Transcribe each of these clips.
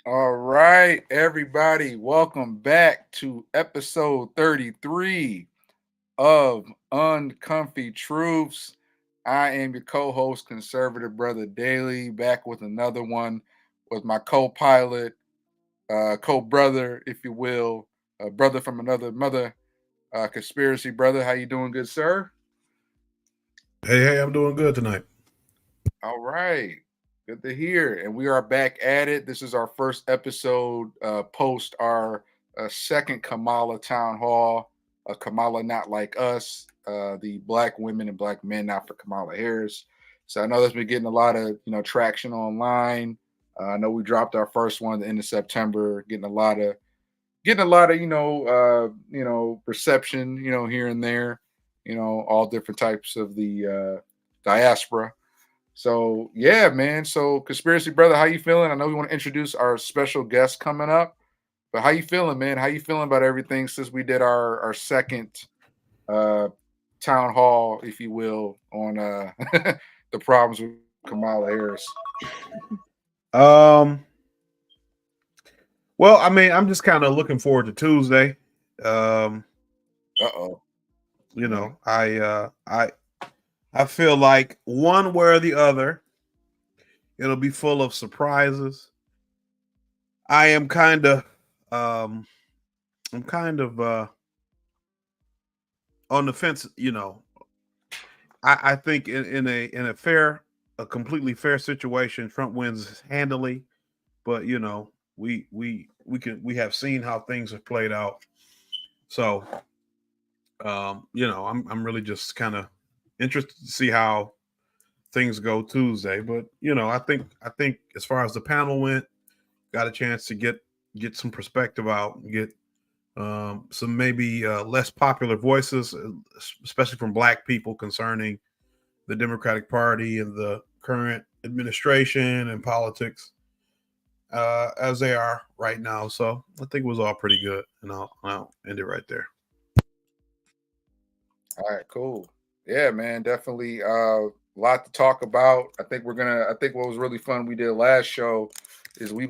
All right, everybody, welcome back to episode 33 of Uncomfy Truths. I am your co host, Conservative Brother Daily, back with another one with my co pilot, co brother, if you will, brother from another mother, conspiracy brother. How you doing, good sir? Hey, I'm doing good tonight. All right. Good to hear. And we are back at it. This is our first episode post our second Kamala town hall. Kamala Not Like Us, the black women and black men not for Kamala Harris. So I know that's been getting a lot of traction online. I know we dropped our first one at the end of September, getting a lot of reception here and there, all different types of the diaspora. So yeah, man. So conspiracy brother, how you feeling? I know we want to introduce our special guest coming up, but how you feeling, man? How you feeling about everything since we did our second uh town hall, if you will, on the problems with Kamala Harris? Um, well, I'm just kind of looking forward to Tuesday. Um, Uh oh. you Yeah. know, I feel like one way or the other, it'll be full of surprises. I am um, I'm kind of on the fence. I think in a completely fair situation, Trump wins handily. But we have seen how things have played out. So I'm really just kind of interested to see how things go Tuesday. But I think as far as the panel went, got a chance to get some perspective out, and get some maybe less popular voices, especially from Black people concerning the Democratic Party and the current administration and politics as they are right now. So I think it was all pretty good, and I'll end it right there. All right, cool. Yeah, man, definitely a lot to talk about. I think what was really fun we did last show is we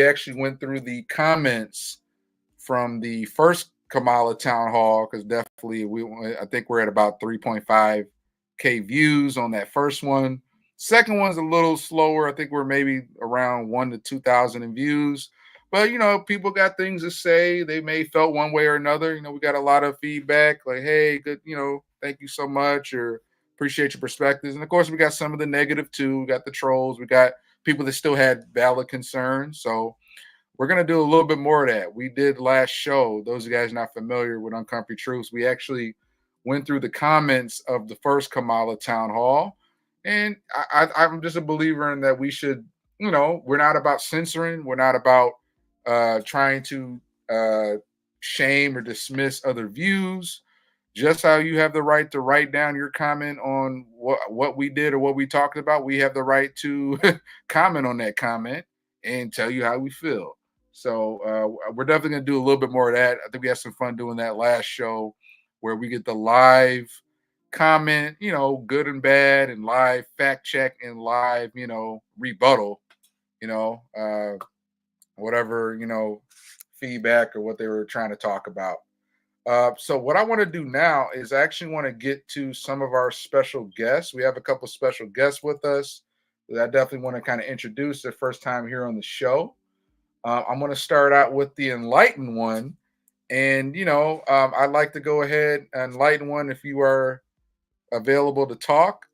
actually went through the comments from the first Kamala town hall because definitely I think we're at about 3.5K views on that first one. Second one's a little slower. I think we're maybe around 1 to 2,000 in views. But people got things to say. They may felt one way or another. We got a lot of feedback like, hey, good, thank you so much, or appreciate your perspectives. And of course, we got some of the negative too. We got the trolls. We got people that still had valid concerns. So we're gonna do a little bit more of that. We did last show. Those of you guys not familiar with Uncomfy Truths, we actually went through the comments of the first Kamala town hall, and I'm just a believer in that we should, we're not about censoring. We're not about trying to uh, shame or dismiss other views. Just how you have the right to write down your comment on what we did or what we talked about, we have the right to comment on that comment and tell you how we feel. So we're definitely gonna do a little bit more of that. I think we had some fun doing that last show, where we get the live comment, good and bad, and live fact check and live, rebuttal, you know, uh, whatever feedback or what they were trying to talk about. So what I want to do now is I actually want to get to some of our special guests. We have a couple special guests with us that I definitely want to kind of introduce their first time here on the show. I'm going to start out with the Enlightened one. And, I'd like to go ahead and Enlightened one, if you are available to talk,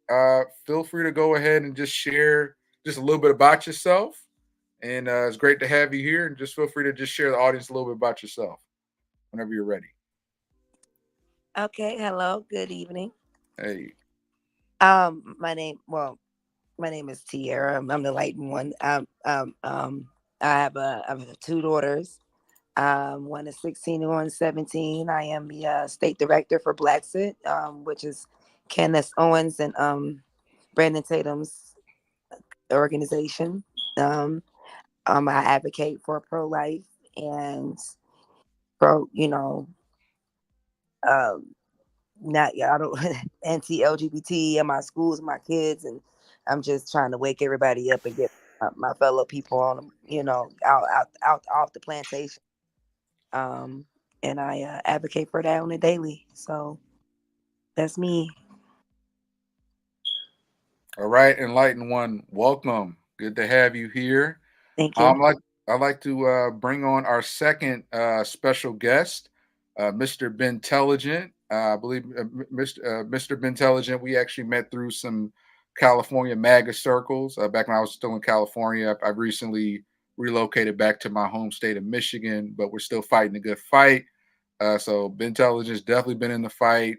feel free to go ahead and just share just a little bit about yourself. And it's great to have you here. And just feel free to just share the audience a little bit about yourself whenever you're ready. Okay, hello, good evening. Hey. My name, well, my name is Tierra. I'm the lighten one. I have two daughters. One is 16 and one is 17. I am the state director for Blacksit, which is Candace Owens and Brandon Tatum's organization. Um, I advocate for pro-life and pro, um, not yeah, I don't anti LGBT in my schools, my kids, and I'm just trying to wake everybody up and get. my fellow people on, out off the plantation. And I advocate for that on a daily. So that's me. All right, Enlightened One, welcome. Good to have you here. Thank you. I'd like to bring on our second special guest, Mr. Bentelligent. I believe Mr. Bentelligent, we actually met through some California MAGA circles back when I was still in California. I've recently relocated back to my home state of Michigan, but we're still fighting a good fight. So Bentelligent's definitely been in the fight,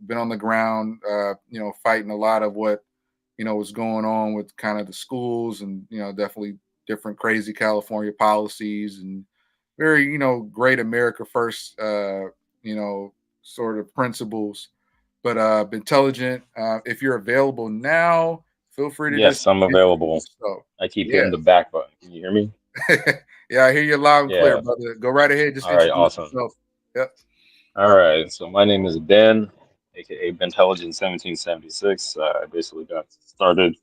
been on the ground, fighting a lot of what what's going on with kind of the schools and definitely different crazy California policies and very great America first sort of principles. But Intelligent, if you're available now, feel free to just Yes, I'm available. so I keep yeah. hitting the back button. Can you hear me? Yeah, I hear you loud and clear, Yeah. brother. Go right ahead, just All right, introduce awesome. yourself. Yep. All right. So my name is Ben, aka Bentelligent 1776. I basically got started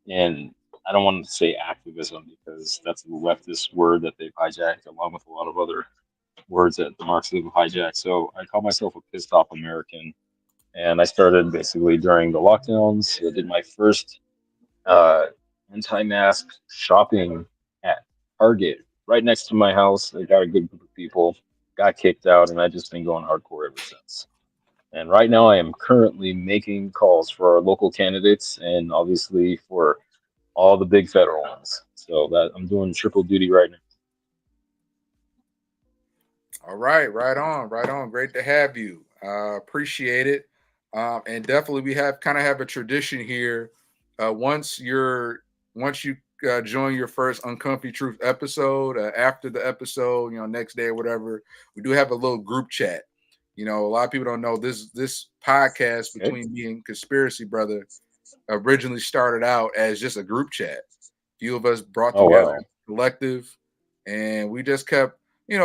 in, I don't want to say activism because that's a leftist word that they've hijacked along with a lot of other words that the Marxists have hijacked. So I call myself a pissed off American. And I started basically during the lockdowns. I did my first uh, anti-mask shopping at Target right next to my house. I got a good group of people, got kicked out, and I've just been going hardcore ever since. And right now, I am currently making calls for our local candidates and obviously for all the big federal ones. So that I'm doing triple duty right now. All right, right on, right on. Great to have you. Appreciate it. And definitely, we have kind of have a tradition here. Once you join your first Uncomfy Truth episode, after the episode, next day or whatever, we do have a little group chat. A lot of people don't know this podcast Okay. between me and Conspiracy Brother originally started out as just a group chat. Few of us brought Oh together wow. a collective, and we just kept, me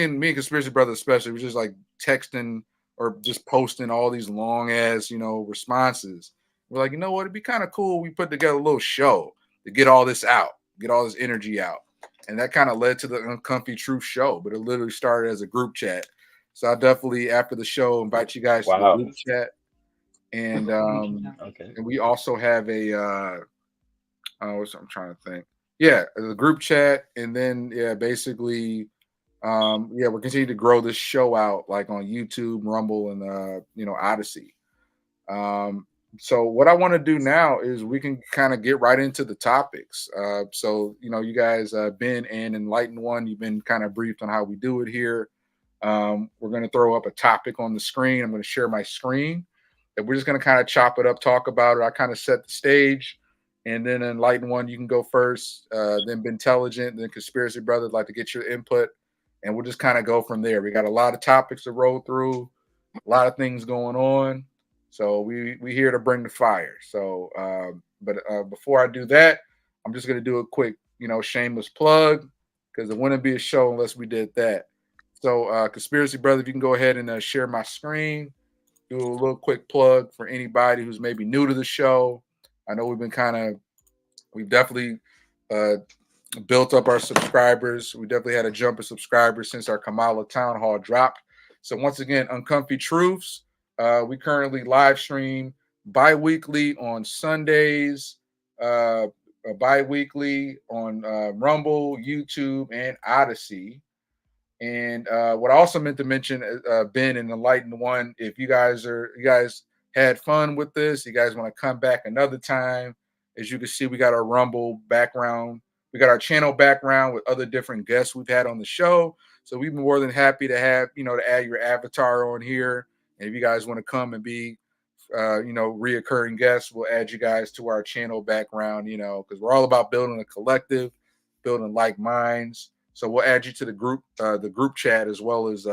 and Conspiracy Brother especially, was just like texting or just posting all these long ass, responses. We're like, you know what? It'd be kind of cool. We put together a little show to get all this out, get all this energy out. And that kind of led to the Uncomfy Truth show, but it literally started as a group chat. So I definitely, after the show, invite you guys to the Wow. group chat. And Okay. and we also have I'm trying to think. Yeah, the group chat, and then basically, we're continuing to grow this show out like on YouTube, Rumble, and Odyssey. So what I want to do now is we can kind of get right into the topics. So you guys, Ben and Enlightened One, you've been kind of briefed on how we do it here. We're going to throw up a topic on the screen. I'm going to share my screen, and we're just going to kind of chop it up, talk about it. I kind of set the stage, and then Enlightened One, you can go first. Then Intelligent, then Conspiracy Brothers, like to get your input, and we'll just kind of go from there. We got a lot of topics to roll through, a lot of things going on. So we here to bring the fire. So, but before I do that, I'm just gonna do a quick, shameless plug because it wouldn't be a show unless we did that. So, Conspiracy Brother, if you can go ahead and share my screen, do a little quick plug for anybody who's maybe new to the show. I know we've definitely uh, built up our subscribers. We definitely had a jump of subscribers since our Kamala town hall dropped. So once again, Uncomfy Truths. We currently live stream bi-weekly on Sundays, bi-weekly on Rumble, YouTube, and Odyssey. And what I also meant to mention, Ben and Enlightened One, if you guys had fun with this, you guys want to come back another time. As you can see, we got our Rumble background, we got our channel background with other different guests we've had on the show. So we've been more than happy to have to add your avatar on here. And if you guys want to come and be reoccurring guests, we'll add you guys to our channel background. Because we're all about building a collective, building like minds. So we'll add you to the group chat as well as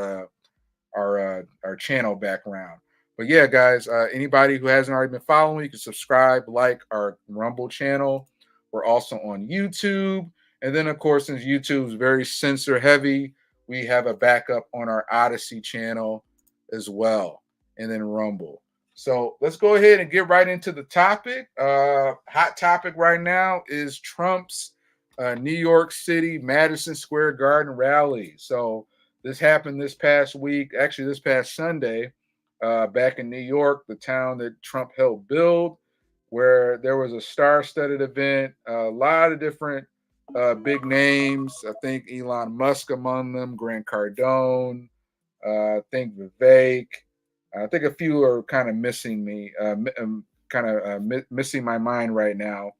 our channel background. But yeah, guys, anybody who hasn't already been following, you can subscribe, like our Rumble channel. We're also on YouTube, and then of course, since YouTube is very censor heavy, we have a backup on our Odyssey channel as well, and then Rumble. So let's go ahead and get right into the topic. Hot topic right now is Trump's New York City Madison Square Garden rally. So this happened this past week, actually this past Sunday, back in New York, the town that Trump helped build, where there was a star-studded event, a lot of different big names. I think Elon Musk among them, Grant Cardone, I think Vivek. I think a few are kind of missing me, missing my mind right now.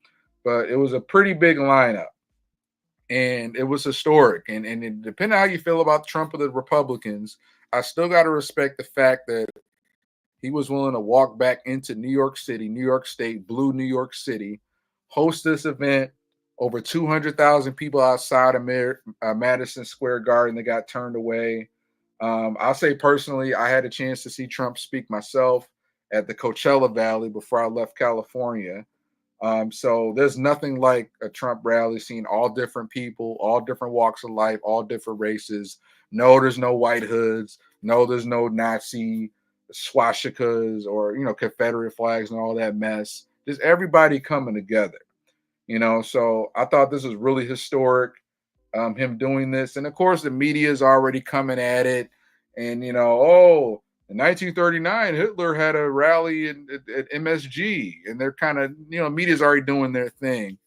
But it was a pretty big lineup, and it was historic. And depending on how you feel about Trump or the Republicans, I still got to respect the fact that he was willing to walk back into New York City, New York State, blue New York City, host this event. Over 200,000 people outside of Madison Square Garden that got turned away. I'll say personally, I had a chance to see Trump speak myself at the Coachella Valley before I left California. So there's nothing like a Trump rally, seeing all different people, all different walks of life, all different races. No, there's no white hoods. No, there's no Nazi swastikas or Confederate flags and all that mess. Just everybody coming together. So I thought this was really historic, him doing this. And of course, the media is already coming at it. And, in 1939, Hitler had a rally at MSG, and they're kind of, media's already doing their thing.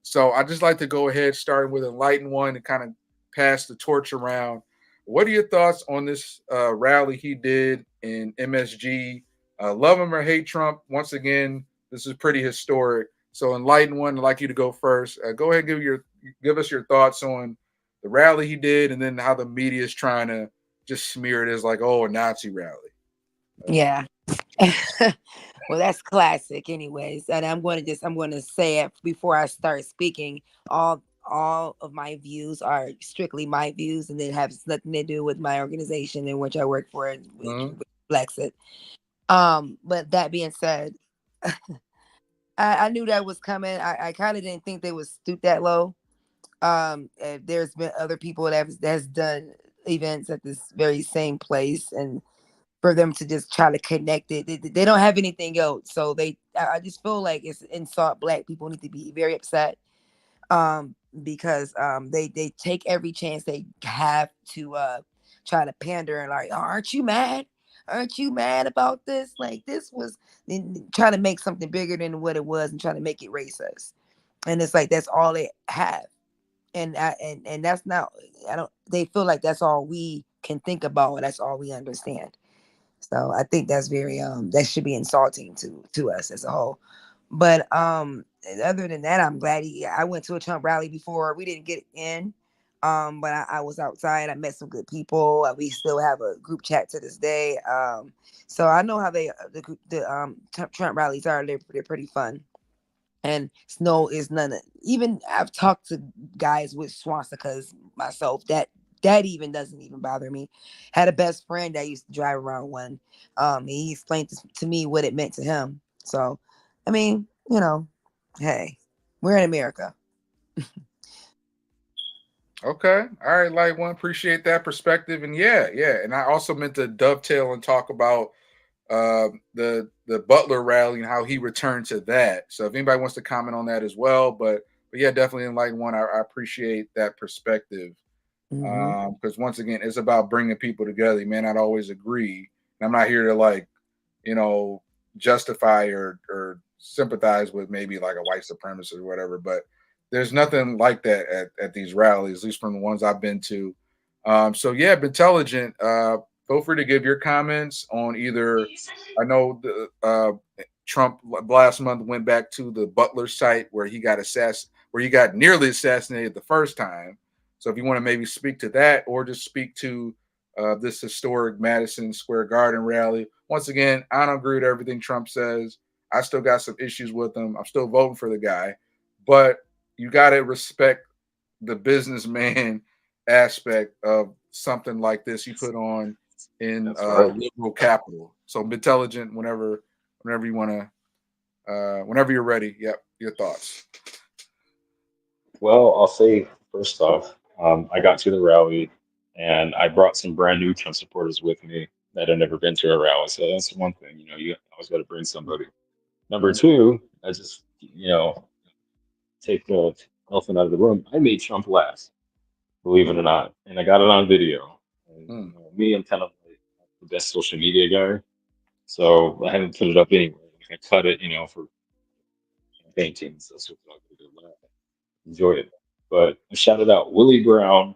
So I just like to go ahead, starting with Enlightened One, and kind of pass the torch around. What are your thoughts on this rally he did in MSG? Love him or hate Trump, once again, this is pretty historic. So Enlightened One, I'd like you to go first. Go ahead and give us your thoughts on the rally he did, and then how the media is trying to just smear it as like, a Nazi rally. Yeah. Well, that's classic anyways. And I'm going to say it before I start speaking. All of my views are strictly my views, and it has nothing to do with my organization in which I work for, which Brexit. But that being said, I knew that was coming. I kind of didn't think they would stoop that low. There's been other people that's done events at this very same place, and for them to just try to connect it, they don't have anything else. So I just feel like it's insult. Black people need to be very upset, because they take every chance they have to try to pander and like, oh, aren't you mad? Aren't you mad about this? Like, this was trying to make something bigger than what it was and trying to make it racist. And it's like that's all they have. And that's not, they feel like that's all we can think about, and that's all we understand. So I think that's very that should be insulting to us as a whole. But other than that, I'm glad I went to a Trump rally before. We didn't get in. But I was outside. I met some good people. We still have a group chat to this day. So I know how the Trump rallies are. They're pretty fun. And snow is none of, even I've talked to guys with swastikas myself, that even doesn't even bother me. Had a best friend that used to drive around one. And he explained to me what it meant to him. So I mean, hey, we're in America. Okay. All right, Light One. Appreciate that perspective. And yeah. And I also meant to dovetail and talk about the Butler rally and how he returned to that. So if anybody wants to comment on that as well, but yeah, definitely Enlightened One. I appreciate that perspective. Because once again, it's about bringing people together. You may not always agree. And I'm not here to justify or sympathize with maybe like a white supremacist or whatever, but there's nothing like that at these rallies, at least from the ones I've been to. So yeah, Intelligent, feel free to give your comments on either. I know the Trump last month went back to the Butler site where he got nearly assassinated the first time. So if you want to maybe speak to that, or just speak to this historic Madison Square Garden rally. Once again, I don't agree with everything Trump says. I still got some issues with him. I'm still voting for the guy, but you got to respect the businessman aspect of something like this you put on in liberal capital. So Intelligent, whenever you want to, whenever you're ready. Yep, your thoughts. Well, I'll say first off, I got to the rally and I brought some brand new Trump supporters with me that had never been to a rally. So that's one thing, you always got to bring somebody. Number two, I just, take the elephant out of the room. I made Trump laugh, believe it or not, and I got it on video. And, me, I'm kind of like the best social media guy, so I haven't put it up anywhere. I cut it, for campaign teams. That's what I'm gonna do. Enjoy it. But I shouted out Willie Brown.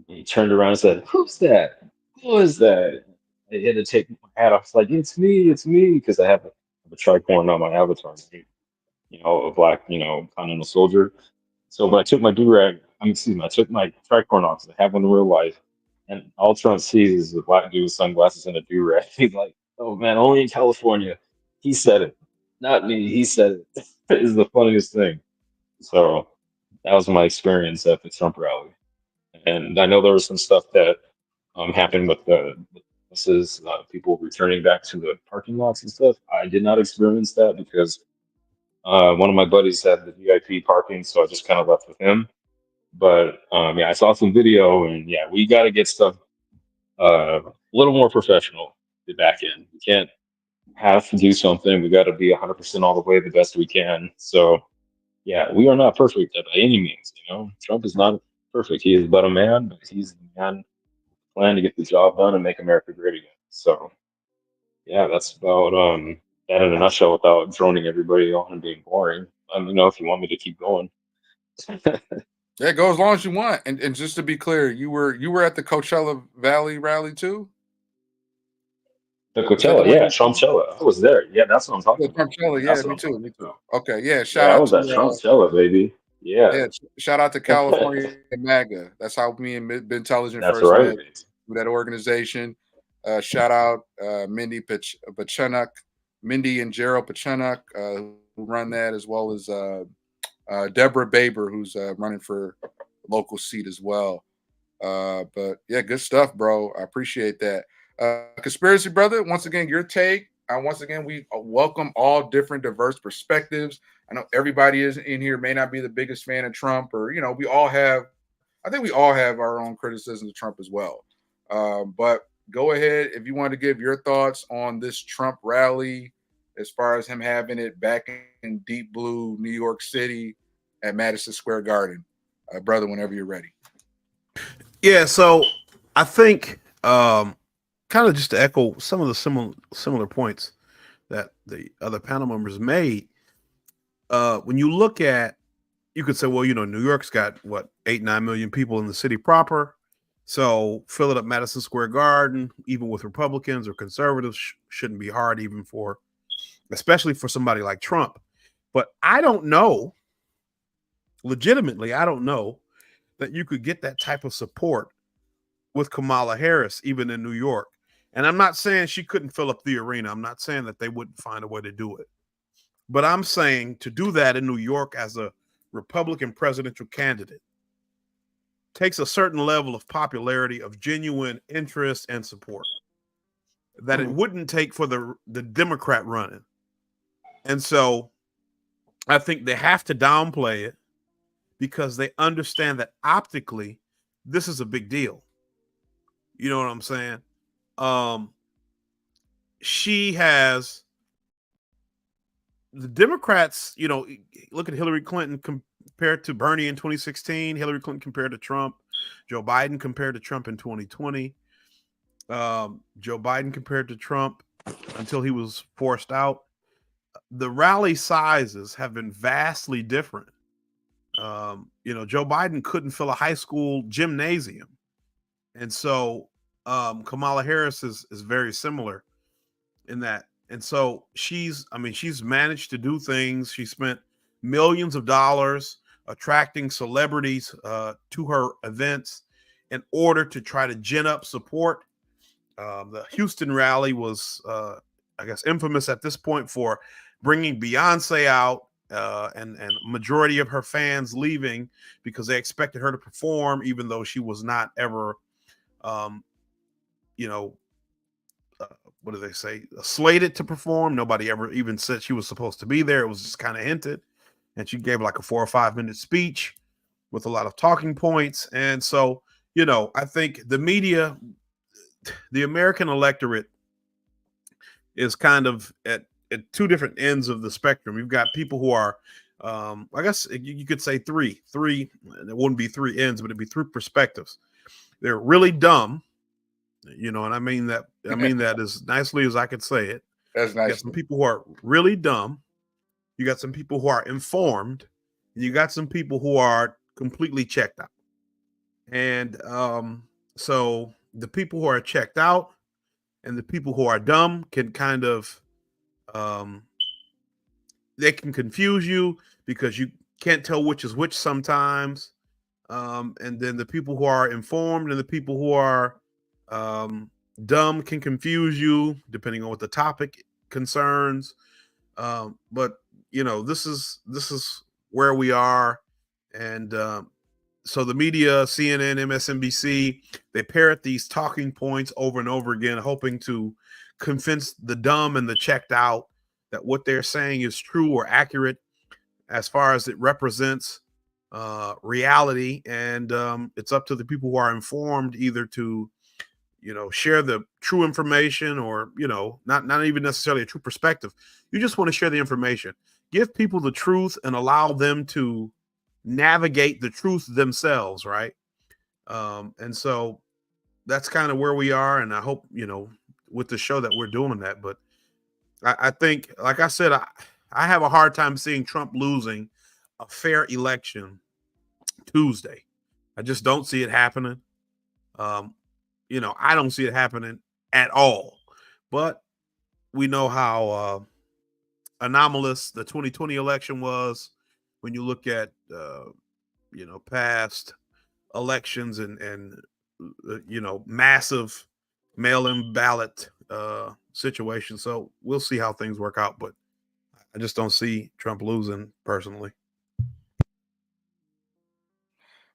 And he turned around and said, "Who's that? Who is that?" I had to take my hat off. It's like, it's me, because I have a tricorn on my avatar, a black, continental soldier. So when I took my I took my tricorn off, 'cause I have one in real life, and all Trump sees is a black dude with sunglasses and a do-rag. He's like, "Oh man, only in California." He said it, not me. He said it. It's the funniest thing. So that was my experience at the Trump rally. And I know there was some stuff that happened with the buses, people returning back to the parking lots and stuff. I did not experience that because one of my buddies had the VIP parking, so I just kind of left with him. But yeah, I saw some video, and yeah, we got to get stuff a little more professional. The back end, we can't have to do something. We got to be 100% all the way, the best we can. So yeah, we are not perfect by any means. Trump is not perfect. He is but a man, but he's the man plan to get the job done and make America great again. So yeah, that's about that in a nutshell without droning everybody on and being boring. If you want me to keep going. Yeah, go as long as you want. And just to be clear, you were at the Coachella Valley rally too? The Was that the Coachella, one yeah, you Trumpchella. I was there. Yeah, that's what I'm talking about. Trumpchella, That's yeah, what me I'm too, talking me too. about. Okay, yeah, shout Yeah, I out was at to Trumpchella, baby. Yeah, shout out to California MAGA. That's how me and Ben Intelligent that's first right. met through that organization. Shout out Mindy Pachenak, Mindy and Gerald Pachenak, who run that, as well as Deborah Baber, who's running for a local seat as well. But yeah, good stuff, bro. I appreciate that. Conspiracy brother, once again, your take. Once again, we welcome all different diverse perspectives. I know everybody is in here may not be the biggest fan of Trump, or we all have. I think we all have our own criticisms of Trump as well. But go ahead if you want to give your thoughts on this Trump rally, as far as him having it back in deep blue New York City at Madison Square Garden, brother. Whenever you're ready. Yeah, so I think kind of just to echo some of the similar points that the other panel members made. When you look at, you could say, well, New York's got what 8-9 million people in the city proper, so fill it up Madison Square Garden, even with Republicans or conservatives, shouldn't be hard, especially for somebody like Trump. But I don't know, legitimately, I don't know that you could get that type of support with Kamala Harris, even in New York. And I'm not saying she couldn't fill up the arena. I'm not saying that they wouldn't find a way to do it. But I'm saying to do that in New York as a Republican presidential candidate takes a certain level of popularity, of genuine interest and support that it wouldn't take for the Democrat running. And so I think they have to downplay it because they understand that optically, this is a big deal. You know what I'm saying? She has the Democrats, look at Hillary Clinton compared to Bernie in 2016, Hillary Clinton compared to Trump, Joe Biden compared to Trump in 2020, Joe Biden compared to Trump until he was forced out. The rally sizes have been vastly different. Joe Biden couldn't fill a high school gymnasium. And so Kamala Harris is very similar in that. And so she's managed to do things. She spent millions of dollars attracting celebrities to her events in order to try to gin up support. The Houston rally was, I guess, infamous at this point for bringing Beyonce out and majority of her fans leaving because they expected her to perform, even though she was not ever, what do they say? Slated to perform. Nobody ever even said she was supposed to be there. It was just kind of hinted. And she gave like a 4 or 5 minute speech with a lot of talking points. And so, I think the media, the American electorate is kind of at two different ends of the spectrum. You've got people who are, I guess you could say three. It wouldn't be three ends, but it'd be three perspectives. They're really dumb, and I mean that as nicely as I could say it. That's You nice. got some people who are really dumb. You got some people who are informed. And you got some people who are completely checked out. And so the people who are checked out and the people who are dumb can kind of they can confuse you because you can't tell which is which sometimes. And then the people who are informed and the people who are dumb can confuse you depending on what the topic concerns. But this is where we are, and so the media, CNN, MSNBC, they parrot these talking points over and over again, hoping to convince the dumb and the checked out that what they're saying is true or accurate as far as it represents reality. And it's up to the people who are informed either to share the true information or not even necessarily a true perspective. You just want to share the information, give people the truth, and allow them to navigate the truth themselves, right? And so that's kind of where we are, and I hope with the show that we're doing that. But I think, like I said, I have a hard time seeing Trump losing a fair election Tuesday. I just don't see it happening. I don't see it happening at all. But we know how anomalous the 2020 election was when you look at past elections and massive mail-in ballot situation. So we'll see how things work out, but I just don't see Trump losing personally.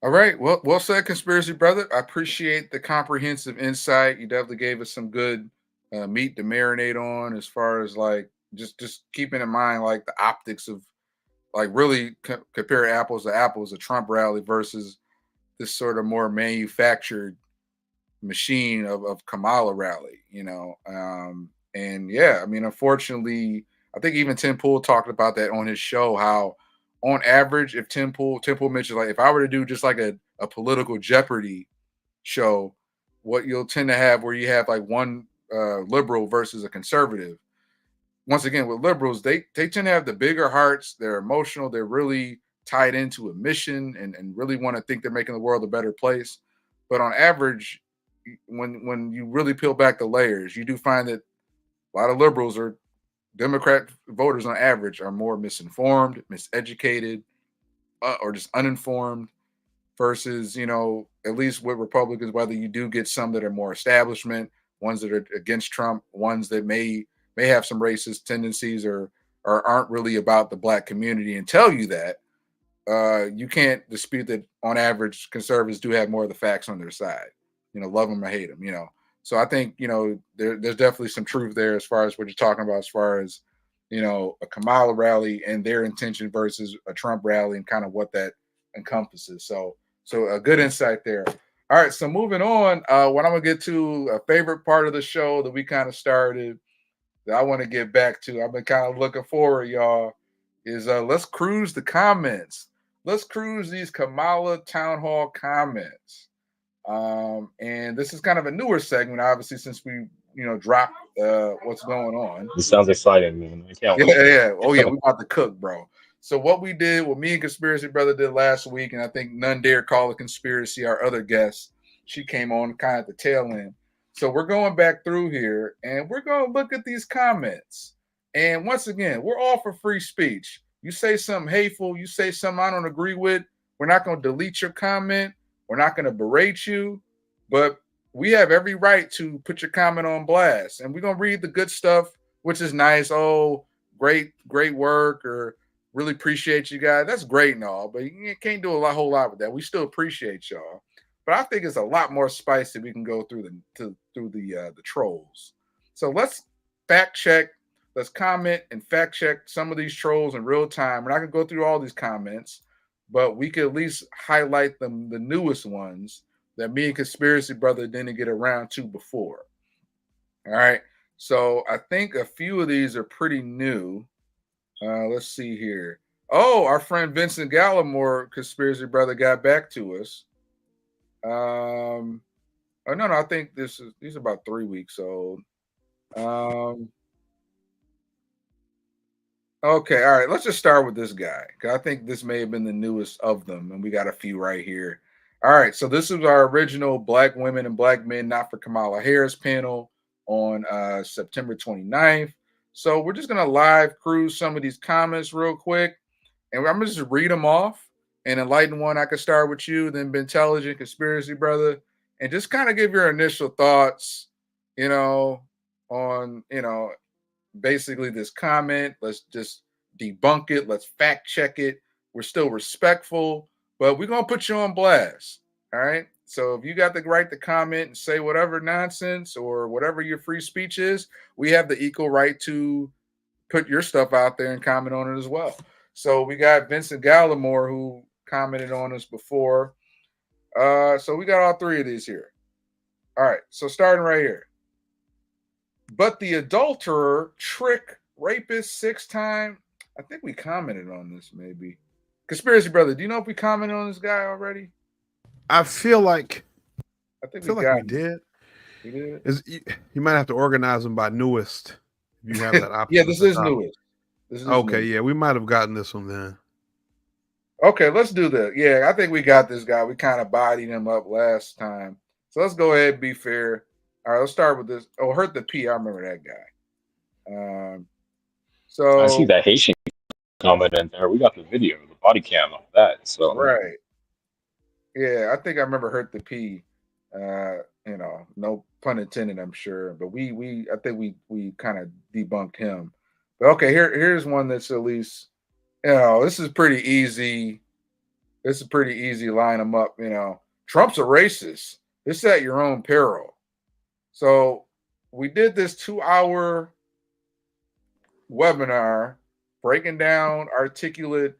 All right. Well said, Conspiracy Brother. I appreciate the comprehensive insight. You definitely gave us some good meat to marinate on, as far as like just keeping in mind like the optics of like really compare apples to apples, a Trump rally versus this sort of more manufactured machine of Kamala rally, and yeah, I mean, unfortunately, I think even Tim Pool talked about that on his show, how on average, if Tim Pool mentioned, like, if I were to do just like a political Jeopardy show, what you'll tend to have where you have like one liberal versus a conservative. Once again, with liberals, they tend to have the bigger hearts, they're emotional, they're really tied into a mission and really want to think they're making the world a better place. But on average, when you really peel back the layers, you do find that a lot of liberals or Democrat voters on average are more misinformed, miseducated, or just uninformed versus, at least with Republicans, whether you do get some that are more establishment, ones that are against Trump, ones that may have some racist tendencies or aren't really about the black community and tell you that, you can't dispute that on average conservatives do have more of the facts on their side. Love them or hate them. So I think there's definitely some truth there as far as what you're talking about, as far as a Kamala rally and their intention versus a Trump rally and kind of what that encompasses. So a good insight there. All right, so moving on, what I'm gonna get to, a favorite part of the show that we kind of started that I want to get back to. I've been kind of looking forward, y'all, is let's cruise the comments. Let's cruise these Kamala town hall comments. And this is kind of a newer segment, obviously, since we dropped what's going on. This sounds exciting, man. I can't wait. Yeah. Oh yeah, we about to cook, bro. So what we did, what me and Conspiracy Brother did last week, and I think none dare call it conspiracy, our other guest, she came on kind of at the tail end. So we're going back through here and we're going to look at these comments. And once again, we're all for free speech. You say something hateful, you say something I don't agree with, we're not going to delete your comment. We're not going to berate you, but we have every right to put your comment on blast. And we're going to read the good stuff, which is nice. Oh, great work, or really appreciate you guys. That's great and all, but you can't do a whole lot with that. We still appreciate y'all. But I think it's a lot more spice that we can go through the trolls. So let's fact check. Let's comment and fact check some of these trolls in real time. We're not going to go through all these comments, but we could at least highlight the newest ones that me and Conspiracy Brother didn't get around to before. All right. So I think a few of these are pretty new. Let's see here. Oh, our friend Vincent Gallimore, conspiracy brother, got back to us. Oh no, I think these are about 3 weeks old. Okay, all right. Let's just start with this guy, 'cause I think this may have been the newest of them, and we got a few right here. All right, so this is our original Black Women and Black Men Not for Kamala Harris panel on September 29th. So we're just gonna live cruise some of these comments real quick, and I'm gonna just read them off. And Enlightened One, I could start with you, then Intelligent Conspiracy Brother, and just kind of give your initial thoughts, you know, on basically this comment. Let's just debunk it. Let's fact check it. We're still respectful, but we're gonna put you on blast. All right. So if you got the right to comment and say whatever nonsense or whatever your free speech is, we have the equal right to put your stuff out there and comment on it as well. So we got Vincent Gallimore who commented on us before. So we got all three of these here. All right. So starting right here. But the adulterer, trick, rapist, 6 time. I think we commented on this maybe. Conspiracy brother, do you know if we commented on this guy already? I feel like I think we him. did. We did. You might have to organize them by newest. If you have that option. Yeah, this is newest. Okay, yeah, we might have gotten this one then. Okay, let's do that. Yeah, I think we got this guy. We kind of bodied him up last time. So let's go ahead and be fair. All right, let's start with this. Oh, Hurt the P. I remember that guy. So I see that Haitian comment in there. We got the video, the body cam of that. So right. Yeah, I think I remember Hurt the P. No pun intended, I'm sure. But I think we kind of debunked him. But okay, here's one that's at least, this is pretty easy. This is pretty easy. Line them up. Trump's a racist. This at your own peril. So we did this 2-hour webinar breaking down articulate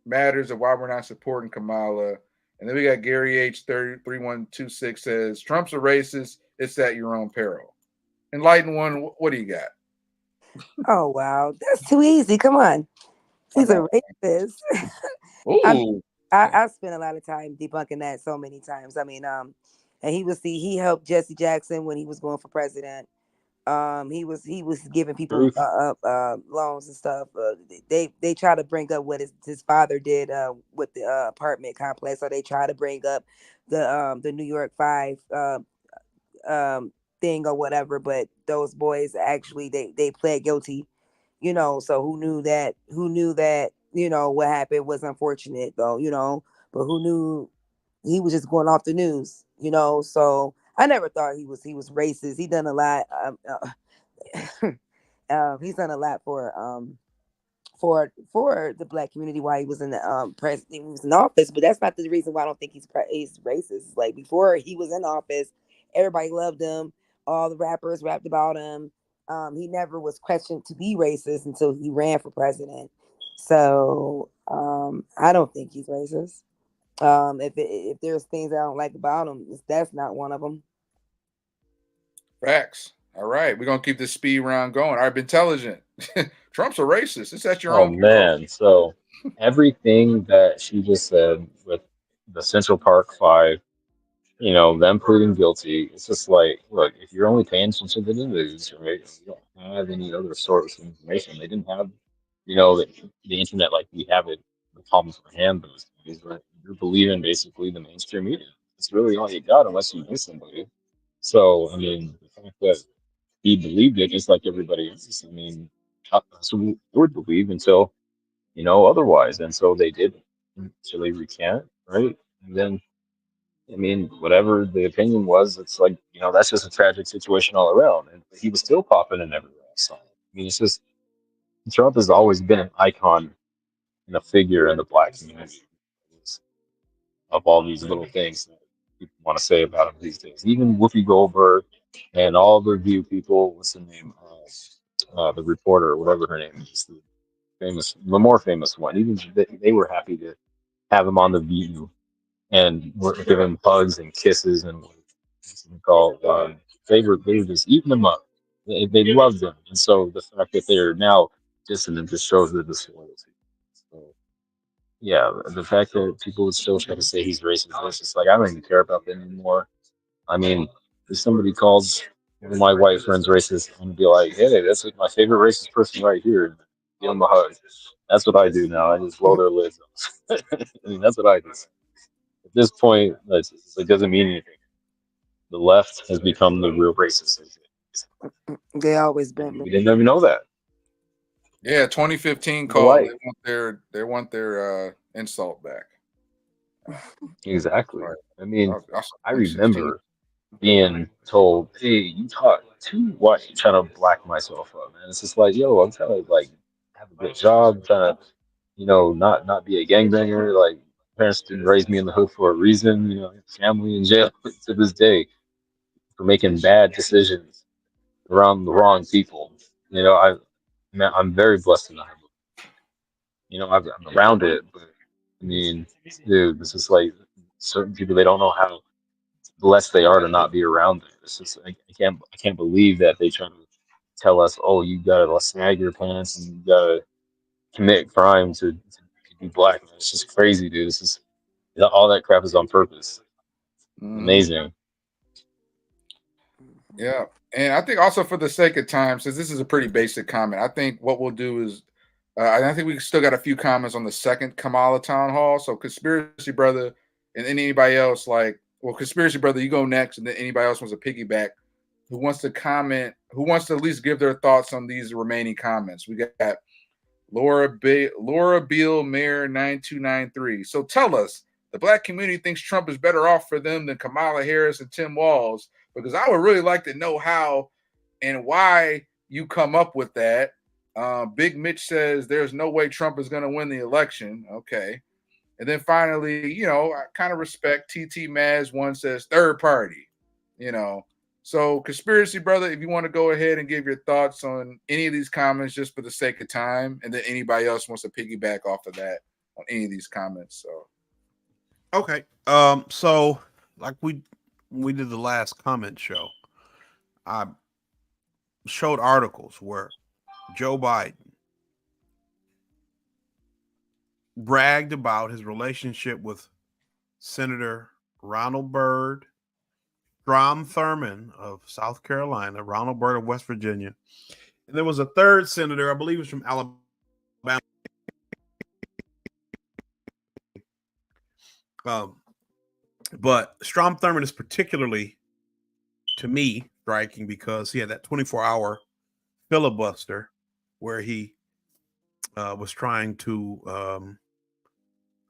matters of why we're not supporting Kamala. And then we got Gary H. 3126 says, Trump's a racist. It's at your own peril. Enlightened One, what do you got? Oh, wow. That's too easy. Come on. He's a racist. Ooh. I spent a lot of time debunking that so many times. I mean, and he helped Jesse Jackson when he was going for president. He was giving people loans and stuff. They try to bring up what his father did with the apartment complex, or they try to bring up the New York 5 thing or whatever. But those boys actually they pled guilty, So who knew that? What happened was unfortunate, though, But who knew he was just going off the news, So I never thought he was racist. He done a lot. He's done a lot for the Black community while he was in the he was in office. But that's not the reason why I don't think he's racist. Like, before he was in office, everybody loved him. All the rappers rapped about him. He never was questioned to be racist until he ran for president. So I don't think he's racist. If there's things I don't like about him, that's not one of them. Facts. All right, we're gonna keep this speed round going. I've been intelligent. Trump's a racist. It's at your own. Oh man! So everything that she just said with the Central Park Five, them pleading guilty. It's just like, look, if you're only paying attention to the news, right? You don't have any other source of information. They didn't have, the internet like we have it in the palm of our hand those days, right? You're believing basically the mainstream media. It's really all you got, unless you know somebody. So I mean, the fact that he believed it just like everybody else. I mean, so we would believe until otherwise, and so they did until they recant, right? And then, I mean, whatever the opinion was, it's like, that's just a tragic situation all around. And he was still popping in everywhere I saw him. I mean, it's just, Trump has always been an icon and a figure in the Black community of all these little things that people want to say about him these days. Even Whoopi Goldberg and all the View people, what's the name? The reporter, or whatever her name is, the more famous one. Even they were happy to have him on the View and were giving him hugs and kisses and what's it called. They were just eating him up. They love them, and so the fact that they're now dissonant just shows the disloyalty. So yeah, the fact that people would still try to say he's racist, it's just like I don't even care about that anymore. I mean, if somebody calls one of my white friends racist, I'm gonna be like, hey, that's like my favorite racist person right here. Give them a hug. That's what I do now. I just blow their lids off. I mean, that's what I do. At this point, it doesn't mean anything. The left has become the real racist. They always And been. we didn't even know that. Yeah, 2015 The call. light. They want their insult back. Exactly. Right. I mean, Also I 2016. remember being told, "Hey, you talk too white," trying to black myself up, man. It's just like, yo, I'm trying to like have a good job, trying to, not be a gangbanger. Like parents didn't raise me in the hood for a reason. Family in jail to this day for making bad decisions around the wrong people. I'm very blessed in that. I'm around it, but I mean, dude, this is like certain people, they don't know how blessed they are to not be around it. It's just I can't believe that they try to tell us, oh, you gotta snag your pants and you gotta commit crime to be black. Man, it's just crazy, dude. All that crap is on purpose. Mhm. Amazing. Yeah. And I think also for the sake of time, since this is a pretty basic comment, I think what we'll do is I think we still got a few comments on the second Kamala town hall. So Conspiracy Brother and then anybody else Conspiracy Brother, you go next, and then anybody else wants to piggyback who wants to comment, who wants to at least give their thoughts on these remaining comments. We got Laura Beal Mayor 9293. So tell us, the black community thinks Trump is better off for them than Kamala Harris and Tim Walz, because I would really like to know how and why you come up with that. Big Mitch says there's no way Trump is going to win the election. Okay. And then finally, I kind of respect TT Maz. One says third party, you know. So, Conspiracy Brother, if you want to go ahead and give your thoughts on any of these comments just for the sake of time, and then anybody else wants to piggyback off of that on any of these comments. So, Okay. So like we did the last comment show, I showed articles where Joe Biden bragged about his relationship with Senator Ronald Byrd, Strom Thurmond of South Carolina, Ronald Byrd of West Virginia, and there was a third senator, I believe it was from Alabama. But Strom Thurmond is particularly, to me, striking because he had that 24-hour filibuster where he was trying to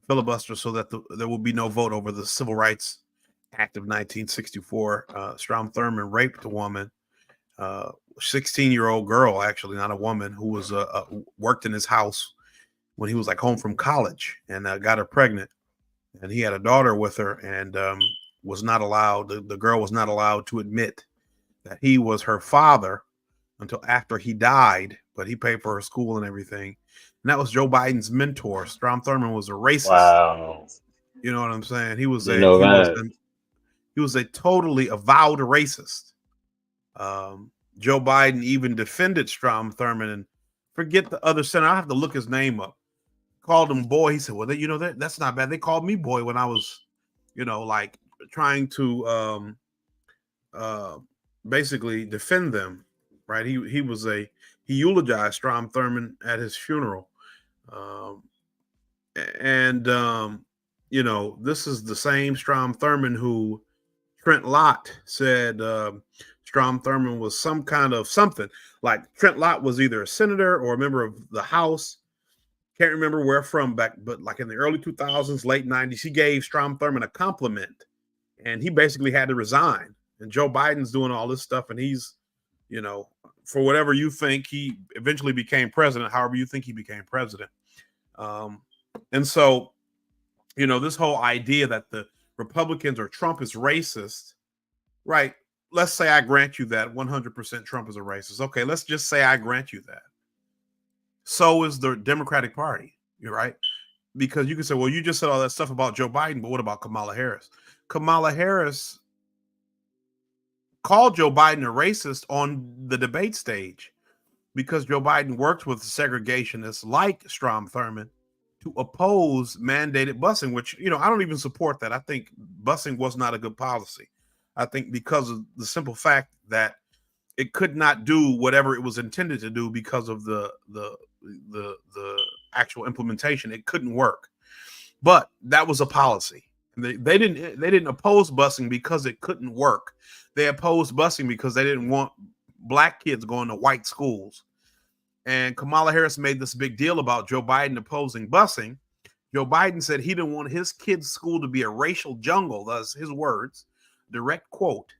filibuster so that there will be no vote over the Civil Rights Act of 1964. Strom Thurmond raped a woman, 16-year-old girl, actually, not a woman, who was worked in his house when he was like home from college, and got her pregnant. And he had a daughter with her, and was not allowed. The girl was not allowed to admit that he was her father until after he died, but he paid for her school and everything. And that was Joe Biden's mentor. Strom Thurmond was a racist. Wow. You know what I'm saying? He was Didn't know that. a totally avowed racist. Joe Biden even defended Strom Thurmond, and forget the other senator. I have to look his name up. Called him boy. He said, "Well, that's not bad. They called me boy when I was, like trying to basically defend them." Right? He eulogized Strom Thurmond at his funeral, um, and this is the same Strom Thurmond who Trent Lott said Strom Thurmond was some kind of something. Like Trent Lott was either a senator or a member of the House. Can't remember where from back, but like in the early 2000s, late 90s, he gave Strom Thurmond a compliment, and he basically had to resign. And Joe Biden's doing all this stuff, and he's, for whatever you think, he eventually became president. However you think he became president, and so, this whole idea that the Republicans or Trump is racist, right? Let's say I grant you that 100% Trump is a racist. Okay, let's just say I grant you that. So is the Democratic Party. You're right. Because you can say, well, you just said all that stuff about Joe Biden, but what about Kamala Harris? Kamala Harris called Joe Biden a racist on the debate stage because Joe Biden worked with segregationists like Strom Thurmond to oppose mandated busing, which, you know, I don't even support that. I think busing was not a good policy. I think because of the simple fact that it could not do whatever it was intended to do because of the actual implementation. It couldn't work. But that was a policy. They didn't oppose busing because it couldn't work. They opposed busing because they didn't want black kids going to white schools. And Kamala Harris made this big deal about Joe Biden opposing busing. Joe Biden said he didn't want his kids' school to be a racial jungle. That's his words, direct quote.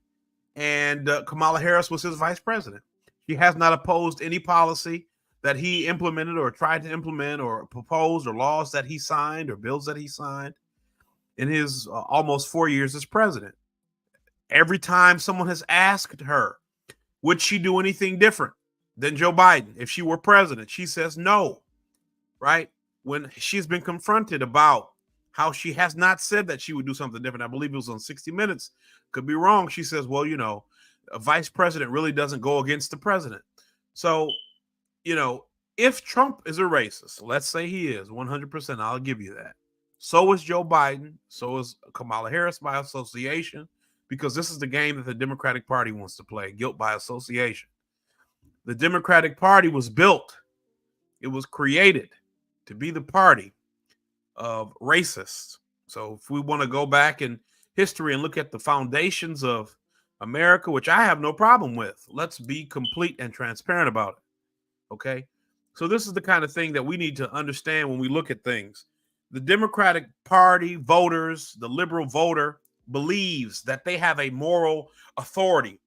And Kamala Harris was his vice president. She has not opposed any policy that he implemented or tried to implement or proposed or laws that he signed or bills that he signed in his almost 4 years as president. Every time someone has asked her, would she do anything different than Joe Biden if she were president, she says no, right? When she's been confronted about how she has not said that she would do something different, I believe it was on 60 Minutes, could be wrong. She says, well, you know, a vice president really doesn't go against the president. So, you know, if Trump is a racist, let's say he is 100%, I'll give you that. So is Joe Biden. So is Kamala Harris by association, because this is the game that the Democratic Party wants to play, guilt by association. The Democratic Party was built, it was created to be the party of racists. So if we want to go back in history and look at the foundations of America, which I have no problem with, let's be complete and transparent about it. Okay. So this is the kind of thing that we need to understand when we look at things. The Democratic Party voters, the liberal voter, believes that they have a moral authority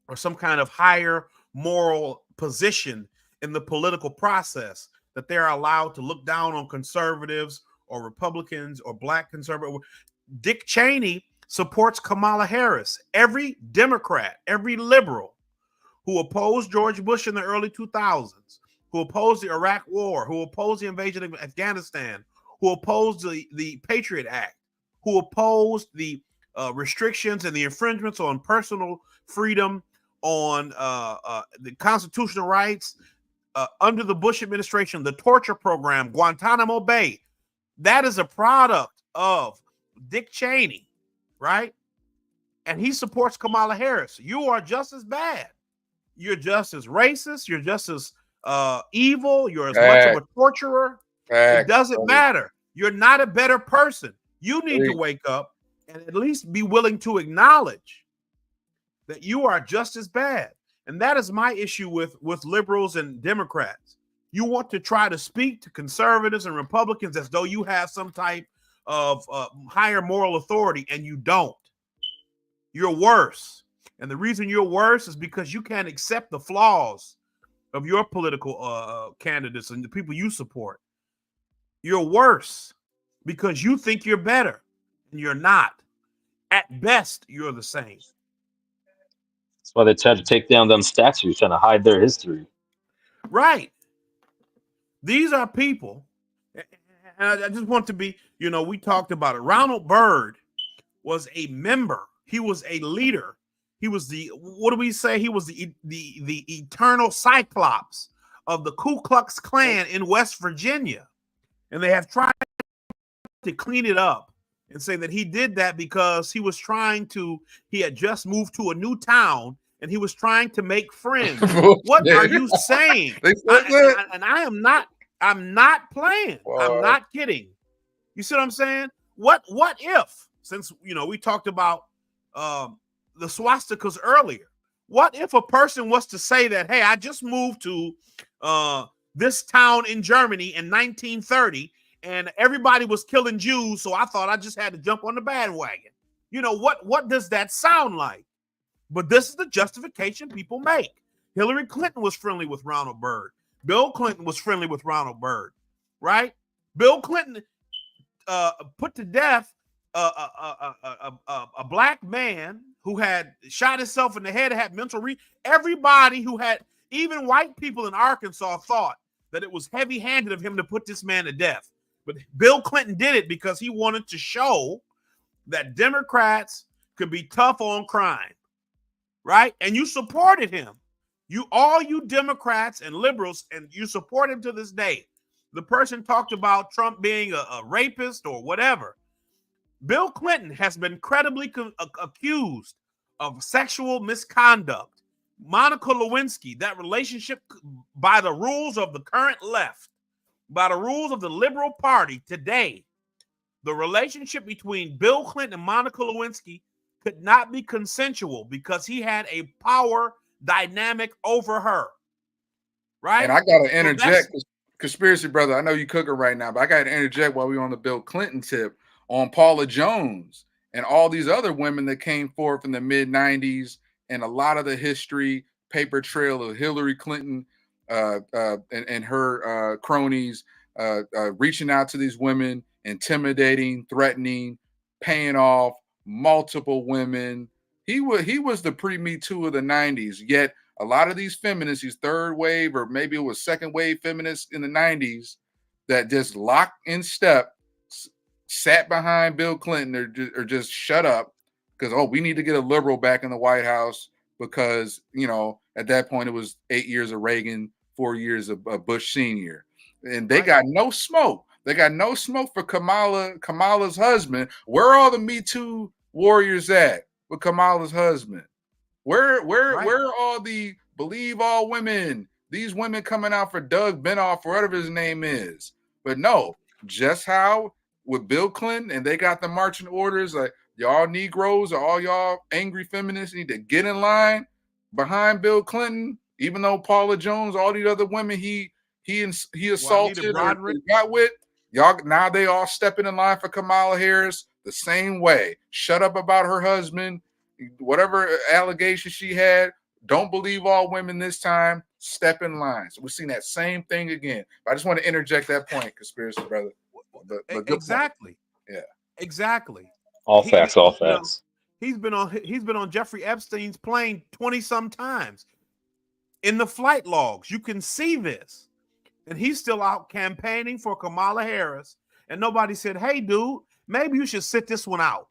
or some kind of higher moral position in the political process, that they're allowed to look down on conservatives or Republicans or black conservatives. Dick Cheney supports Kamala Harris. Every Democrat, every liberal who opposed George Bush in the early 2000s, who opposed the Iraq War, who opposed the invasion of Afghanistan, who opposed the Patriot Act, who opposed the restrictions and the infringements on personal freedom, on the constitutional rights under the Bush administration, the torture program, Guantanamo Bay. That is a product of Dick Cheney, right? And he supports Kamala Harris. You are just as bad. You're just as racist. You're just as evil. You're as much of a torturer. It doesn't matter. You're not a better person. You need to wake up and at least be willing to acknowledge that you are just as bad. And that is my issue with liberals and Democrats. You want to try to speak to conservatives and Republicans as though you have some type of higher moral authority, and you don't. You're worse. And the reason you're worse is because you can't accept the flaws of your political candidates and the people you support. You're worse because you think you're better, and you're not. At best, you're the same. That's why they try to take down them statues, trying to hide their history. Right. These are people, and I just want to be, you know, we talked about it. Ronald Byrd was a member. He was a leader. He was the, what do we say? He was the eternal cyclops of the Ku Klux Klan in West Virginia. And they have tried to clean it up and say that he did that because he was he had just moved to a new town and he was trying to make friends. What are you saying? I'm not playing. Wow. I'm not kidding. You see what I'm saying? What if, since, you know, we talked about the swastikas earlier, what if a person was to say that, hey, I just moved to this town in Germany in 1930 and everybody was killing Jews, so I thought I just had to jump on the bandwagon. You know, what does that sound like? But this is the justification people make. Hillary Clinton was friendly with Ronald Byrd. Bill Clinton was friendly with Ronald Byrd, right? Bill Clinton put to death a black man who had shot himself in the head, had mental everybody who had, even white people in Arkansas thought that it was heavy-handed of him to put this man to death. But Bill Clinton did it because he wanted to show that Democrats could be tough on crime, right? And you supported him. All you Democrats and liberals, and you support him to this day. The person talked about Trump being a rapist or whatever. Bill Clinton has been credibly accused of sexual misconduct. Monica Lewinsky, that relationship, by the rules of the current left, by the rules of the liberal party today, the relationship between Bill Clinton and Monica Lewinsky could not be consensual because he had a power dynamic over her. Right? And I got to interject, conspiracy brother. I know you cooking right now, but I got to interject while we're on the Bill Clinton tip on Paula Jones and all these other women that came forth in the mid 90s, and a lot of the history paper trail of Hillary Clinton and her cronies reaching out to these women, intimidating, threatening, paying off multiple women. He was the pre-Me Too of the 90s, yet a lot of these feminists, these third wave or maybe it was second wave feminists in the 90s that just locked in step, sat behind Bill Clinton or just shut up because, oh, we need to get a liberal back in the White House because, at that point it was 8 years of Reagan, 4 years of Bush Sr. And they got no smoke. They got no smoke for Kamala's husband. Where are all the Me Too warriors at with Kamala's husband? Where are all the believe all women? These women coming out for Doug Benoff or whatever his name is. But no, just how with Bill Clinton and they got the marching orders like y'all Negroes or all y'all angry feminists need to get in line behind Bill Clinton, even though Paula Jones, all these other women he assaulted or got with, y'all now they all stepping in line for Kamala Harris the same way. Shut up about her husband. Whatever allegation she had, don't believe all women this time, step in line. So we're seeing that same thing again. But I just want to interject that point, conspiracy brother. But exactly. Point. Yeah. Exactly. All facts. He's been on Jeffrey Epstein's plane 20-some times. In the flight logs, you can see this. And he's still out campaigning for Kamala Harris. And nobody said, hey, dude, maybe you should sit this one out.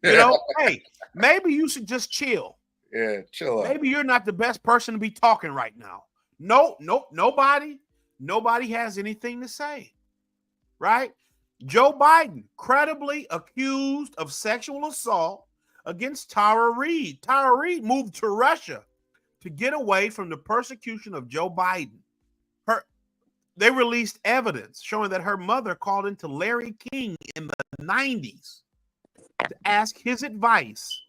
Hey, maybe you should just chill. Yeah, chill out. Maybe you're not the best person to be talking right now. Nobody has anything to say, right? Joe Biden, credibly accused of sexual assault against Tara Reid. Tara Reid moved to Russia to get away from the persecution of Joe Biden. They released evidence showing that her mother called into Larry King in the 90s to ask his advice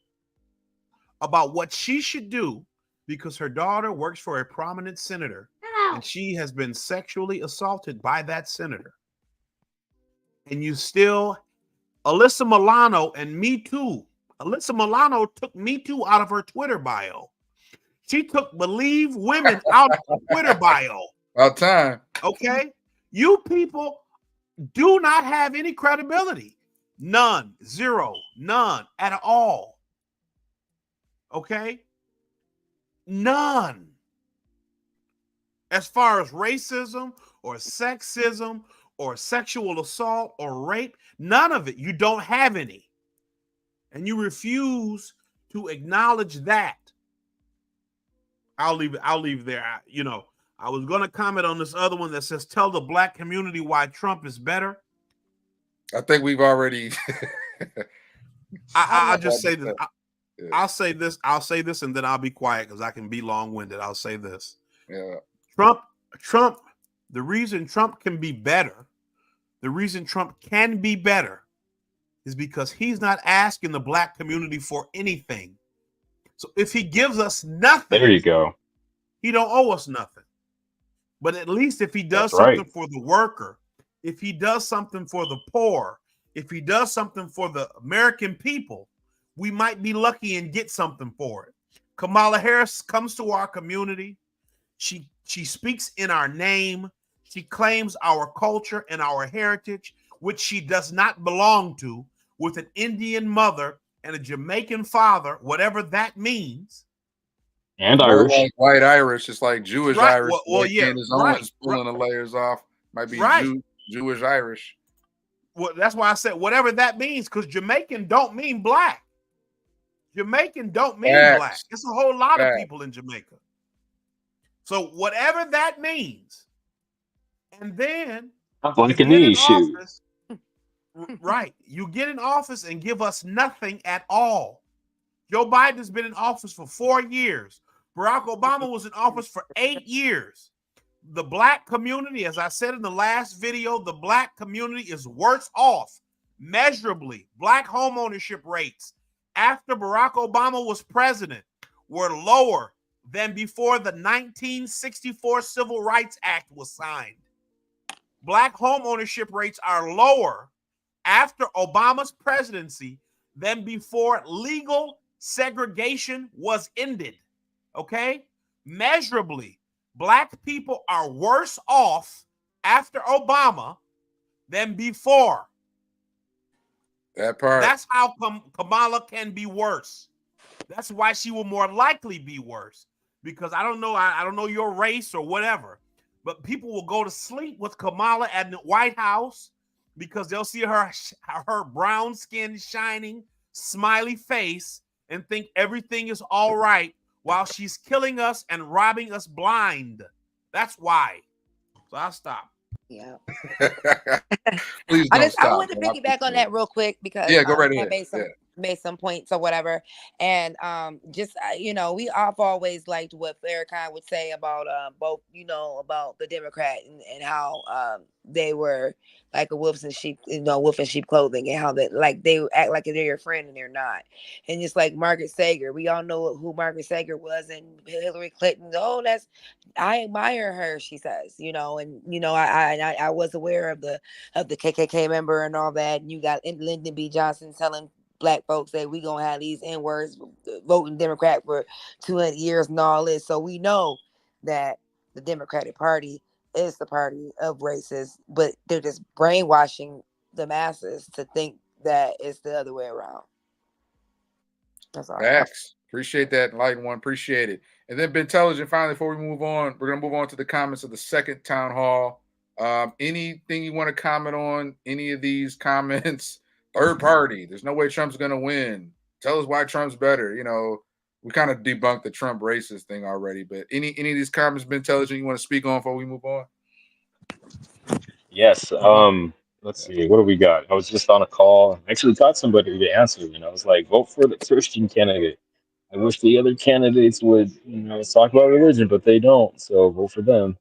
about what she should do because her daughter works for a prominent senator and she has been sexually assaulted by that senator. And you still, Alyssa Milano and Me Too. Alyssa Milano took Me Too out of her Twitter bio. She took Believe Women out of her Twitter bio. About time. Okay? You people do not have any credibility. None, zero, none at all. Okay? None. As far as racism or sexism or sexual assault or rape, none of it. You don't have any. And you refuse to acknowledge that. I'll leave it there. I was going to comment on this other one that says, tell the black community why Trump is better. I think we've already. I'll just say this. I'll say this, and then I'll be quiet because I can be long-winded. I'll say this. Yeah. Trump. The reason Trump can be better, is because he's not asking the black community for anything. So if he gives us nothing, there you go. He don't owe us nothing. But at least if he does something for the worker, if he does something for the poor, if he does something for the American people, we might be lucky and get something for it. Kamala Harris comes to our community. She speaks in our name. She claims our culture and our heritage, which she does not belong to, with an Indian mother and a Jamaican father, whatever that means. And Irish. Like white Irish. It's like Jewish Irish. Well, yeah. Pulling the layers off. Might be Jewish Irish. Well, that's why I said whatever that means, because Jamaican don't mean black. Jamaican don't mean black. Facts. It's a whole lot of Facts. people in Jamaica. So whatever that means, and then I'm you like a get in knee shoe. office, right? You get in office and give us nothing at all. Joe Biden's been in office for 4 years. Barack Obama was in office for 8 years. The black community, as I said in the last video, the black community is worse off measurably. Black home ownership rates after Barack Obama was president were lower than before the 1964 Civil Rights Act was signed. Black home ownership rates are lower after Obama's presidency than before legal segregation was ended. Okay? Measurably, black people are worse off after Obama than before. That part. That's how Kamala can be worse. That's why she will more likely be worse. Because I don't know your race or whatever, but people will go to sleep with Kamala at the White House because they'll see her brown skin shining, smiley face, and think everything is all right while she's killing us and robbing us blind. That's why. So I'll stop. Yeah. Please don't stop. I want to piggyback on that real quick because go right ahead. Made some points or whatever, and just we have always liked what Farrakhan would say about both about the Democrat and how they were like a wolf in sheep clothing, and how that like they act like they're your friend and they're not. And just like Margaret Sanger, we all know who Margaret Sanger was, and Hillary Clinton. Oh, I admire her, she says, and I was aware of the KKK member and all that. And you got Lyndon B. Johnson telling black folks that we gonna have these N-words voting Democrat for 200 years and all this. So we know that the Democratic Party is the party of racists, but they're just brainwashing the masses to think that it's the other way around. That's all. Facts. Appreciate that, Enlightened One. Appreciate it. And then, Intelligent, finally, before we move on, we're going to move on to the comments of the second town hall. Anything you want to comment on? Any of these comments? Third party. There's no way Trump's going to win. Tell us why Trump's better. We kind of debunked the Trump racist thing already, but any of these comments, Intelligent, you want to speak on before we move on? Yes. Let's see. What do we got? I was just on a call. I actually got somebody to answer. I was like, vote for the Christian candidate. I wish the other candidates would, talk about religion, but they don't. So vote for them.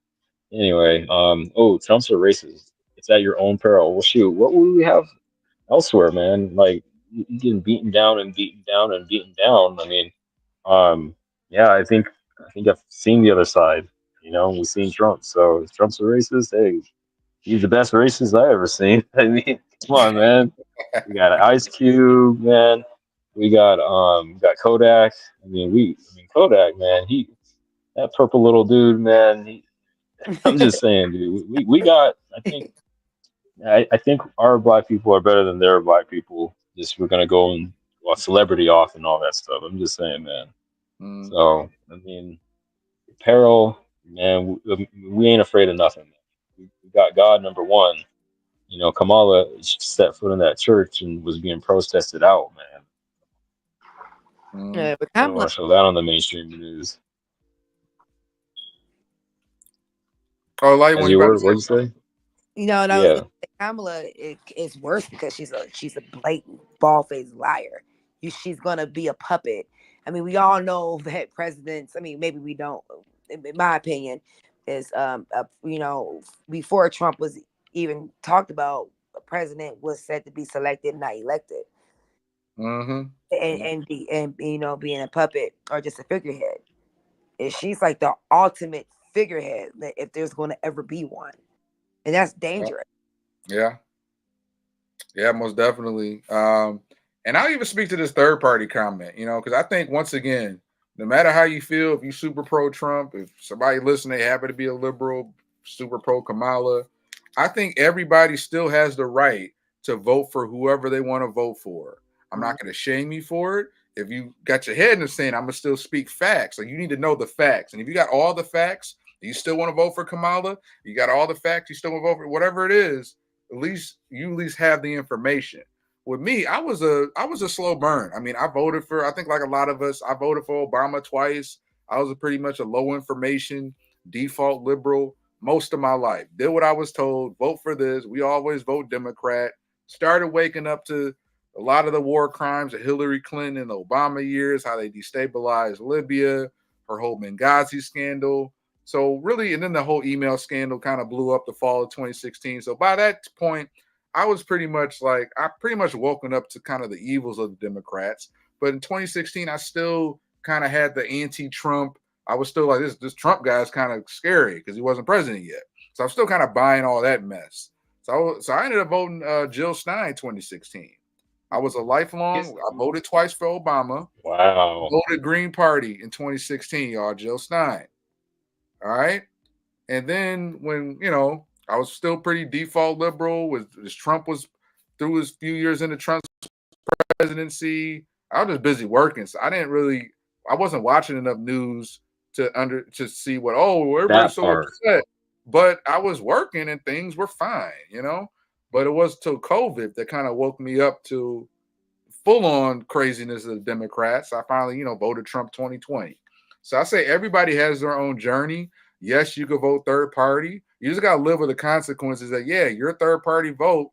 Anyway, Trump's a racist. It's at your own peril. Well, shoot, what would we have elsewhere, man? Like you getting beaten down and beaten down and beaten down. I mean, yeah, I think I've seen the other side. We've seen Trump. So if Trump's a racist, hey, he's the best racist I ever seen. I mean, come on, man. We got Ice Cube, man. We got Kodak. I mean, Kodak, man. That purple little dude, man. I'm just saying, dude. We got. I think our black people are better than their black people. Just we're gonna go and celebrity off and all that stuff. I'm just saying, man. So I mean, peril, man. We ain't afraid of nothing. We got God number one. Kamala set foot in that church and was being protested out, man. Yeah, but I don't want to show that on the mainstream news. Oh, like As you were, what did you say? Yeah. Kamala is worse because she's a blatant bald-faced liar. She's gonna be a puppet. I mean, we all know that presidents. I mean, maybe we don't. In my opinion, is before Trump was even talked about, a president was said to be selected, not elected. Mm-hmm. And being a puppet or just a figurehead. And she's like the ultimate figurehead if there's going to ever be one. And that's dangerous. Yeah, most definitely. And I'll even speak to this third party comment, because I think once again, no matter how you feel, if you super pro Trump, if somebody listening, they happen to be a liberal, super pro Kamala, I think everybody still has the right to vote for whoever they want to vote for. I'm not going to shame you for it. If you got your head in the sand, I'm going to still speak facts. So you need to know the facts. And if you got all the facts, you still want to vote for Kamala, you got all the facts, you still want to vote for whatever it is, at least have the information. with me, I was a slow burn. I mean, I voted for, I think like a lot of us, I voted for Obama twice. I was pretty much a low information default liberal most of my life. Did what I was told, vote for this. We always vote Democrat. Started waking up to a lot of the war crimes of Hillary Clinton and the Obama years, how they destabilized Libya, her whole Benghazi scandal. So really, and then the whole email scandal kind of blew up the fall of 2016. So by that point, I was pretty much like, I pretty much woken up to kind of the evils of the Democrats. But in 2016, I still kind of had the anti-Trump. I was still like, this Trump guy is kind of scary because he wasn't president yet. So I'm still kind of buying all that mess. So I ended up voting Jill Stein 2016. I was a lifelong. I voted twice for Obama. Wow. Voted Green Party in 2016, y'all. Jill Stein. All right. And then when, I was still pretty default liberal with Trump was through his few years into Trump's presidency. I was just busy working. So I wasn't watching enough news to see what, everybody's so upset. But I was working and things were fine, But it was till COVID that kind of woke me up to full on craziness of the Democrats. I finally, voted Trump 2020. So I say everybody has their own journey. Yes, you could vote third party. You just got to live with the consequences that, your third party vote,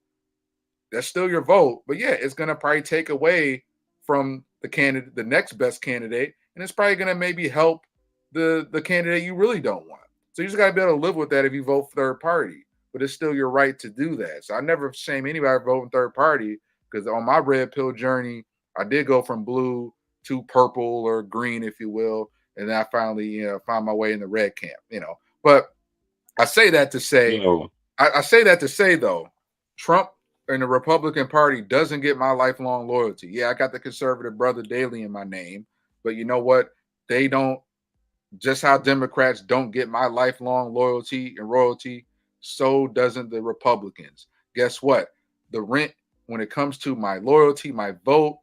that's still your vote. But it's going to probably take away from the next best candidate. And it's probably going to maybe help the candidate you really don't want. So you just got to be able to live with that if you vote third party. But it's still your right to do that. So I never shame anybody voting third party because on my red pill journey, I did go from blue to purple or green, if you will. And then I finally, found my way in the red camp, But I say that to say, I say that to say, though, Trump and the Republican Party doesn't get my lifelong loyalty. Yeah, I got the conservative brother Daley in my name, but you know what? They don't, just how Democrats don't get my lifelong loyalty and royalty, so doesn't the Republicans. Guess what? The rent, when it comes to my loyalty, my vote,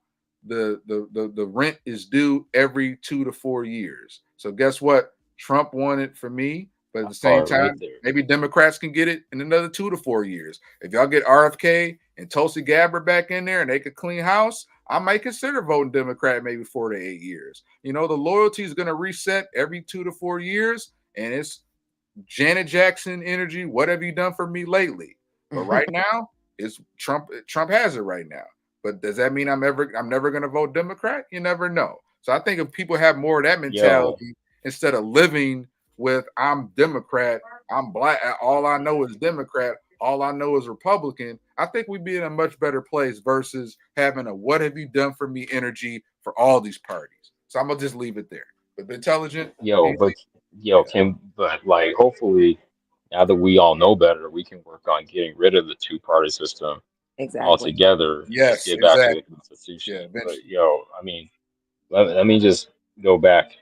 the rent is due every 2 to 4 years. So guess what? Trump won it for me, but at the same time, maybe Democrats can get it in another 2 to 4 years. If y'all get RFK and Tulsi Gabbard back in there and they could clean house, I might consider voting Democrat maybe 4 to 8 years. The loyalty is going to reset every 2 to 4 years, and it's Janet Jackson energy. What have you done for me lately? But right now, it's Trump. Trump has it right now. But does that mean I'm never going to vote Democrat? You never know. So I think if people have more of that mentality instead of living with I'm Democrat, I'm black, all I know is Democrat, all I know is Republican, I think we'd be in a much better place versus having a what have you done for me energy for all these parties. So I'm gonna just leave it there. But intelligent, but like hopefully now that we all know better, we can work on getting rid of the two-party system altogether. Yes, just get back to the Constitution. Yeah, but I mean, let me just go back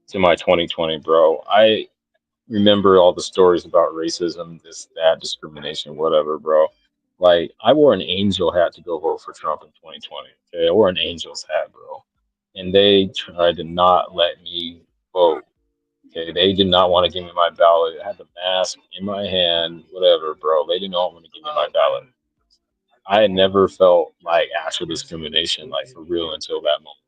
to my 2020, bro. I remember all the stories about racism, this, that, discrimination, whatever, bro. Like, I wore an angel hat to go vote for Trump in 2020. Okay, I wore an angel's hat, bro. And they tried to not let me vote. Okay, they did not want to give me my ballot. I had the mask in my hand, whatever, bro. They did not want to give me my ballot. I had never felt like actual discrimination, like for real, until that moment.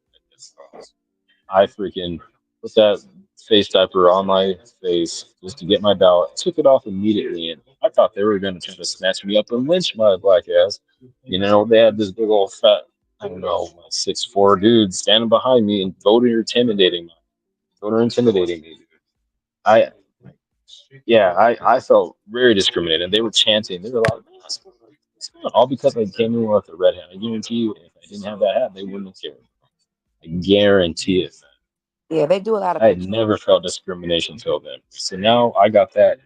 I freaking put that face diaper on my face just to get my ballot, took it off immediately, and I thought they were going to try to snatch me up and lynch my black ass. They had this big old fat, I don't know, 6'4" dude standing behind me and intimidating me. I I felt very discriminated. They were chanting. They were like, all because I came in with a red hat. I guarantee you, if I didn't have that hat, they wouldn't have cared. I guarantee it. Yeah, they do a lot of I had never felt discrimination until then. So now I got that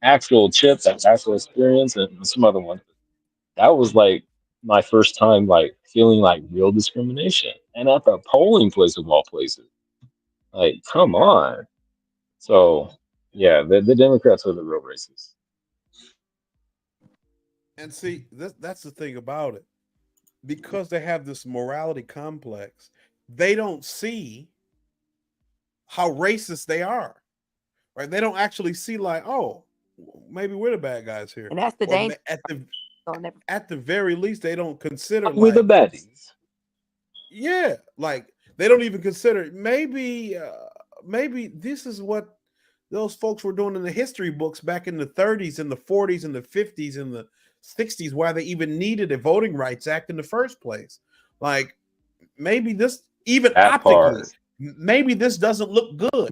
actual chip, that actual experience, and some other one. That was like my first time like feeling like real discrimination. And at the polling place of all places. Like, come on. So yeah, the Democrats are the real racists. And see, that's the thing about it. Because they have this morality complex, they don't see how racist they are. Right? They don't actually see like, oh, maybe we're the bad guys here. And that's the danger. at the very least, they don't consider We're the baddies. yeah, like they don't even consider maybe this is what those folks were doing in the history books back in the 30s and the 40s and the 50s and the 60s, why they even needed a voting rights act in the first place. Like maybe this, even That optically, part. maybe this doesn't look good.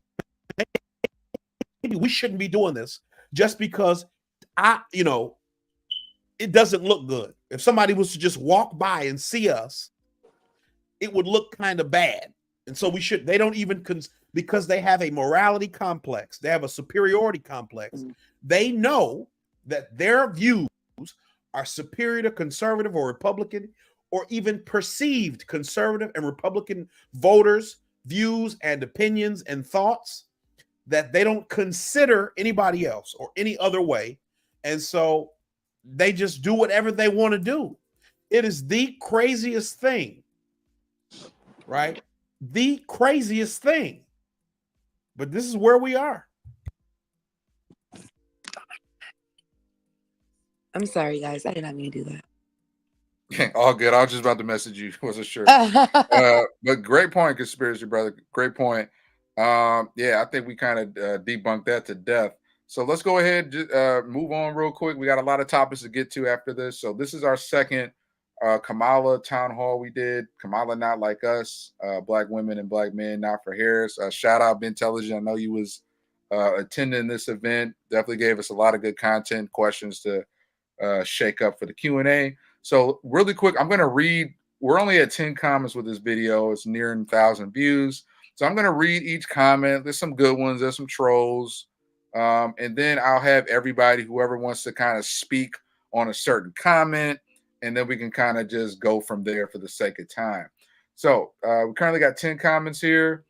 Maybe we shouldn't be doing this just because it doesn't look good. If somebody was to just walk by and see us, it would look kind of bad. And so they don't even, because they have a morality complex, they have a superiority complex. They know that their views are superior to conservative or Republican or even perceived conservative and Republican voters' views and opinions and thoughts, that they don't consider anybody else or any other way. And so they just do whatever they want to do. It is the craziest thing, right? The craziest thing. But this is where we are. I'm sorry, guys. I did not mean to do that. All good. I was just about to message you. Wasn't sure. But great point, conspiracy brother. Great point. Yeah, I think we kind of debunked that to death. So let's go ahead, move on real quick. We got a lot of topics to get to after this. So this is our second Kamala town hall we did. Kamala Not Like Us, Black Women and Black Men Not for Harris. Shout out Ben Intelligent. I know you was attending this event. Definitely gave us a lot of good content, questions to shake up for the Q&A. So really quick, I'm going to read. We're only at 10 comments with this video. It's nearing 1,000 views. So I'm going to read each comment. There's some good ones. There's some trolls. And then I'll have everybody, whoever wants to kind of speak on a certain comment, and then we can kind of just go from there for the sake of time. So we currently got 10 comments here.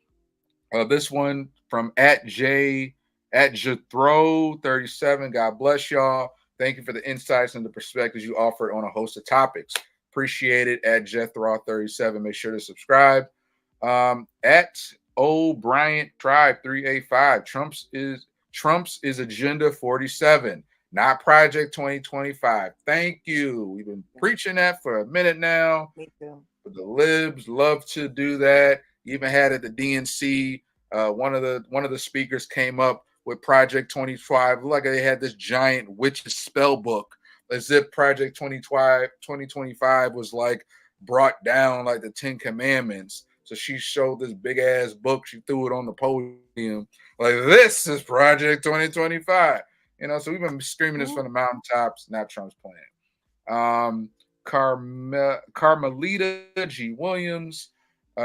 This one from @Jethro37. God bless y'all. Thank you for the insights and the perspectives you offered on a host of topics. Appreciate it. @Jethro37. Make sure to subscribe. @O'Brien Tribe 385. Trump's is Agenda 47, not Project 2025. Thank you. We've been preaching that for a minute now. Me too. But the libs love to do that. Even had at the DNC, one of the speakers came up with Project 25. Like they had this giant witch's spell book, as if Project 2025 was like brought down like the 10 Commandments. So she showed this big ass book. She threw it on the podium. Like, this is Project 2025. So we've been screaming this from the mountaintops, not Trump's plan. Carmelita G. Williams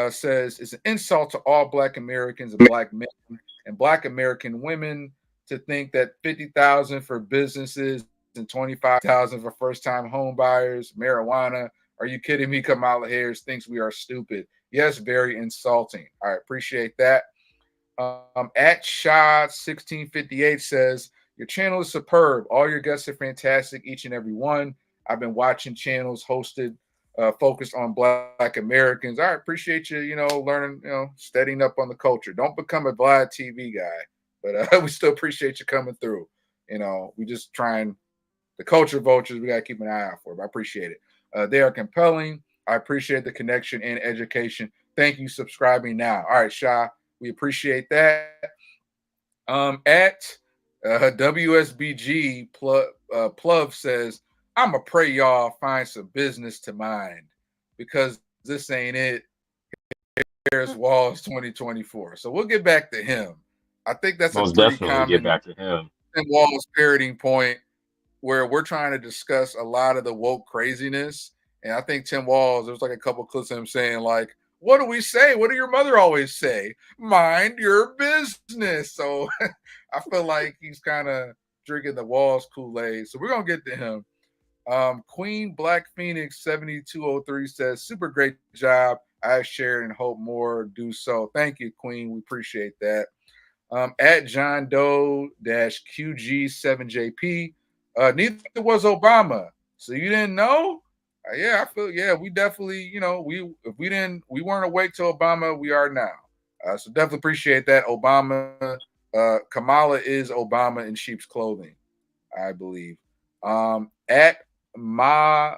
says it's an insult to all Black Americans and Black men and Black American women to think that 50,000 for businesses and 25,000 for first-time home buyers, marijuana. Are you kidding me? Kamala Harris thinks we are stupid. Yes, very insulting. I appreciate that. @Shah1658 says, your channel is superb. All your guests are fantastic, each and every one. I've been watching channels hosted, focused on Black Americans. I appreciate you, learning, studying up on the culture. Don't become a Vlad TV guy, but we still appreciate you coming through. We just trying, the culture vultures, we got to keep an eye out for, but I appreciate it. They are compelling. I appreciate the connection and education. Thank you, subscribing now. All right, Shah, we appreciate that. WSBG Pluv says, I'm going to pray y'all find some business to mind because this ain't it. Harris Walls 2024. So we'll get back to him. I think that's most a pretty definitely common get back to him. Walls parroting point where we're trying to discuss a lot of the woke craziness. And I think Tim Walls, there's like a couple clips of him saying like, what do we say? What do your mother always say? Mind your business. So I feel like he's kind of drinking the Walls Kool-Aid. So we're going to get to him. Queen Black Phoenix 7203 says, super great job. I shared and hope more do so. Thank you, Queen. We appreciate that. @John Doe-QG7JP. Neither was Obama. So you didn't know? I feel, we definitely, we weren't awake to Obama, we are now. So definitely appreciate that. Obama, Kamala is Obama in sheep's clothing, I believe. Malawi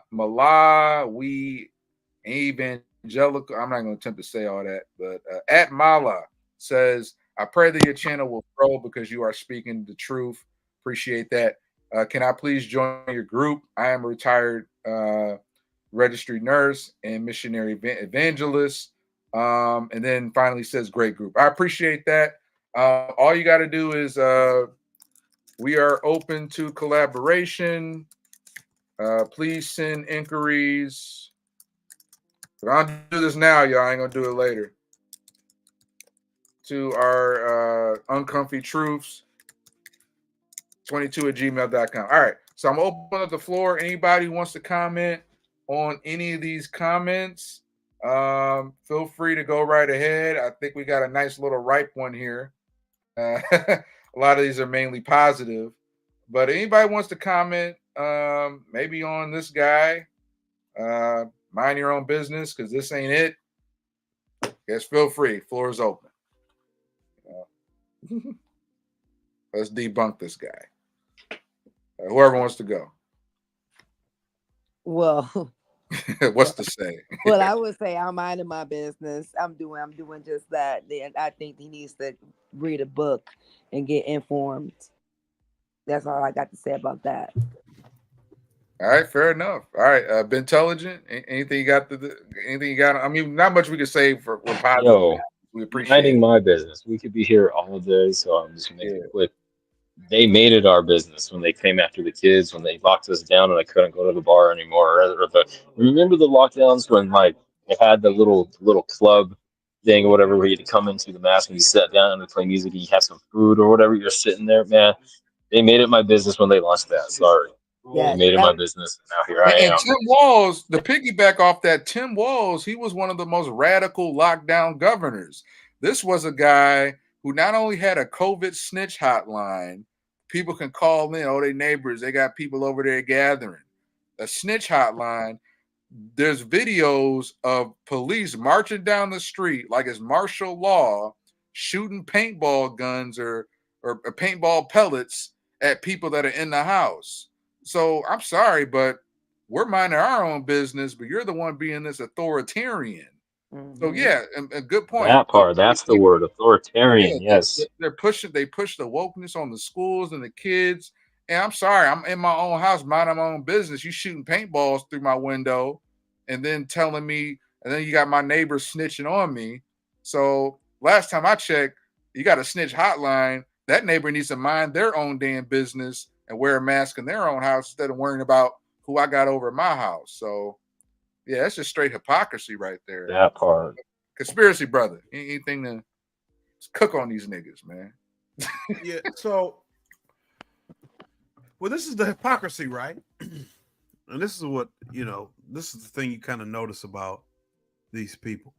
Evangelical. I'm not going to attempt to say all that, but at Mala says, I pray that your channel will grow because you are speaking the truth. Appreciate that. Can I please join your group? I am a retired registry nurse and missionary evangelist. And then finally says, great group. I appreciate that. All you got to do is we are open to collaboration. Please send inquiries. But I'll do this now, y'all. I ain't gonna do it later. To our uncomfy truths 22@gmail.com. All right. So I'm gonna open up the floor. Anybody who wants to comment on any of these comments, feel free to go right ahead. I think we got a nice little ripe one here. A lot of these are mainly positive. But anybody wants to comment, maybe on this guy, mind your own business because this ain't it. Guess feel free. Floor is open. Let's debunk this guy. Whoever wants to go. Well, what's to say? well, I would say I'm minding my business. I'm doing just that. Then I think he needs to read a book and get informed. That's all I got to say about that. All right, fair enough. All right, Bentelligent. Anything you got? Anything you got? I mean, not much we can say for positive. Yo, We appreciate minding it. my business. We could be here all day, so I'm just making Yeah. it quick. They made it our business when they came after the kids, when they locked us down and I couldn't go to the bar anymore. Remember the lockdowns when like they had the little club thing or whatever where you had to come into the mask and you sat down and they play music and you have some food or whatever, you're sitting there, man. They made it my business when they launched that. Sorry. They Yeah, made it my business. Now here I And am. Tim Walz, the piggyback off that, Tim Walz, he was one of the most radical lockdown governors. This was a guy who not only had a COVID snitch hotline, people can call in, oh, they neighbors, they got people over there gathering. A snitch hotline. There's videos of police marching down the street like it's martial law, shooting paintball guns or paintball pellets at people that are in the house. So I'm sorry, but we're minding our own business, but you're the one being this authoritarian. So yeah, a good point. That part, that's the word, Yeah, authoritarian. Yes. they're pushing. They push the wokeness on the schools and the kids. And I'm sorry, I'm in my own house, minding my own business. You shooting paintballs through my window, and then telling me, and then you got my neighbors snitching on me. So last time I checked, you got a snitch hotline. That neighbor needs to mind their own damn business and wear a mask in their own house instead of worrying about who I got over at my house. So yeah, that's just straight hypocrisy right there. That part. Conspiracy brother. Anything to cook on these niggas, man. Yeah. So, well, this is the hypocrisy, right? And this is what, this is the thing you kind of notice about these people.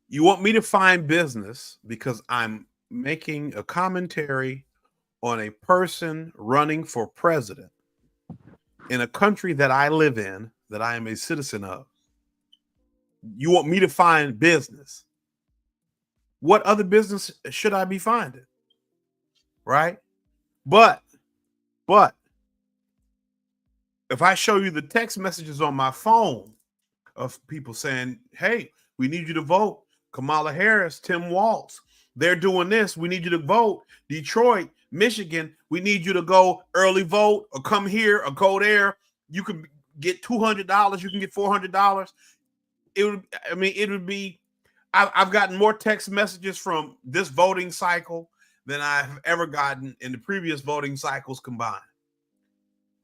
You want me to find business because I'm making a commentary on a person running for president in a country that I live in, that I am a citizen of. You want me to find business. What other business should I be finding? Right? But if I show you the text messages on my phone of people saying, hey, we need you to vote. Kamala Harris, Tim Walz, they're doing this. We need you to vote. Detroit, Michigan, we need you to go early vote or come here or go there. You can get $200. You can get $400. It would be, I've gotten more text messages from this voting cycle than I've ever gotten in the previous voting cycles combined.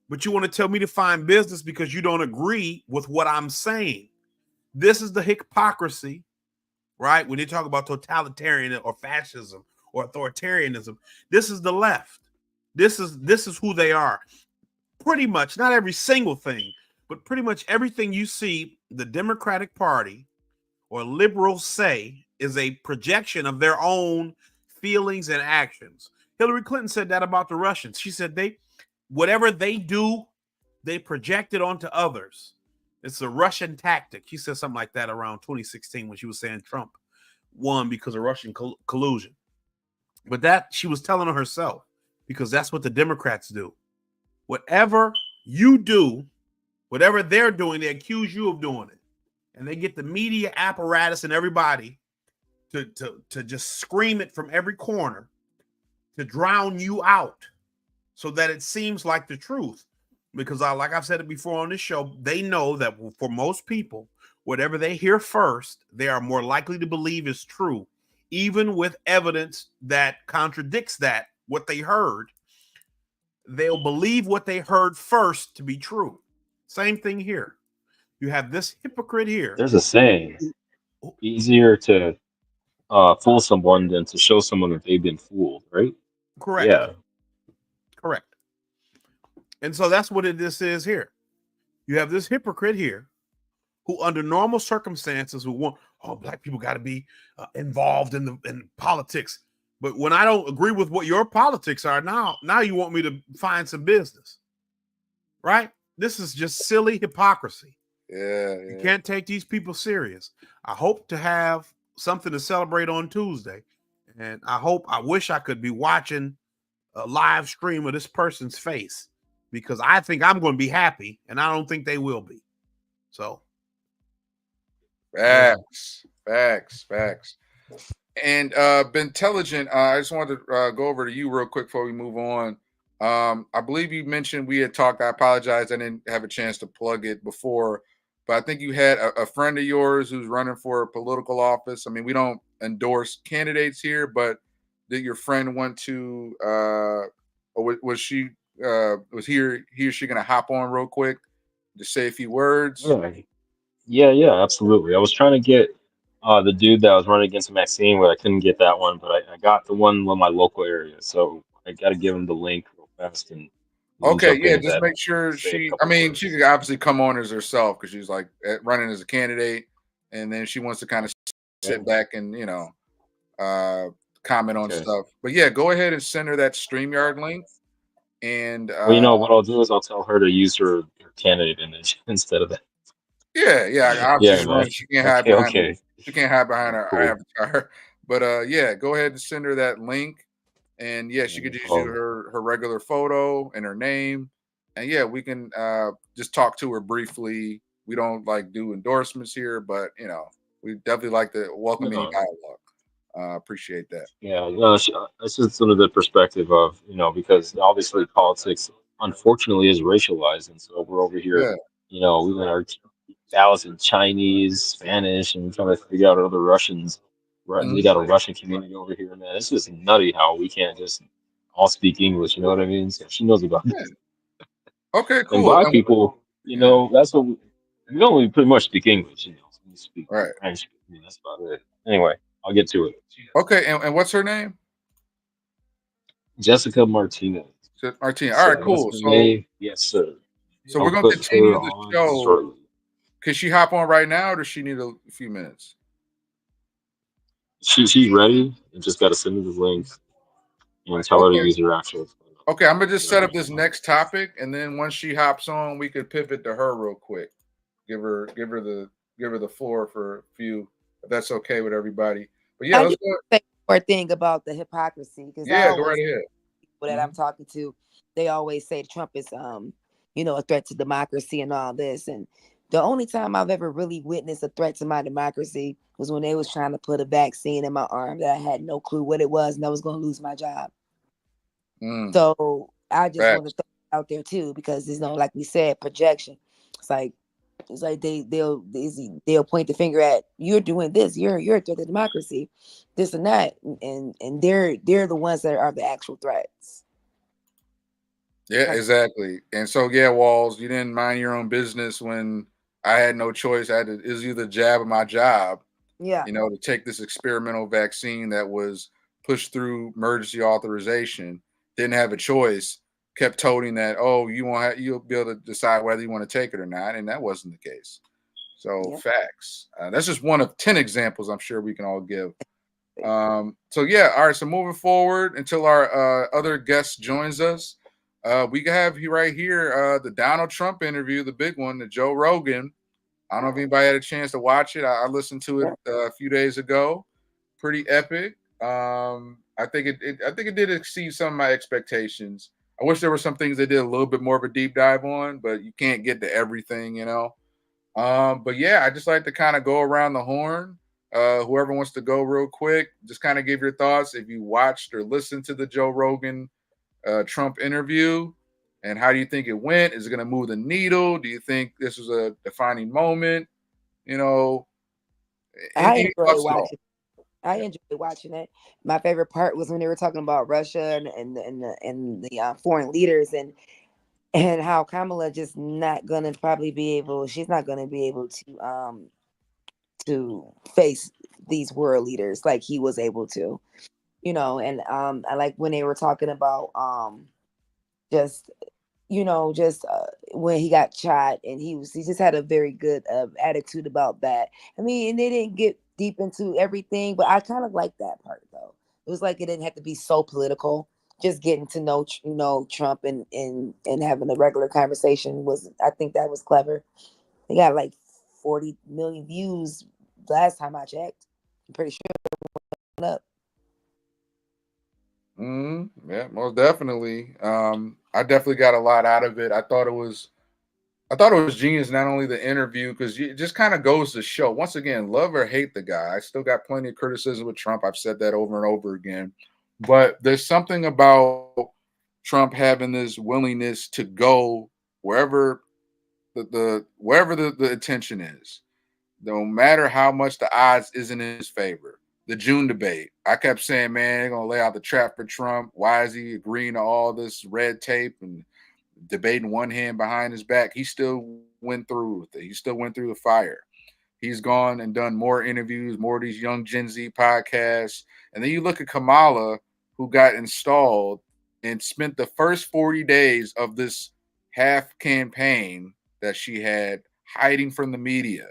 But you want to tell me to find business because you don't agree with what I'm saying. This is the hypocrisy, right? When you talk about totalitarian or fascism or authoritarianism, this is the left. This is who they are. Pretty much, not every single thing, but pretty much everything you see the Democratic Party or liberals say is a projection of their own feelings and actions. Hillary Clinton said that about the Russians. She said whatever they do, they project it onto others. It's a Russian tactic. She said something like that around 2016 when she was saying Trump won because of Russian collusion. But that she was telling herself because that's what the Democrats do. whatever you do, whatever they're doing, they accuse you of doing it. And they get the media apparatus and everybody to just scream it from every corner to drown you out so that it seems like the truth. Because like I've said it before on this show, they know that for most people, whatever they hear first, they are more likely to believe is true, even with evidence that contradicts that, what they heard. They'll believe what they heard first to be true. Same thing here. You have this hypocrite here. There's a saying: easier to fool someone than to show someone that they've been fooled, right? Correct. Yeah. Correct. And so that's what this is here. You have this hypocrite here who, under normal circumstances, who want, black people got to be involved in politics. But when I don't agree with what your politics are now you want me to find some business, right? This is just silly hypocrisy. Yeah. You can't take these people serious. I hope to have something to celebrate on Tuesday, and I wish I could be watching a live stream of this person's face, because I think I'm going to be happy, and I don't think they will be. So, facts. And Bentelligent, I just wanted to go over to you real quick before we move on. I believe you mentioned we had talked. I apologize, I didn't have a chance to plug it before, but I think you had a friend of yours who's running for a political office. I mean, we don't endorse candidates here, but did your friend want to? Or was she? Was he or she going to hop on real quick to say a few words? Yeah, absolutely. I was trying to get the dude that was running against Maxine, but I couldn't get that one. But I got the one in my local area, so I got to give him the link real fast and okay, jump yeah, into just that, make sure say a she. I couple mean, words. she could obviously come on as herself because she's like running as a candidate, and then she wants to kind of sit back and comment on Okay. stuff. But yeah, go ahead and send her that StreamYard link. And Well, you know what I'll do is I'll tell her to use her candidate image instead of that. yeah, obviously Yeah, man. she can't hide behind Okay. she can't hide behind her Cool. avatar. But yeah, go ahead and send her that link. And yeah, she could just use her regular photo and her name. And yeah, we can just talk to her briefly. We don't like do endorsements here, but we definitely like to welcome any dialogue. Appreciate that. Yeah, no, it's just under the perspective of, because obviously politics, unfortunately, is racialized. And so we're over here, we learn our Dallas in Chinese, Spanish, and trying to figure out other Russians. We got a Russian community over here, man. It's just nutty how we can't just all speak English. You know what I mean? So she knows about it. Okay, cool. And black people, that's what we only pretty much speak English. We speak French. That's about it. Anyway, I'll get to it. Okay, and what's her name? Jessica Martinez. Martinez. All right, cool. So yes, sir. So we're gonna continue the show. Shortly. Can she hop on right now, or does she need a few minutes? She's ready. You just got to send me the link and tell her to use her actual. Okay, I'm gonna just set up this next topic, and then once she hops on, we could pivot to her real quick. Give her the floor for a few, if that's okay with everybody. But yeah, let's go. Say one more thing about the hypocrisy, because go right ahead. People that I'm talking to, they always say Trump is a threat to democracy and all this. And the only time I've ever really witnessed a threat to my democracy was when they was trying to put a vaccine in my arm that I had no clue what it was, and I was going to lose my job. So I just want to throw it out there too, because like we said, projection. It's like they'll point the finger at, you're doing this, you're a threat to democracy, this and that, and they're the ones that are the actual threats. Yeah, exactly. And so yeah, Walls, you didn't mind your own business when I had no choice. It was either the jab or my job. Yeah. To take this experimental vaccine that was pushed through emergency authorization. Didn't have a choice. Kept toting that, you'll be able to decide whether you want to take it or not, and that wasn't the case. So facts. That's just one of 10 examples I'm sure we can all give. So yeah, all right. So moving forward until our other guest joins us, we have right here the Donald Trump interview, the big one, the Joe Rogan. I don't know if anybody had a chance to watch it. I listened to it a few days ago. Pretty epic. I think it did exceed some of my expectations. I wish there were some things they did a little bit more of a deep dive on, but you can't get to everything, you know. But yeah, I just like to kind of go around the horn. Whoever wants to go real quick, just kind of give your thoughts if you watched or listened to the Joe Rogan Trump interview, and how do you think it went? Is it going to move the needle? Do you think this was a defining moment? You know, I any enjoy thoughts at all? watching. I enjoyed watching it. My favorite part was when they were talking about Russia and the foreign leaders and how Kamala just not gonna probably be able. She's not gonna be able to face these world leaders like he was able to. And I like when they were talking about just when he got shot, and he just had a very good attitude about that. I mean, and they didn't get deep into everything, but I kind of like that part though. It was like it didn't have to be so political. Just getting to know Trump and having a regular conversation was, I think that was clever. They got like 40 million views last time I checked. I'm pretty sure it went up. Yeah, most definitely. I definitely got a lot out of it. I thought it was genius. Not only the interview, because it just kind of goes to show. Once again, love or hate the guy, I still got plenty of criticism with Trump. I've said that over and over again. But there's something about Trump having this willingness to go wherever the attention is, no matter how much the odds isn't in his favor. The June debate, I kept saying, man, they're gonna lay out the trap for Trump. Why is he agreeing to all this red tape and debating one hand behind his back? He still went through with it. He still went through the fire. He's gone and done more interviews, more of these young Gen Z podcasts. And then you look at Kamala, who got installed and spent the first 40 days of this half campaign that she had hiding from the media,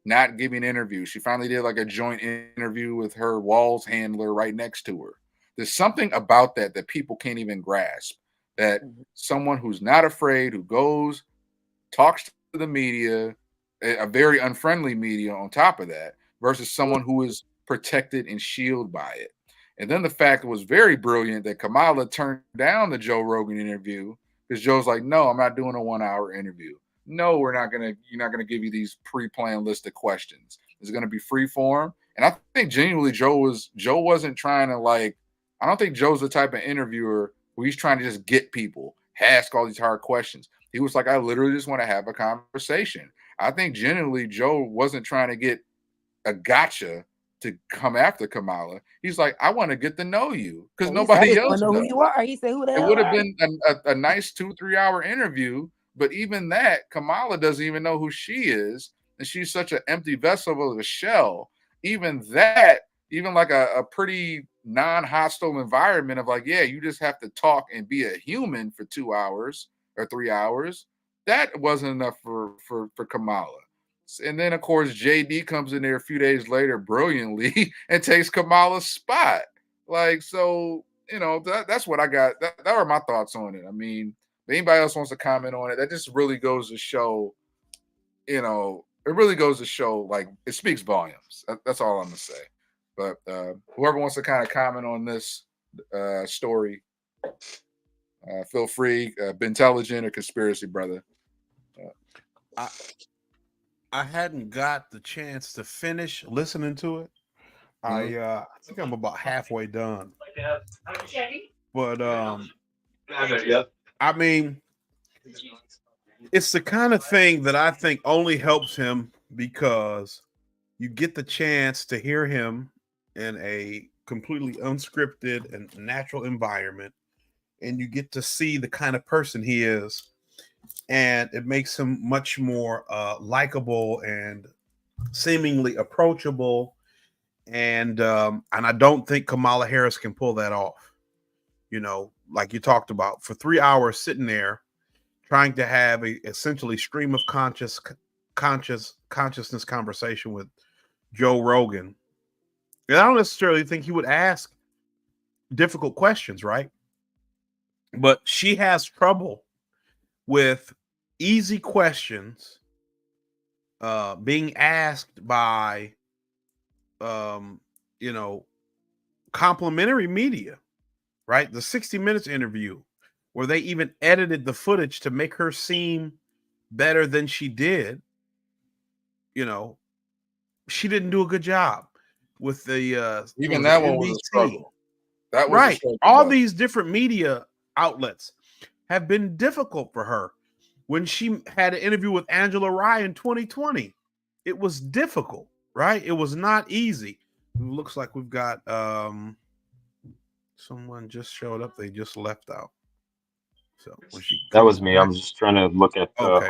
not giving interviews. She finally did like a joint interview with her Walls handler right next to her. There's something about that people can't even grasp. That Mhm. someone who's not afraid, who goes, talks to the media, a very unfriendly media on top of that, versus someone who is protected and shielded by it. And then the fact was very brilliant that Kamala turned down the Joe Rogan interview because Joe's like, no, I'm not doing a 1 hour interview. No, you're not gonna give you these pre-planned list of questions. It's gonna be free form. And I think genuinely Joe wasn't trying to I don't think Joe's the type of interviewer where he's trying to just get people, ask all these hard questions. He was like, I literally just want to have a conversation. I think genuinely Joe wasn't trying to get a gotcha to come after Kamala. He's like, I want to get to know you because And he said, I nobody just want else to know who does. you are. He said, who the It hell would have are you? been a nice 2-3 hour interview, but even that, Kamala doesn't even know who she is, and she's such an empty vessel of a shell. Even that, even like a pretty non-hostile environment of like, yeah, you just have to talk and be a human for 2 hours or 3 hours. That wasn't enough for Kamala. And then of course JD comes in there a few days later brilliantly and takes Kamala's spot. Like, so that's what I got. That were my thoughts on it. I mean, if anybody else wants to comment on it, that just really goes to show, it really goes to show, like, it speaks volumes. That's all I'm gonna say. But whoever wants to kind of comment on this story, feel free. Be intelligent or conspiracy, brother. I I hadn't got the chance to finish listening to it. I think I'm about halfway done. But I mean, it's the kind of thing that I think only helps him because you get the chance to hear him in a completely unscripted and natural environment, and you get to see the kind of person he is, and it makes him much more likable and seemingly approachable. And I don't think Kamala Harris can pull that off. Like you talked about, for 3 hours sitting there trying to have a essentially stream of consciousness conversation with Joe Rogan. And I don't necessarily think he would ask difficult questions, right? But she has trouble with easy questions being asked by um, you know, complimentary media, right? The 60 Minutes interview where they even edited the footage to make her seem better than she did, you know, she didn't do a good job with the Even that one was a struggle. That was a right. struggle. All though. these different media outlets have been difficult for her. When she had an interview with Angela Rye in 2020, it was difficult, right? It was not easy. It looks like we've got someone just showed up. They just left out. So when she That was comes me. back, I'm just trying to look at okay.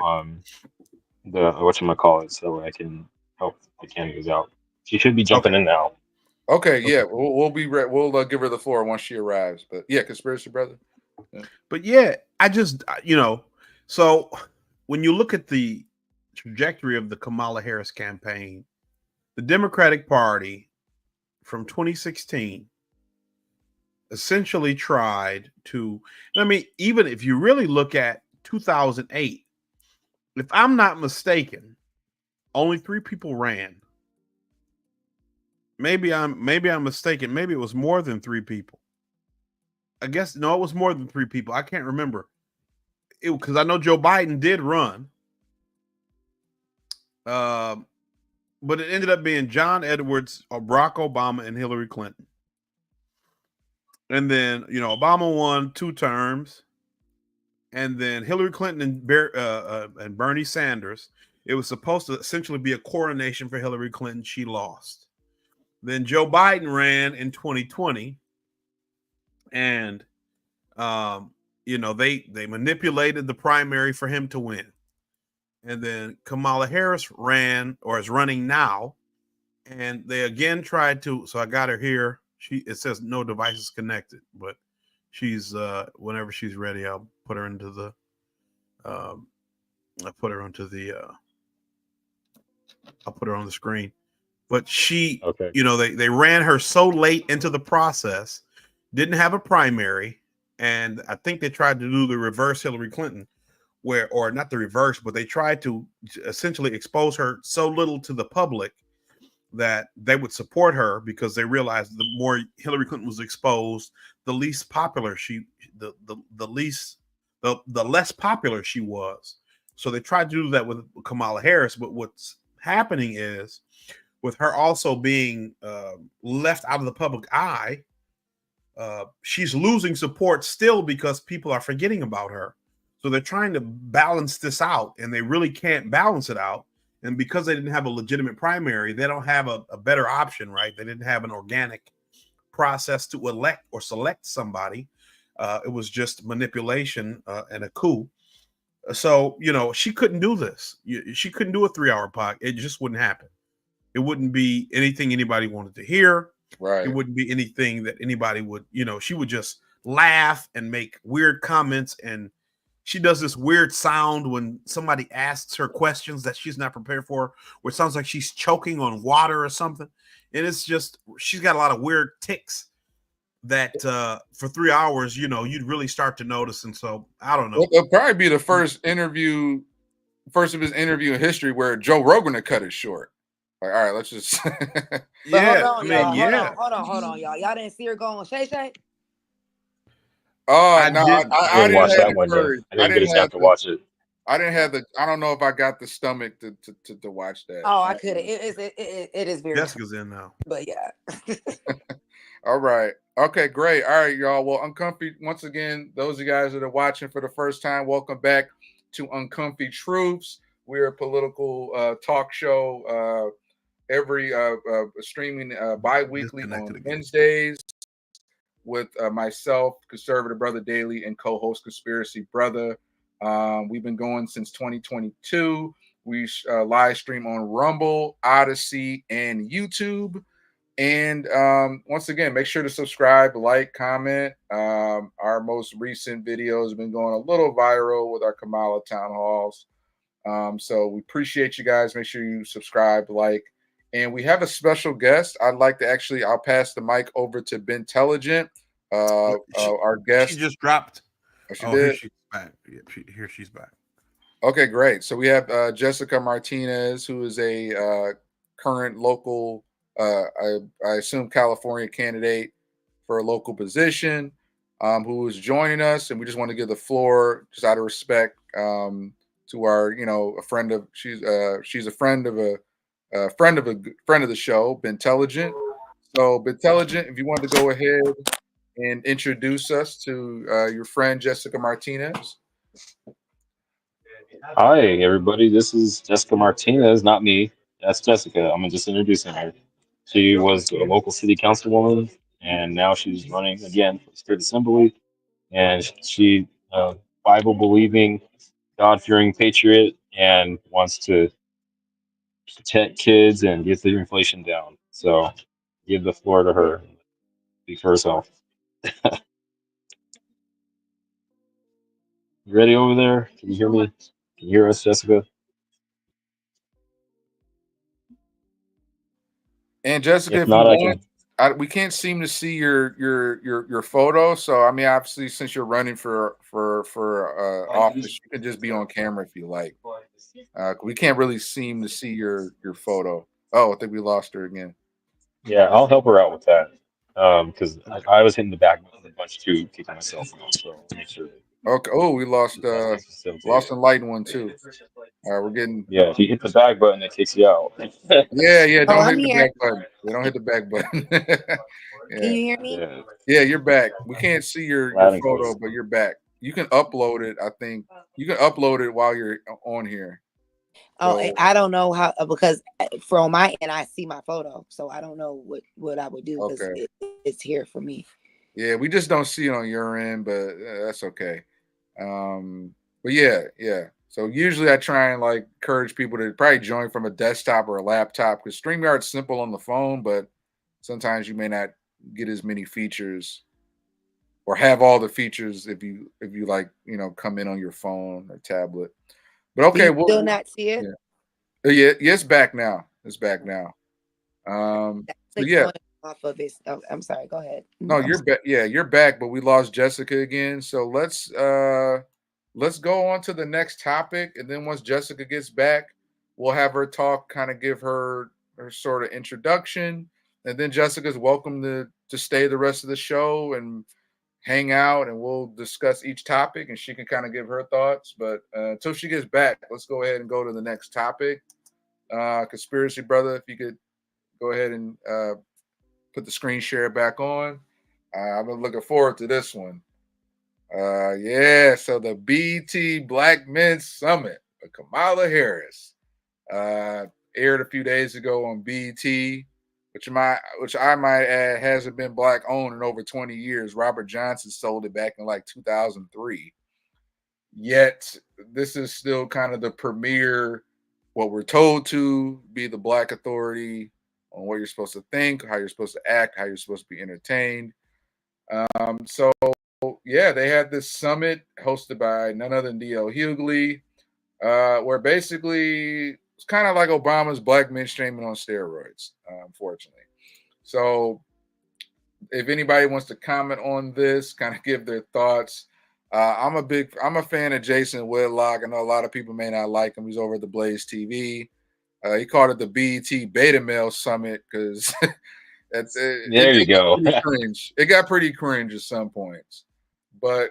the whatchamacallit so I can help the candidates out. She should be jumping in now. Okay, yeah, we'll be we'll give her the floor once she arrives. But yeah, conspiracy brother. Yeah. But yeah, I just so when you look at the trajectory of the Kamala Harris campaign, the Democratic Party from 2016 essentially tried to, I mean, even if you really look at 2008, if I'm not mistaken, only 3 people ran. Maybe I'm mistaken. Maybe it was more than 3 people. I guess no, it was more than 3 people. I can't remember. Because I know Joe Biden did run. But it ended up being John Edwards, Barack Obama, and Hillary Clinton. And then, Obama won 2 terms. And then Hillary Clinton and Bernie Sanders. It was supposed to essentially be a coronation for Hillary Clinton. She lost. Then Joe Biden ran in 2020. And, they manipulated the primary for him to win. And then Kamala Harris ran, or is running now. And they again tried to, so I got her here. It says no devices connected, but she's whenever she's ready, I'll put her into the I'll put her on the screen. But she, Okay. they ran her so late into the process, didn't have a primary, and I think they tried to do the reverse Hillary Clinton, or not the reverse, but they tried to essentially expose her so little to the public that they would support her, because they realized the more Hillary Clinton was exposed, the least popular the less popular she was. So they tried to do that with Kamala Harris. But what's happening is, with her also being left out of the public eye, she's losing support still, because people are forgetting about her. So they're trying to balance this out, and they really can't balance it out. And because they didn't have a legitimate primary, they don't have a better option, right? They didn't have an organic process to elect or select somebody. It was just manipulation and a coup. So, she couldn't do this. She couldn't do a 3-hour podcast. It just wouldn't happen. It wouldn't be anything anybody wanted to hear. Right. It wouldn't be anything that anybody would, she would just laugh and make weird comments. And she does this weird sound when somebody asks her questions that she's not prepared for, where it sounds like she's choking on water or something. And it's just, she's got a lot of weird tics that for 3 hours, you'd really start to notice. And so I don't know. It'll probably be the first of his interview in history where Joe Rogan had cut it short. Like, all right, let's just yeah. Hold on, y'all. Y'all didn't see her going Shay Shay? Oh no, I didn't watch that one. I didn't get a chance to watch it. I didn't have I don't know if I got the stomach to watch that. Oh, I could. It is very. Jessica's in now. But yeah. All right. Okay, great. All right, y'all. Well, Uncomfy, once again, those of you guys that are watching for the first time, welcome back to Uncomfy Truths. We're a political talk show every streaming bi-weekly on Wednesdays with myself, Conservative Brother Daily, and co-host Conspiracy Brother. We've been going since 2022. We live stream on Rumble, Odyssey, and YouTube. And once again, make sure to subscribe, like, comment. Our most recent videos have been going a little viral with our Kamala town halls. So we appreciate you guys. Make sure you subscribe, like. And we have a special guest. I'll pass the mic over to Bentelligent, our guest. She just dropped. Oh, she did? Here she's back. Yeah, here she's back. Okay, great. So we have Jessica Martinez, who is a current local, I assume California candidate for a local position. who is joining us, and we just want to give the floor, just out of respect, to our, a friend of she's a friend of friend of the show, Bentelligent. So, Bentelligent, if you want to go ahead and introduce us to your friend Jessica Martinez. Hi, everybody. This is Jessica Martinez, not me. That's Jessica. I'm just introducing her. She was a local city councilwoman, and now she's running again for state assembly. And she, Bible believing, God fearing patriot, and wants to protect kids and get the inflation down. So, give the floor to her. Speak for herself. You ready over there? Can you hear me? Can you hear us, Jessica? And Jessica, If if you not, I want, can. we can't seem to see your photo. So I mean, obviously, since you're running for office, you can just be on camera if you like. We can't really seem to see your photo. Oh, I think we lost her again. Yeah, I'll help her out with that. Because I was hitting the back button a bunch too, kicking myself out. So make sure Okay. Oh, we lost that's lost facilitated. Enlightened one too. We're getting. Yeah, if you hit the back button, it kicks you out. Yeah. Oh, Don't I'm hit the here. back button. Yeah, don't hit the back button. Can Yeah. you hear me? Yeah, Yeah, you're back. We can't see your loud and photo, clear. but you're back. You can upload it. I think you can upload it while you're on here. Oh, So I don't know how, because from my end I see my photo, so I don't know what I would do because okay. it's here for me. Yeah, we just don't see it on your end, but that's okay. But yeah. So usually I try and like encourage people to probably join from a desktop or a laptop because StreamYard's simple on the phone, but sometimes you may not get as many features or have all the features if you like, come in on your phone or tablet. But Do okay, you still not see it? yeah. Yeah, it's back now. It's back now. So Click yeah, on off of it. Oh, I'm sorry. Go ahead. no, you're back. Yeah, you're back, but we lost Jessica again. So let's go on to the next topic, and then once Jessica gets back, we'll have her talk, kind of give her sort of introduction, and then Jessica's welcome to stay the rest of the show and hang out, and we'll discuss each topic, and she can kind of give her thoughts. But until she gets back, let's go ahead and go to the next topic. Conspiracy brother, if you could go ahead and put the screen share back on. I'm looking forward to this one. Yeah, so the BT Black Men Summit with Kamala Harris uh, aired a few days ago on BT, which I might add hasn't been black owned in over 20 years. Robert Johnson sold it back in like 2003. Yet this is still kind of the premier, what we're told to be the black authority on what you're supposed to think, how you're supposed to act, how you're supposed to be entertained. So yeah, they had this summit hosted by none other than D.L. Hughley, where basically it's kind of like Obama's black mainstreaming on steroids, unfortunately. So if anybody wants to comment on this, kind of give their thoughts. I'm a fan of Jason Whitlock. I know a lot of people may not like him. He's over at the Blaze TV. He called it the BET Beta Male Summit because There you it got go. pretty cringe. It got pretty cringe at some points. But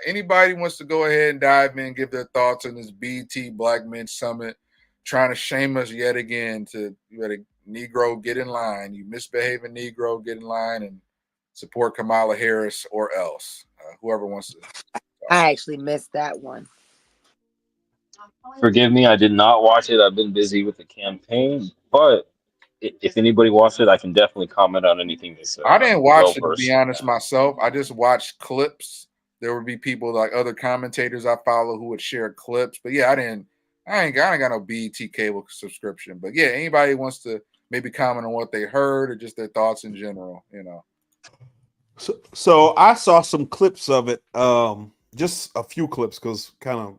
anybody wants to go ahead and dive in, give their thoughts on this BT Black Men Summit, trying to shame us yet again to you let a Negro get in line. You misbehaving Negro, get in line and support Kamala Harris or else. Whoever wants to. I actually missed that one. Forgive me, I did not watch it. I've been busy with the campaign, but if anybody watched it, I can definitely comment on anything they said. I I'm didn't well watch it to be versed in honest that. myself. I just watched clips. There would be people like other commentators I follow who would share clips. But yeah, I ain't got no BET cable subscription. But yeah, anybody wants to maybe comment on what they heard or just their thoughts in general. So I saw some clips of it, just a few clips because kind of,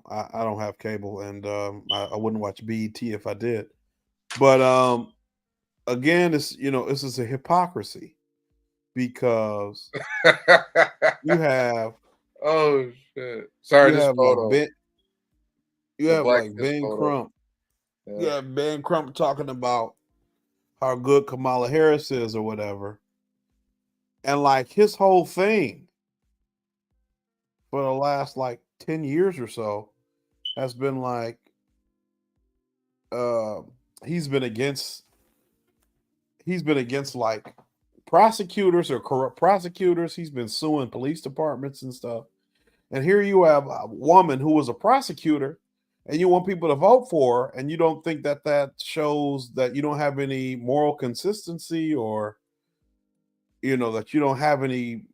I don't have cable and I wouldn't watch BET if I did. But again, this is a hypocrisy because you have Oh shit! Sorry, you this have like photo, Ben you the have black like kiss Ben photo. Crump. You Yeah. have Ben Crump talking about how good Kamala Harris is or whatever. And like his whole thing for the last like 10 years or so has been like uh he's been against like prosecutors or corrupt prosecutors. He's been suing police departments and stuff. And here you have a woman who was a prosecutor, and you want people to vote for her, and you don't think that that shows that you don't have any moral consistency, or that you don't have any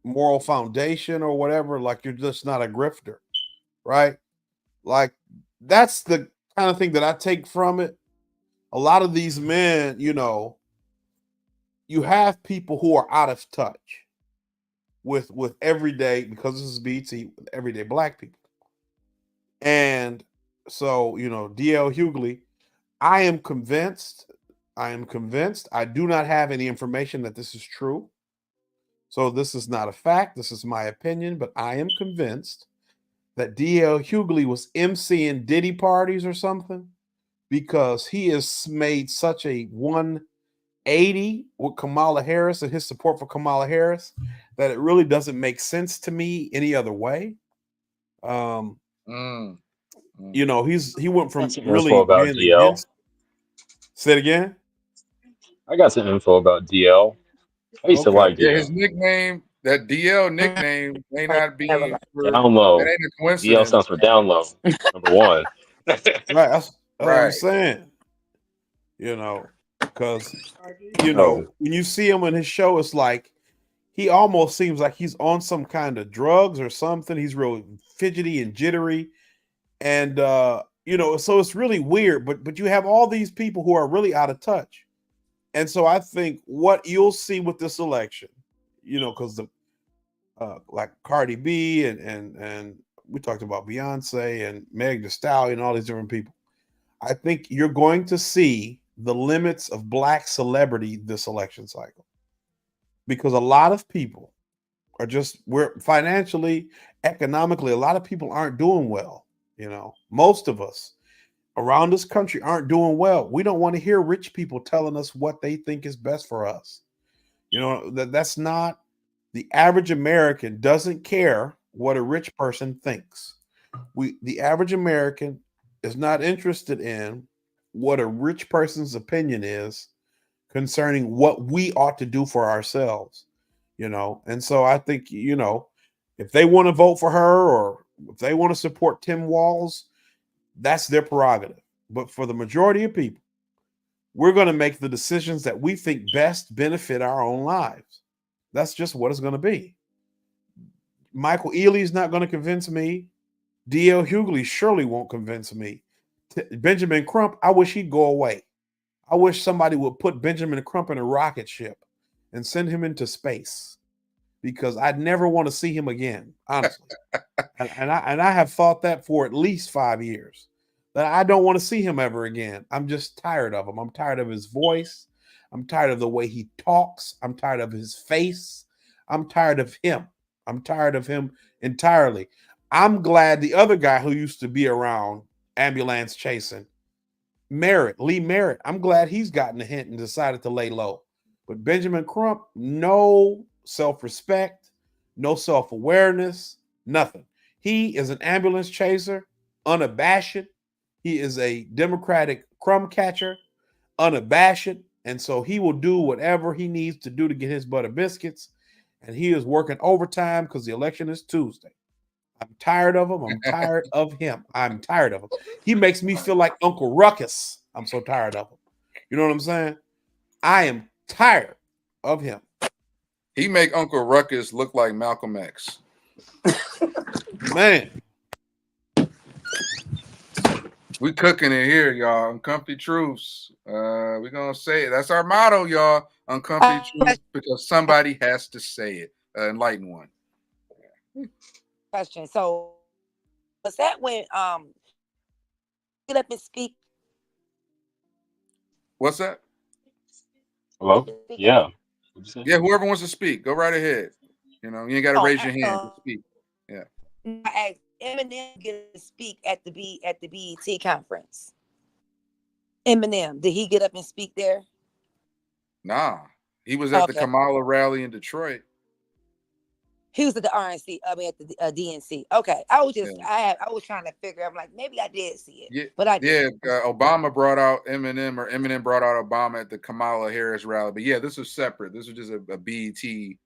moral foundation or whatever. Like you're just not a grifter, right? Like that's the kind of thing that I take from it. A lot of these men, you have people who are out of touch with everyday, because this is BT, everyday black people. And so, DL Hughley, I am convinced, I do not have any information that this is true. So this is not a fact. This is my opinion, but I am convinced that DL Hughley was emceeing Diddy parties or something, because he has made such a 180 with Kamala Harris and his support for Kamala Harris that it really doesn't make sense to me any other way. He went from Got some info really about being DL. against. Say it again. I got some info about DL. I used to Okay. like Yeah, his DL. nickname, that DL nickname, may not be Never mind. Down that low. ain't a DL coincidence. stands for down low. Number one. Right. That's what I'm Right. saying. Because Oh, when you see him in his show, it's like he almost seems like he's on some kind of drugs or something. He's real fidgety and jittery. And so it's really weird. But you have all these people who are really out of touch. And so I think what you'll see with this election, because the like Cardi B and we talked about Beyonce and Meg Thee Stallion and all these different people. I think you're going to see the limits of black celebrity this election cycle, because a lot of people are we're financially, economically, a lot of people aren't doing well. Most of us around this country aren't doing well. We don't want to hear rich people telling us what they think is best for us. That's not, the average American doesn't care what a rich person thinks. The average American is not interested in what a rich person's opinion is concerning what we ought to do for ourselves. And so I think, if they want to vote for her, or if they want to support Tim Walz, that's their prerogative. But for the majority of people, we're going to make the decisions that we think best benefit our own lives. That's just what it's going to be. Michael Ealy is not going to convince me. D.L. Hughley surely won't convince me. Benjamin Crump, I wish he'd go away. I wish somebody would put Benjamin Crump in a rocket ship and send him into space, because I'd never want to see him again, honestly. and I have thought that for at least 5 years, that I don't want to see him ever again. I'm just tired of him. I'm tired of his voice. I'm tired of the way he talks. I'm tired of his face. I'm tired of him. I'm tired of him entirely. I'm glad the other guy who used to be around ambulance chasing, Lee Merritt, I'm glad he's gotten a hint and decided to lay low. But Benjamin Crump, no self-respect, no self-awareness, nothing. He is an ambulance chaser, unabashed. He is a Democratic crumb catcher, unabashed. And so he will do whatever he needs to do to get his butter biscuits. And he is working overtime because the election is Tuesday. I'm tired of him. I'm tired of him. I'm tired of him. He makes me feel like Uncle Ruckus. I'm so tired of him. You know what I'm saying? I am tired of him. He make Uncle Ruckus look like Malcolm X. Man. We cooking it here, y'all. Uncomfy truths. We're gonna say it. That's our motto, y'all. Uncomfy truths, because somebody has to say it. Enlightened one. Question. So was that when get up and speak? What's that? hello? Yeah. What'd you say? Yeah, whoever wants to speak, go right ahead. You ain't got to raise your hand to speak. Yeah. I asked Eminem get to speak at the BET conference. Eminem, did he get up and speak there? Nah, he was at the Kamala rally in Detroit. He was at the RNC. I mean, at the DNC. Okay, I was just, Yeah. I was trying to figure. I'm like, maybe I did see it, Yeah, but I yeah. didn't. Obama brought out Eminem, or Eminem brought out Obama at the Kamala Harris rally. But yeah, this was separate. This was just a BET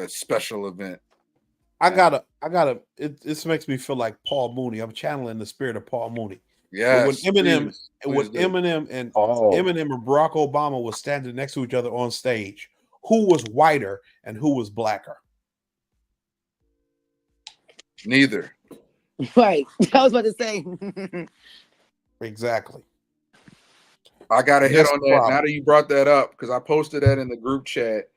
special event. I gotta. This makes me feel like Paul Mooney. I'm channeling the spirit of Paul Mooney. But when Yes, Eminem, please do. Eminem and Oh, Eminem and Barack Obama was standing next to each other on stage, who was whiter and who was blacker? Neither. Right. I was about to say. Exactly. I got to hit That's on the that problem. now that you brought that up, because I posted that in the group chat,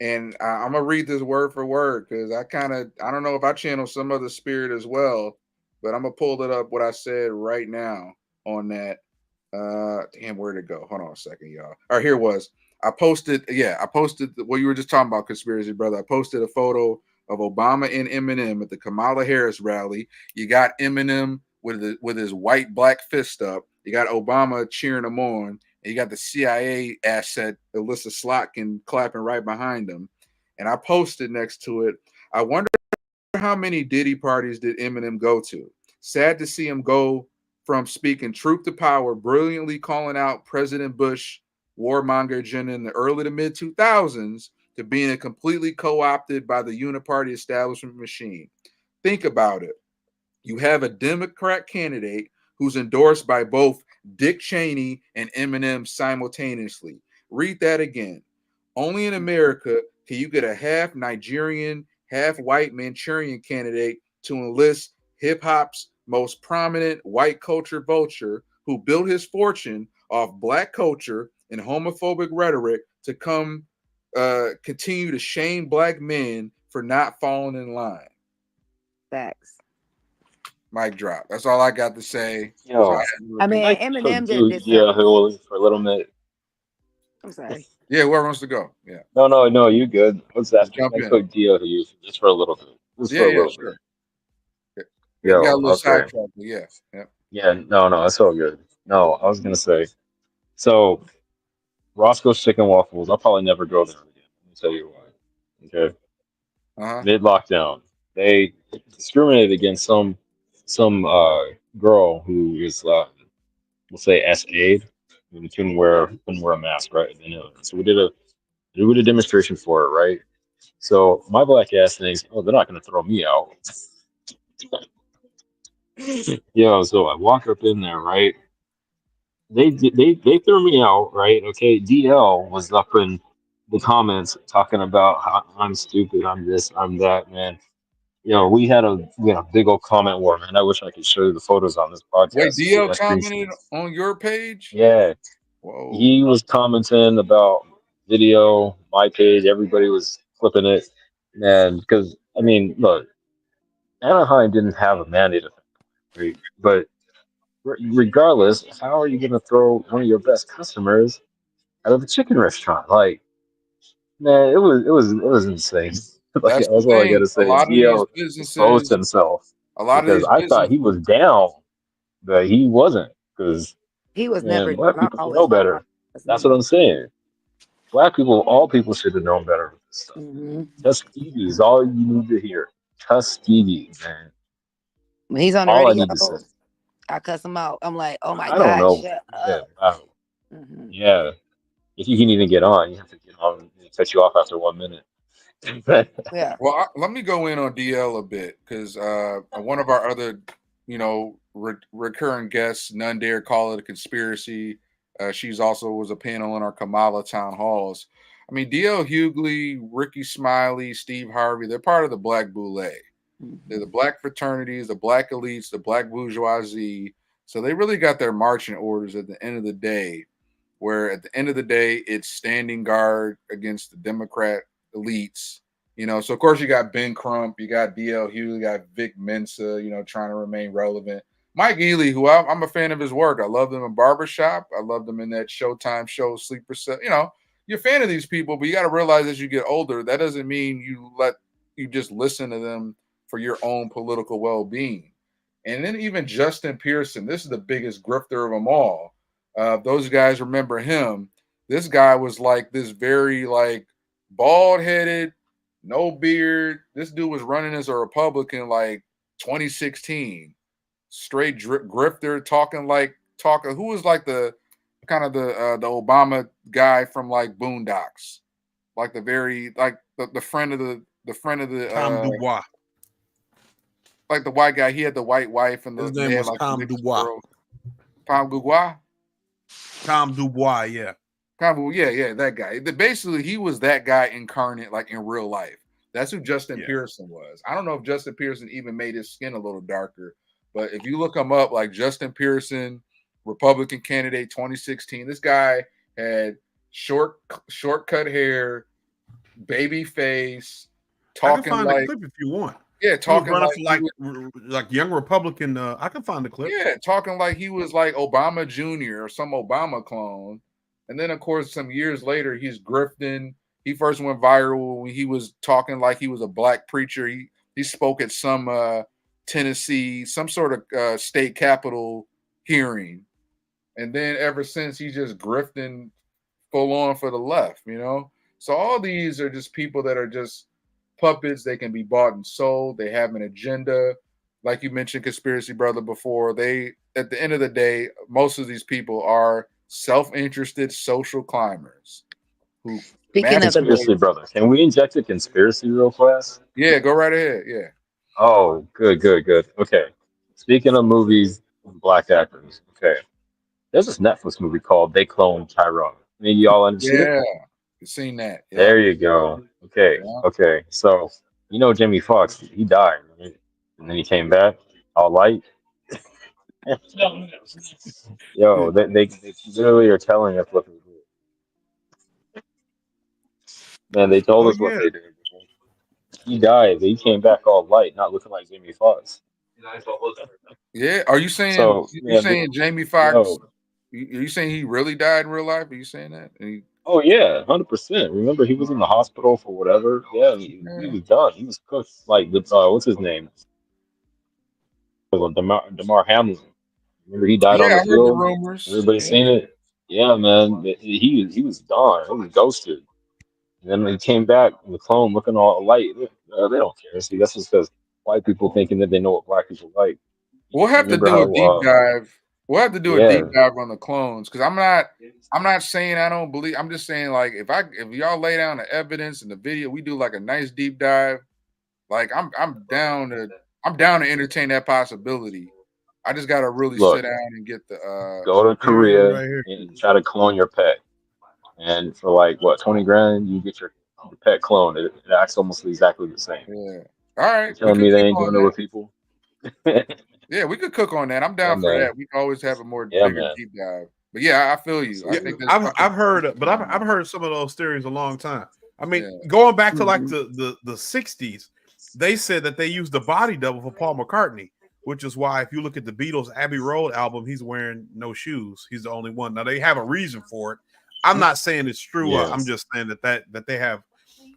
and I'm gonna read this word for word, because I don't know if I channel some other spirit as well, but I'm gonna pull it up what I said right now on that. Damn, where'd it go? Hold on a second, y'all. All right, here it was. I posted what you were just talking about, conspiracy brother. I posted a photo of Obama and Eminem at the Kamala Harris rally. You got Eminem with his white black fist up. You got Obama cheering him on. And you got the CIA asset, Alyssa Slotkin, clapping right behind him. And I posted next to it, I wonder how many Diddy parties did Eminem go to? Sad to see him go from speaking truth to power, brilliantly calling out President Bush warmonger agenda in the early to mid 2000s, to being completely co-opted by the uniparty establishment machine. Think about it. You have a Democrat candidate who's endorsed by both Dick Cheney and Eminem simultaneously. Read that again. Only in America can you get a half Nigerian, half white Manchurian candidate to enlist hip hop's most prominent white culture vulture, who built his fortune off black culture and homophobic rhetoric, to come continue to shame black men for not falling in line. Facts. Mic drop. That's all I got to say. So yo, I had to I repeat. mean, I Eminem could just do did something. Hill for a little minute. I'm sorry. Yeah, whoever wants to go. Yeah, No, you good. What's that? jump I in. could deal you just for a little bit. Just for a Yeah, little bit. sure. Yeah, we got a Yo, little okay. sidetracked, but yeah. Yeah, no, that's all good. No, I was gonna say, so Roscoe's Chicken Waffles, I'll probably never go there again. Let me tell you why. Okay. Uh-huh. Mid lockdown, they discriminated against some girl who is we'll say S.A.'d, and couldn't wear a mask, right? So we did a demonstration for it, right? So my black ass thinks, oh, they're not gonna throw me out. So I walk up in there, right? They threw me out, right? Okay, DL was up in the comments talking about how I'm stupid, I'm this, I'm that, man. We had a big old comment war, man. I wish I could show you the photos on this Wait, podcast. You see DL my commented screenshots. on your page? Yeah, Whoa. he was commenting about video, my page. Everybody was flipping it, man. Because I mean, look, Anaheim didn't have a mandate, right? But regardless, how are you going to throw one of your best customers out of a chicken restaurant? Like, man, it was insane. Like That's the that's all I got thing. to A say. lot of these DL exposed businesses, himself a lot of because these I thought businesses, he was down, but he wasn't. Because He was man, never. black I people should know always thought better. Rock was That's what never. I'm saying. Black people, all people should have known better with this stuff. Mm-hmm. Tuskegee is all you need to hear. Tuskegee, man. When he's on the All I radio, need to say. I cuss him out. I'm like, oh my I don't God, know. shut Yeah, up. wow. Mm-hmm. Yeah. If you can even get on, you have to get on. It cut you off after 1 minute. Yeah. well, let me go in on DL a bit, because one of our other, recurring guests, none dare call it a conspiracy. She's also was a panel in our Kamala town halls. I mean, DL Hughley, Ricky Smiley, Steve Harvey, they're part of the Black Boule. They're the black fraternities, the black elites, the black bourgeoisie. So they really got their marching orders at the end of the day, where at the end of the day, it's standing guard against the Democrat elites. So of course you got Ben Crump, you got DL Hughley, you got Vic Mensa, trying to remain relevant. Mike Ealy, who I'm a fan of his work. I love him in Barbershop. I love them in that Showtime show, Sleeper Cell. You're a fan of these people, but you got to realize as you get older, that doesn't mean you just listen to them for your own political well-being. And then even Justin Pearson, this is the biggest grifter of them all. Those guys remember him. This guy was like this very like bald-headed, no beard. This dude was running as a Republican like 2016. Straight grifter, talking. Who was like the kind of the Obama guy from like Boondocks, like the friend of the Tom Dubois. like the white guy. He had the white wife and His they name had was like Tom Dubois. Tom Dubois. Tom Dubois, yeah. Yeah, that guy. Basically, he was that guy incarnate, like in real life. That's who Justin Pearson was. I don't know if Justin Pearson even made his skin a little darker, but if you look him up, like Justin Pearson, Republican candidate 2016, this guy had short-cut hair, baby face, I can talking find like the clip if you want. yeah, He was talking running like for like young Republican. I can find the clip. yeah, talking like he was like Obama Jr. or some Obama clone. And then, of course, some years later, he's grifting. He first went viral when he was talking like he was a black preacher. He spoke at some Tennessee, some sort of state capitol hearing. And then ever since, he's just grifting full on for the left, you know? So all these are just people that are just puppets. They can be bought and sold. They have an agenda. Like you mentioned, Conspiracy Brother before, they, at the end of the day, most of these people are self-interested social climbers who Speaking of the Conspiracy brother. Can we inject a conspiracy real fast? yeah, go right ahead. Yeah. Oh, good. Okay. Speaking of movies with black actors, okay. There's this Netflix movie called They Cloned Tyrone. Maybe y'all understood it? Yeah. You've seen that. Yeah. There you go. Okay. Yeah. Okay. So, Jamie Foxx, he died, right? And then he came back all light. Yo, they literally are telling us what to do. Man, they told Oh us what yeah. they did. He died, but he came back all light, not looking like Jamie Foxx. Yeah. Are you saying So, man, Jamie Foxx? yo, Are you saying he really died in real life? Are you saying that? oh yeah, 100%. Remember, he was in the hospital for whatever. Yeah, he Yeah. was done. He was cooked. Like the what's his name? Damar Hamlin. Remember, he died on Yeah, the I heard the field. rumors. Everybody Yeah. seen it. Yeah, man, he was gone. He was ghosted. And then he came back in the clone looking all light. They don't care. See, that's just because white people thinking that they know what black people like. We'll You have to remember do a how? deep dive. We'll have to do a Yeah. deep dive on the clones because I'm not saying I don't believe. I'm just saying like if y'all lay down the evidence and the video, we do like a nice deep dive. Like I'm down to entertain that possibility. I just gotta really Look, sit down and get the go to Here it is Korea right here. and try to clone your pet. And for like what, 20 grand, you get your pet clone. It acts almost exactly the same. yeah. All You right, we telling could me they cook ain't on doing it that. with people? Yeah, we could cook on that. I'm Yeah, down for man. that. We can always have a more Yeah, bigger man. deep dive. But yeah, I feel you. I Yeah, think there's something. I've heard, but I've heard some of those theories a long time. I mean, Yeah. going back to like Mhm. the 60s, they said that they used the body double for Paul McCartney, which is why if you look at the Beatles Abbey Road album, he's wearing no shoes. He's the only one. Now they have a reason for it. I'm not saying it's true. Yeah. I'm just saying that they have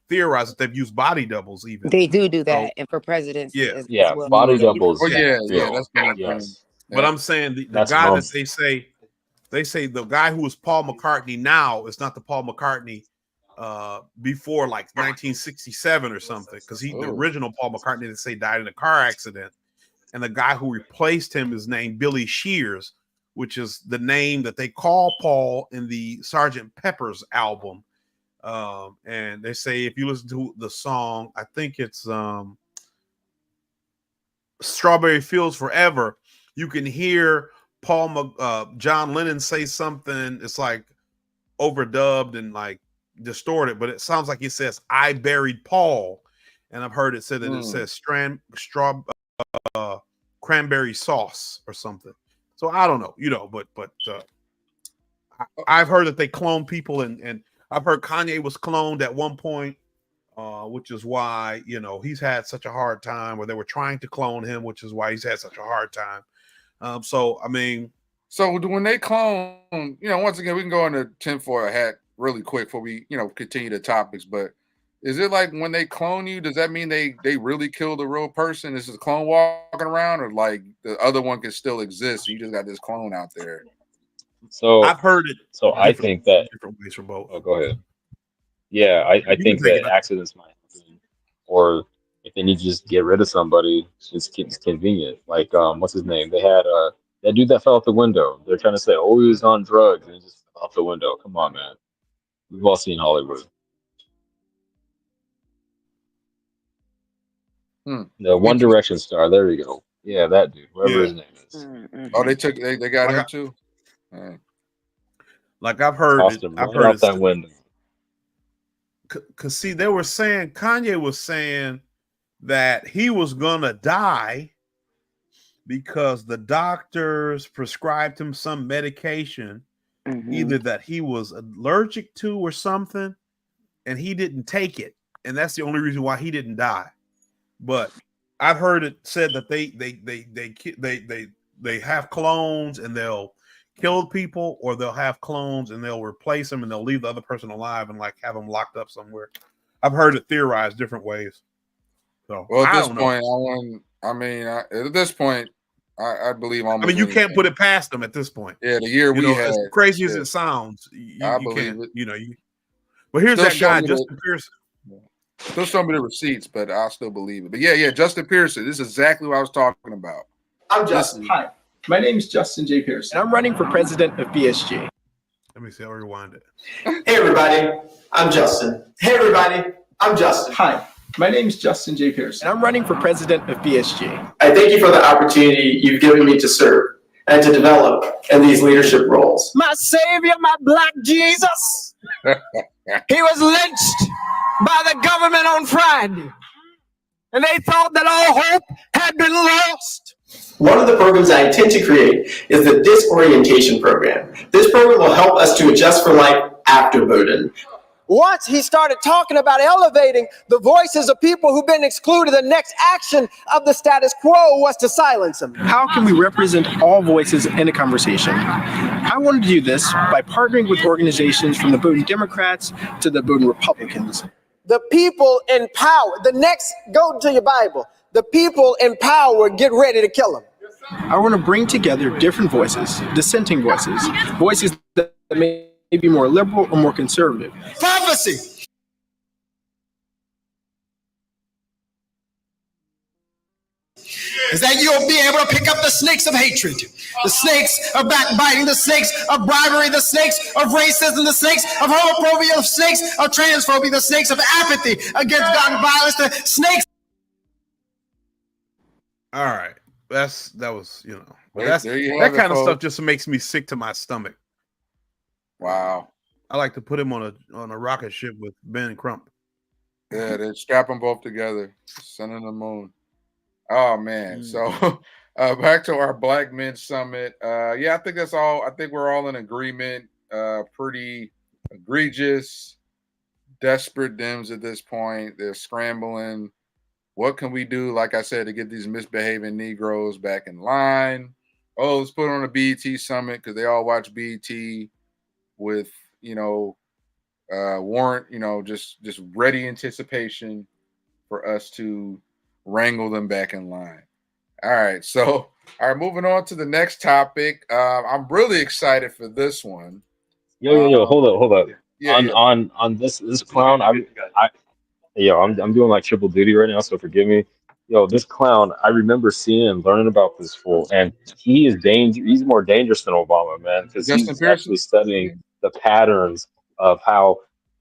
theorized that they've used body doubles even. They do So that, and for presidents yeah, as Yeah, well. body Yeah, you can doubles. Oh do that. yeah, Real. that's been a thing. Yes. but Yeah. I'm saying the That's guy normal. that they say the guy who is Paul McCartney now is not the Paul McCartney before like 1967 or something, because the Oh. original Paul McCartney they say died in a car accident, and the guy who replaced him is named Billy Shears, which is the name that they call Paul in the Sgt. Pepper's album. And they say if you listen to the song, I think it's Strawberry Fields Forever, you can hear John Lennon say something. It's like overdubbed and like distorted, but it sounds like he says, "I buried Paul," and I've heard it said that it says cranberry sauce or something. So I don't know, but I've heard that they clone people, and I've heard Kanye was cloned at one point. Which is why he's had such a hard time, or they were trying to clone him, which is why he's had such a hard time. So I mean, so when they clone, once again, we can go into tinfoil hat really quick before we, continue the topics. But is it like when they clone you, does that mean they really killed a real person? Is this a clone walking around, or like the other one can still exist? You just got this clone out there. So I've heard it. so I think that different ways for both. go ahead. Yeah, I You can think take that it. accidents might happen or if they need to just get rid of somebody, it's convenient. Like what's his name? They had that dude that fell out the window. They're trying to say, oh, he was on drugs and he just fell out the window. Come on, man. We've all seen Hollywood. The One Direction star. There you go. Yeah, that dude. Whatever his name is. Oh, they got Like him too. Like I've heard Tossed it. him I've right heard out it. that window. Cause see, they were saying Kanye was saying that he was gonna die because the doctors prescribed him some medication, either that he was allergic to or something, and he didn't take it, and that's the only reason why he didn't die. But I've heard it said that they have clones and they'll kill people, or they'll have clones and they'll replace them and they'll leave the other person alive and like have them locked up somewhere. I've heard it theorized different ways. So Well, at I this don't point, know. at this point, I believe almost. I mean, you anything. can't put it past them at this point. Yeah, the year we had, as crazy as it sounds, I you believe can't. it. But here's Still that guy, show me Justin Pearson. Still show me the receipts, but I still believe it. But yeah, Justin Pearson. This is exactly what I was talking about. I'm Justin. Hi, my name is Justin J. Pearson. I'm running for president of BSG. Let me see. I'll rewind it. Hey, everybody. I'm Justin. Hey, everybody. I'm Justin. Hi, my name is Justin J. Pearson. I'm running for president of BSG. I thank you for the opportunity you've given me to serve and to develop in these leadership roles. My savior, my black Jesus. He was lynched by the government on Friday, and they thought that all hope had been lost. One of the programs I intend to create is the disorientation program. This program will help us to adjust for life after Bowdoin. Once he started talking about elevating the voices of people who've been excluded, the next action of the status quo was to silence them. How can we represent all voices in a conversation? I wanted to do this by partnering with organizations from the Bowdoin Democrats to the Bowdoin Republicans. The people in power, go to your Bible, the people in power get ready to kill him. I want to bring together different voices, dissenting voices, voices that may be more liberal or more conservative. Prophecy. Is that you'll be able to pick up the snakes of hatred, the snakes of backbiting, the snakes of bribery, the snakes of racism, the snakes of homophobia, the snakes of transphobia, the snakes of apathy against gun violence, the snakes. All right, that was There that kind of stuff just makes me sick to my stomach. Wow. I like to put him on a rocket ship with Ben Crump. Yeah, they strap them both together, sun and the moon. Oh man. So back to our Black Men Summit. I think that's all. I think we're all in agreement. Pretty egregious, desperate Dems at this point. They're scrambling. What can we do, like I said, to get these misbehaving Negroes back in line? Oh, let's put on a BET Summit because they all watch BET with, warrant, just ready anticipation for us to wrangle them back in line. All right. So, moving on to the next topic. I'm really excited for this one. Yo, hold up. Yeah, on this clown, I'm doing like triple duty right now, so forgive me. Yo, this clown, I remember seeing and learning about this fool, and he is he's more dangerous than Obama, man, because he's actually studying the patterns of how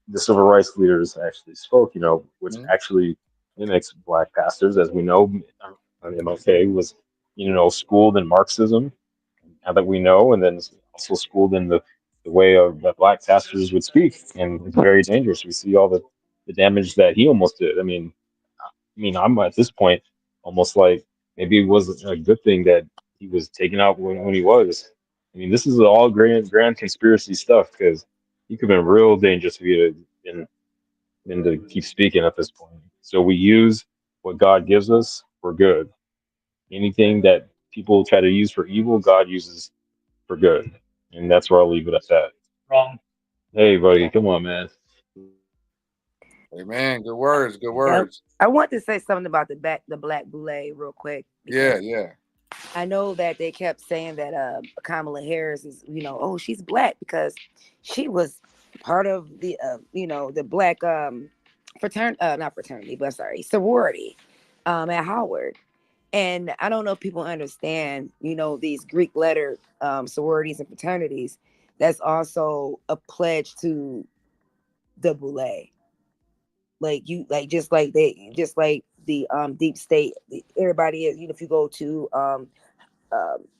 the civil rights leaders actually spoke, which actually mimics black pastors, as we know. MLK was, schooled in Marxism, now that we know, and then also schooled in the way of that black pastors would speak, and it's very dangerous. We see all the damage that he almost did. I mean, I'm at this point almost like maybe it was a good thing that he was taken out when he was. I mean, this is all grand conspiracy stuff, because he could have been real dangerous if he had been to keep speaking at this point. So we use what God gives us for good. Anything that people try to use for evil, God uses for good. And that's where I'll leave it at that. Wrong. Hey, buddy, come on, man. Hey, man, good words. I want to say something about the Black Boule real quick. Yeah. I know that they kept saying that Kamala Harris is, she's black because she was part of the, the black not fraternity, but sorry, sorority, at Howard. And I don't know if people understand, these Greek letter sororities and fraternities. That's also a pledge to the boule. Like just like the deep state. Everybody is, if you go to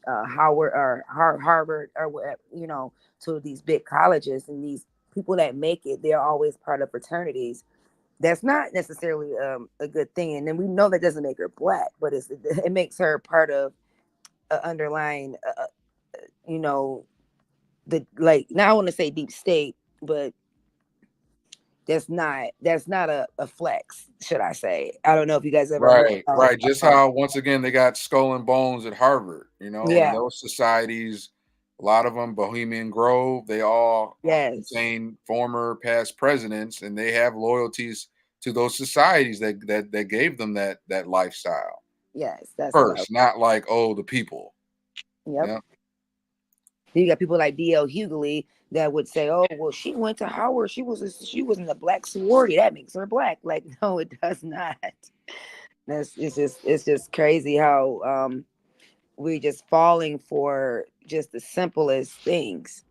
Howard or Harvard or whatever, to these big colleges, and these people that make it, they're always part of fraternities. That's not necessarily a good thing, and then we know that doesn't make her black, but it makes her part of underlying, the, like, now I want to say deep state, but that's not a flex, should I say. I don't know if you guys ever heard Right, about, right. Just how once again they got Skull and Bones at Harvard, in yeah, those societies, a lot of them, Bohemian Grove, they all yes, contain former past presidents, and they have loyalties to those societies that gave them that lifestyle yes, that's what I, first, not like, oh, the people. yep. Yeah. You got people like D.L. Hughley that would say, "Oh, well, she went to Howard. She was in the black sorority. That makes her black." Like, no, it does not. It's just crazy how we're just falling for just the simplest things.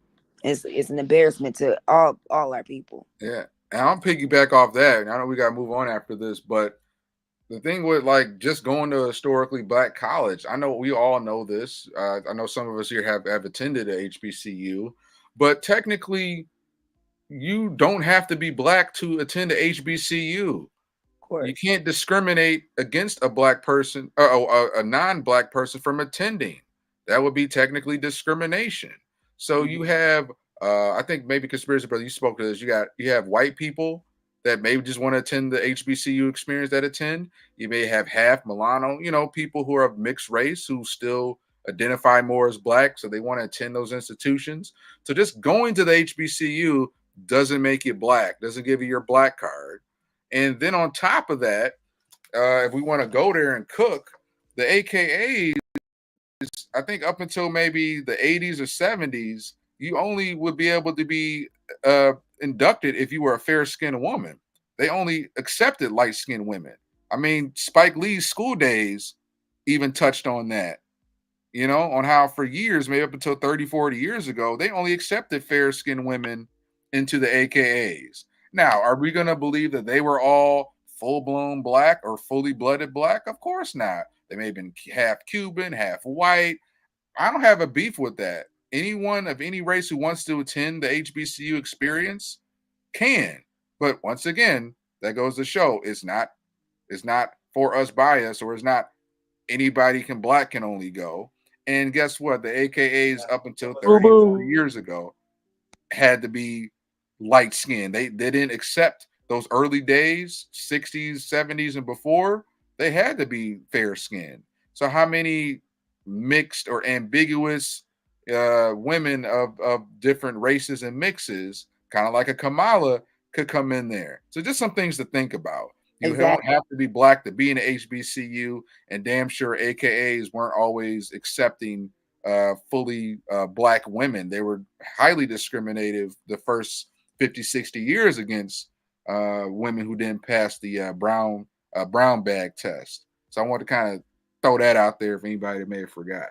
It's an embarrassment to all our people. Yeah. And I'll piggyback off that. And I know we gotta move on after this, but the thing with like just going to a historically black college, I know we all know this. I know some of us here have attended a HBCU, but technically, you don't have to be black to attend a HBCU. Of You course. can't discriminate against a black person or a non-black person from attending. That would be technically discrimination. So you have, I think maybe conspiracy brother, you spoke to this. You have white people that maybe just want to attend the HBCU experience that attend. You may have half Milano, people who are of mixed race who still identify more as black, so they want to attend those institutions. So just going to the HBCU doesn't make you black, doesn't give you your black card. And then on top of that, if we want to go there and cook, the AKAs, I think up until maybe the 80s or 70s, you only would be able to be inducted if you were a fair skinned woman. They only accepted light skinned women. I mean, Spike Lee's School Days even touched on that, on how for years, maybe up until 30, 40 years ago, they only accepted fair skinned women into the AKAs. Now, are we going to believe that they were all full blown black or fully blooded black? Of course not. They may have been half Cuban, half white. I don't have a beef with that. Anyone of any race who wants to attend the HBCU experience can. But once again, that goes to show it's not for us by us, or it's not anybody black can only go. And guess what? The AKAs up until 30, 40 years ago had to be light skinned. They didn't accept those early days, 60s, 70s, and before, they had to be fair skinned. So how many mixed or ambiguous women of different races and mixes, kind of like a Kamala, could come in there? So just some things to think about. You don't Exactly. have to be black to be in a HBCU, and damn sure AKAs weren't always accepting fully black women. They were highly discriminative the first 50, 60 years against women who didn't pass the brown bag test. So I want to kind of throw that out there for anybody that may have forgot.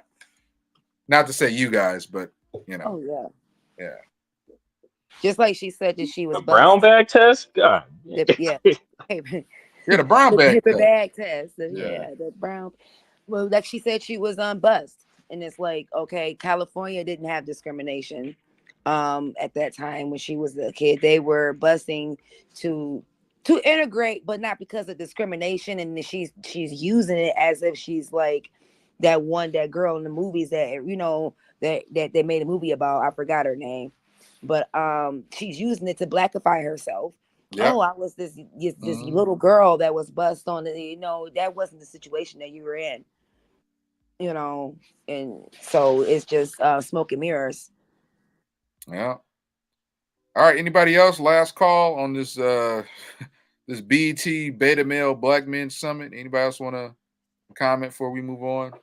Not to say you guys, but Oh yeah. yeah. Just like she said that she was The brown bused. bag test? God. Yeah. Yeah, the brown bag Paper test. bag test. Yeah. The brown. Well, like she said, she was buzzed, and it's like, okay, California didn't have discrimination at that time when she was a kid. They were busing to integrate, but not because of discrimination. And she's using it as if she's like that girl in the movies that that they made a movie about. I forgot her name, but she's using it to blackify herself. Yep. Oh, I was this Mhm. little girl that was bussed on the, that wasn't the situation that you were in, and so it's just smoke and mirrors. Yeah. All right. Anybody else? Last call on this this BET Beta Male Black Men Summit. Anybody else want to comment before we move on?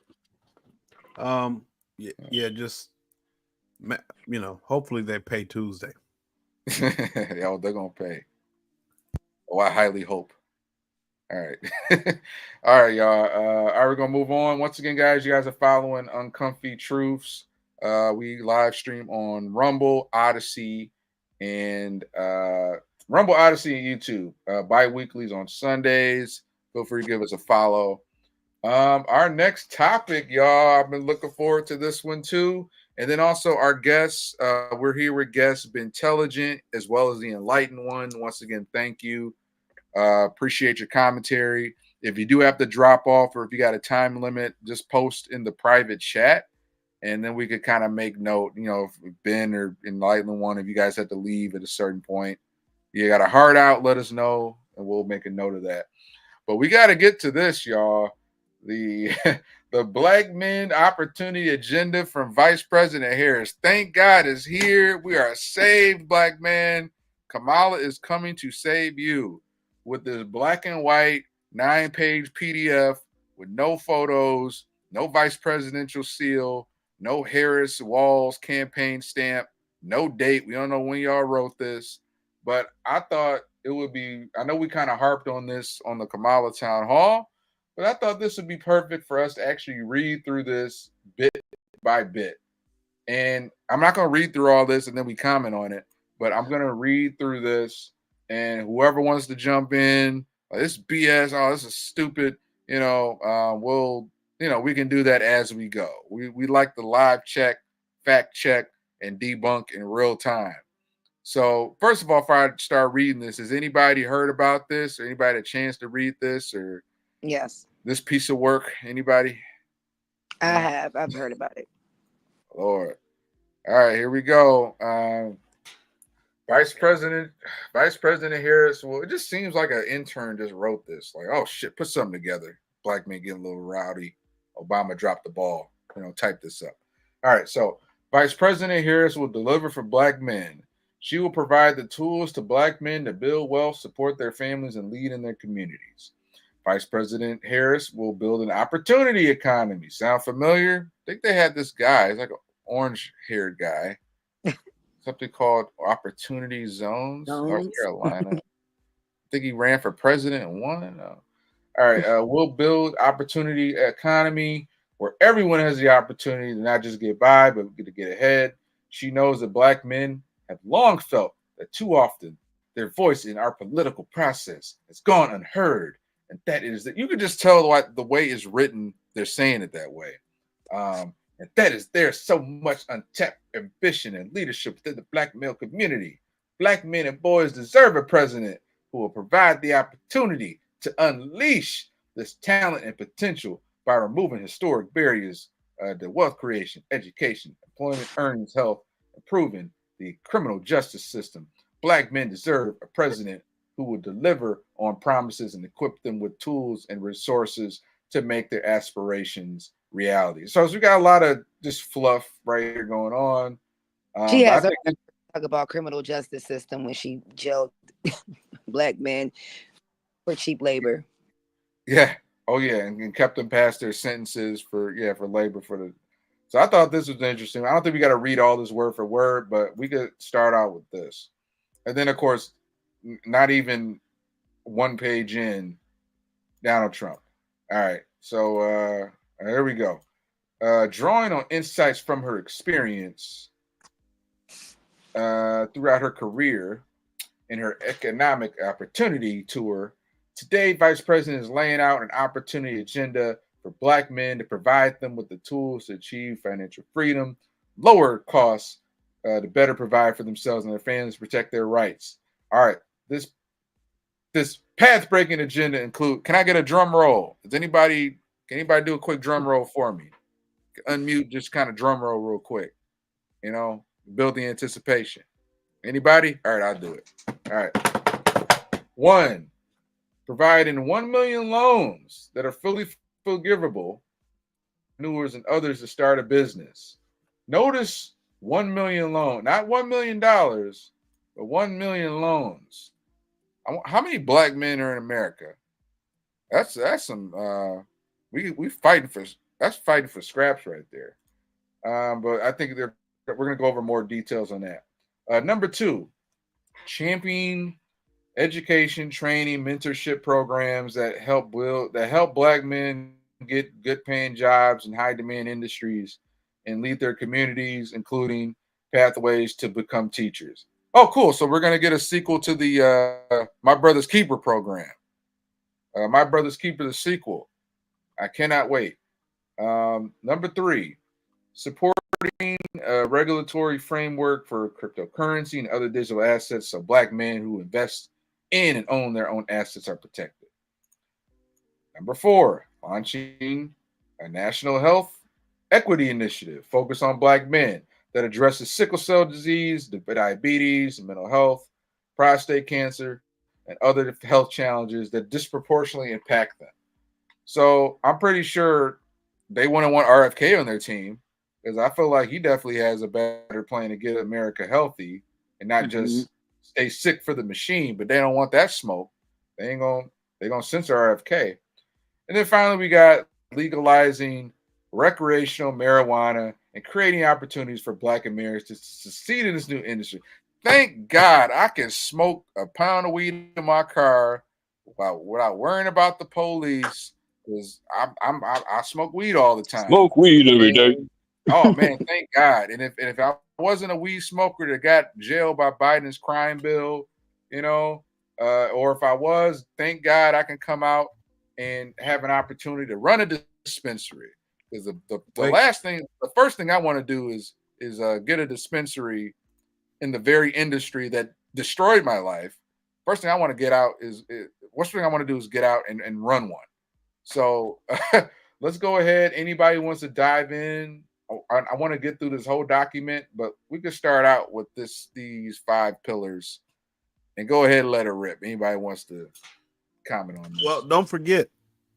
Yeah, just hopefully they pay Tuesday. Yeah, they're gonna pay. Oh, I highly hope. All right. All right, y'all. All right, we're gonna move on. Once again, guys, you guys are following Uncomfy Truths. We live stream on Rumble, Odyssey, and Rumble, Odyssey, and YouTube. Bi-weeklies on Sundays. Feel free to give us a follow. Our next topic, y'all, I've been looking forward to this one too. And then also our guests, we're here with guests Intelligent as well as the Enlightened one. Once again, thank you. Appreciate your commentary. If you do have to drop off or if you got a time limit, just post in the private chat. And then we could kind of make note, if Ben or Enlightened one, if you guys have to leave at a certain point, you got a heart out, let us know, and we'll make a note of that. But we got to get to this, y'all. The the Black Men Opportunity Agenda from Vice President Harris. Thank God is here. We are saved, Black man. Kamala is coming to save you with this black and white 9-page PDF with no photos, no vice presidential seal, no Harris Walls campaign stamp, no date. We don't know when y'all wrote this, but I thought it would be, I know we kind of harped on this on the Kamala town hall, but I thought this would be perfect for us to actually read through this bit by bit. And I'm not going to read through all this and then we comment on it, but I'm going to read through this, and whoever wants to jump in, this BS, oh, this is stupid, we can do that as we go. We like the live check, fact check, and debunk in real time. So first of all, if I start reading this, has anybody heard about this? Or anybody had a chance to read this or Yes, this piece of work? Anybody? I have. I've heard about it. Lord. All right, here we go. Vice President Harris. Well, it just seems like an intern just wrote this. Like, oh shit, put something together. Black men getting a little rowdy. Obama dropped the ball. Type this up. All right, so Vice President Harris will deliver for Black men. She will provide the tools to Black men to build wealth, support their families, and lead in their communities. Vice President Harris will build an opportunity economy. Sound familiar? I think they had this guy. He's like an orange-haired guy. Something called Opportunity Zones, North Carolina. I think he ran for president and won. All right, we'll build opportunity economy where everyone has the opportunity to not just get by, but to get ahead. She knows that Black men have long felt that too often their voice in our political process has gone unheard. And that is that you can just tell the way it's written, they're saying it that way. And that is there's so much untapped ambition and leadership within the Black male community. Black men and boys deserve a president who will provide the opportunity to unleash this talent and potential by removing historic barriers to wealth creation, education, employment, earnings, health, improving the criminal justice system. Black men deserve a president who will deliver on promises and equip them with tools and resources to make their aspirations reality. So we got a lot of just fluff right here going on. She has a talk about criminal justice system when she jailed Black men for cheap labor. Yeah. Oh yeah, and kept them past their sentences for labor for the. So I thought this was interesting. I don't think we got to read all this word for word, but we could start out with this, and then of course, not even one page in, Donald Trump. All right, so here we go. Drawing on insights from her experience throughout her career in her economic opportunity tour, today Vice President is laying out an opportunity agenda for Black men to provide them with the tools to achieve financial freedom, lower costs to better provide for themselves and their families, protect their rights. All right, this path-breaking agenda include. Can I get a drum roll? Can anybody do a quick drum roll for me? Unmute, just kind of drum roll real quick. Build the anticipation. Anybody? All right, I'll do it. All right. 1, providing 1 million loans that are fully forgivable entrepreneurs and others to start a business. Notice 1 million loan, not $1 million, but 1 million loans. How many Black men are in America? That's some we fighting for. That's fighting for scraps right there. But I think we're going to go over more details on that. Number 2, championing education, training, mentorship programs that help Black men get good paying jobs in high demand industries and lead their communities, including pathways to become teachers. Oh, cool. So we're gonna get a sequel to the My Brother's Keeper program. My Brother's Keeper, the sequel. I cannot wait. Number 3, supporting a regulatory framework for cryptocurrency and other digital assets so Black men who invest in and own their own assets are protected. Number 4, launching a national health equity initiative focused on Black men that addresses sickle cell disease, diabetes, mental health, prostate cancer, and other health challenges that disproportionately impact them. So I'm pretty sure they want RFK on their team because I feel like he definitely has a better plan to get America healthy and not just stay sick for the machine. But they don't want that smoke. They're gonna censor RFK. And then finally, we got legalizing recreational marijuana and creating opportunities for Black Americans to succeed in this new industry. Thank God I can smoke a pound of weed in my car without worrying about the police. Because I smoke weed all the time. Smoke weed every day. Oh man, thank God. And if I wasn't a weed smoker that got jailed by Biden's crime bill, or if I was, thank God I can come out and have an opportunity to run a dispensary. Because the first thing I want to do is get a dispensary in the very industry that destroyed my life. First thing I want to get out is get out and run one. So let's go ahead. Anybody wants to dive in? I want to get through this whole document, but we could start out with these 5 pillars and go ahead and let it rip. Anybody wants to comment on this? Well, don't forget,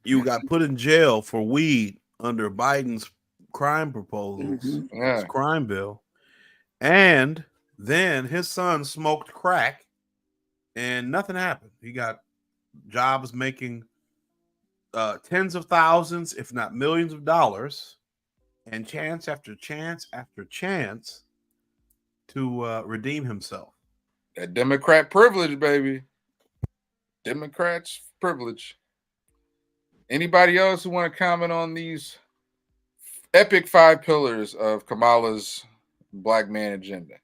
you got put in jail for weed under Biden's crime proposals, his crime bill. And then his son smoked crack and nothing happened. He got jobs making tens of thousands, if not millions of dollars, and chance after chance after chance to redeem himself. That Democrat privilege, baby. Democrats privilege. Anybody else who want to comment on these epic 5 pillars of Kamala's Black man agenda?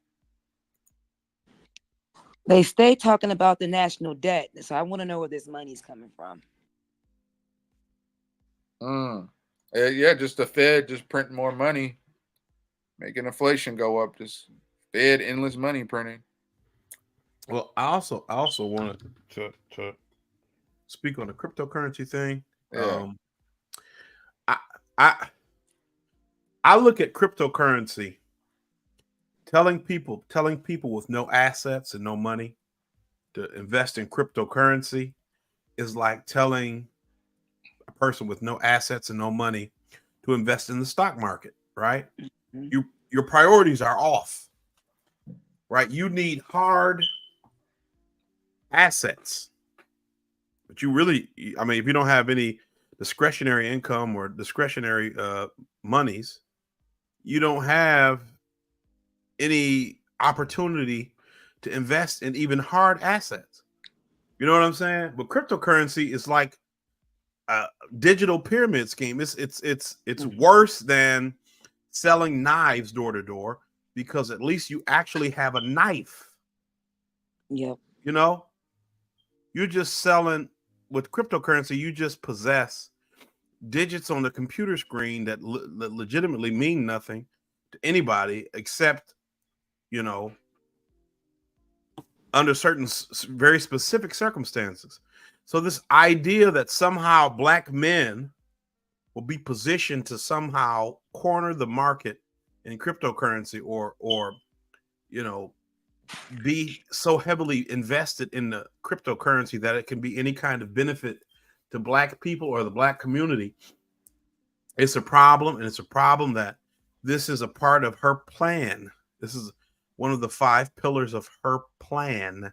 They stay talking about the national debt, so I want to know where this money's coming from. Yeah, just the Fed just printing more money, making inflation go up. Just Fed endless money printing. Well, I also wanted to speak on the cryptocurrency thing. Yeah. I look at cryptocurrency, telling people with no assets and no money to invest in cryptocurrency is like telling a person with no assets and no money to invest in the stock market, right? Mm-hmm. Your priorities are off, right? You need hard assets, but if you don't have any discretionary income or discretionary monies, you don't have any opportunity to invest in even hard assets. You know what I'm saying? But cryptocurrency is like a digital pyramid scheme. It's worse than selling knives door to door, because at least you actually have a knife. Yep. You're just selling with cryptocurrency. You just possess digits on the computer screen that legitimately mean nothing to anybody except, under certain very specific circumstances. So this idea that somehow Black men will be positioned to somehow corner the market in cryptocurrency or be so heavily invested in the cryptocurrency that it can be any kind of benefit to Black people or the Black community, it's a problem. And it's a problem that this is a part of her plan. This is one of the 5 pillars of her plan.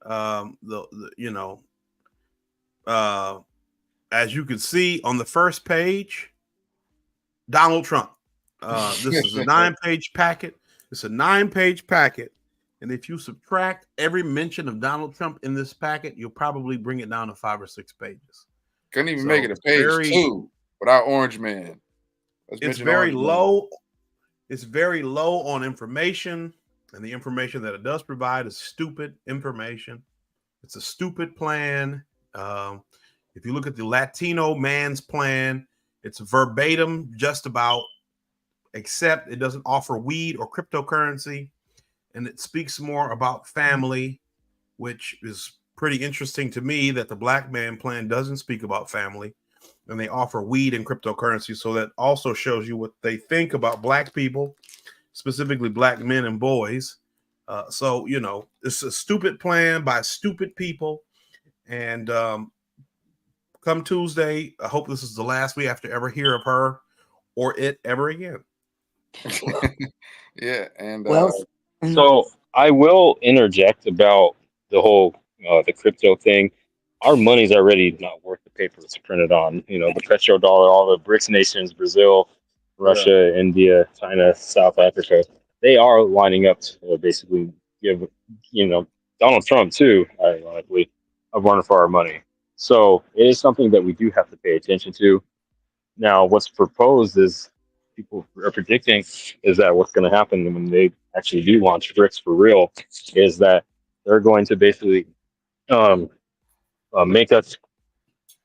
As you can see on the first page, Donald Trump. This is a 9-page packet. It's a 9-page packet. And if you subtract every mention of Donald Trump in this packet, you'll probably bring it down to 5 or 6 pages. Couldn't even make it a page 2 without Orange Man. It's very low. It's very low on information, and the information that it does provide is stupid information. It's a stupid plan. If you look at the Latino man's plan, it's verbatim just about, except it doesn't offer weed or cryptocurrency, and it speaks more about family, which is pretty interesting to me that the black man plan doesn't speak about family, and they offer weed and cryptocurrency. So that also shows you what they think about black people, specifically black men and boys. So, you know, it's a stupid plan by stupid people. And come Tuesday, I hope this is the last we have to ever hear of her or it ever again. Yeah. And so I will interject about the whole the crypto thing. Our money's already not worth the paper it's printed on. You know, the petrodollar, all the BRICS nations, Brazil, Russia, India, China, South Africa, they are lining up to basically give, you know, Donald Trump too, ironically, a run for our money. So it is something that we do have to pay attention to. Now, what's proposed is people are predicting is that what's going to happen when they actually do launch BRICS for real is that they're going to basically make us,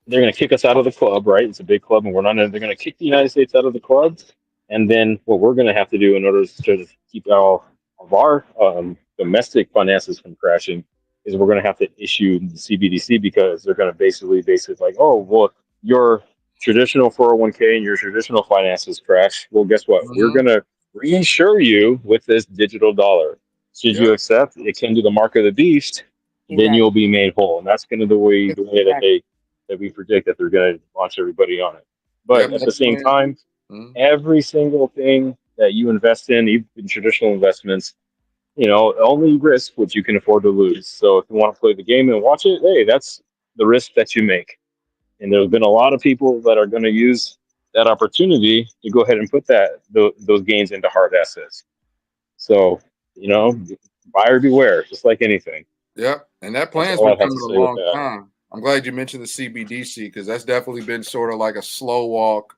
they're going to kick us out of the club, right? It's a big club, and we're not. They're going to kick the United States out of the club, and then what we're going to have to do in order to keep all of our domestic finances from crashing is we're going to have to issue the CBDC, because they're going to basically like, oh, well, your traditional 401k and your traditional finances crash. Well, guess what? We're going to reinsure you with this digital dollar. Should you accept, it can do the mark of the beast. Then you'll be made whole, and that's going to the way that we predict that they're going to launch everybody on it. But at the same time, every single thing that you invest in, even traditional investments, you know, only risk what you can afford to lose. So if you want to play the game and watch it, hey, that's the risk that you make. And there's been a lot of people that are going to use that opportunity to go ahead and put those gains into hard assets. So, you know, buyer beware, just like anything. Yep, and that plan's been coming a long time. I'm glad you mentioned the CBDC, because that's definitely been sort of like a slow walk.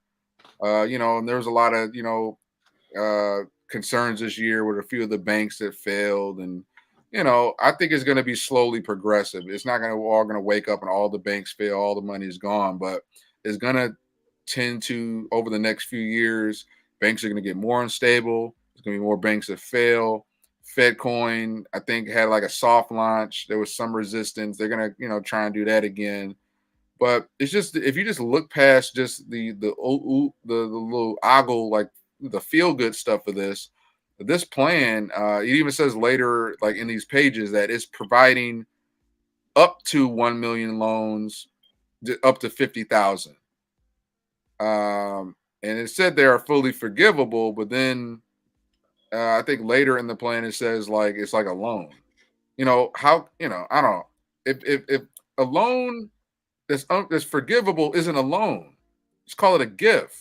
You know, and there's a lot of, you know, concerns this year with a few of the banks that failed, and you know, I think it's going to be slowly progressive. It's not going to all going to wake up and all the banks fail, all the money is gone, but it's going to tend to, over the next few years, banks are going to get more unstable. There's going to be more banks that fail. FedCoin, I think, had like a soft launch. There was some resistance. They're gonna, you know, try and do that again. But it's just, if you just look past just the little ogle, like the feel good stuff of this plan, it even says later, like in these pages, that it's providing up to 1 million loans, up to 50,000. And it said they are fully forgivable, but then I think later in the plan it says like it's like a loan. You know how, you know, I don't know, if a loan that's forgivable isn't a loan, just call it a gift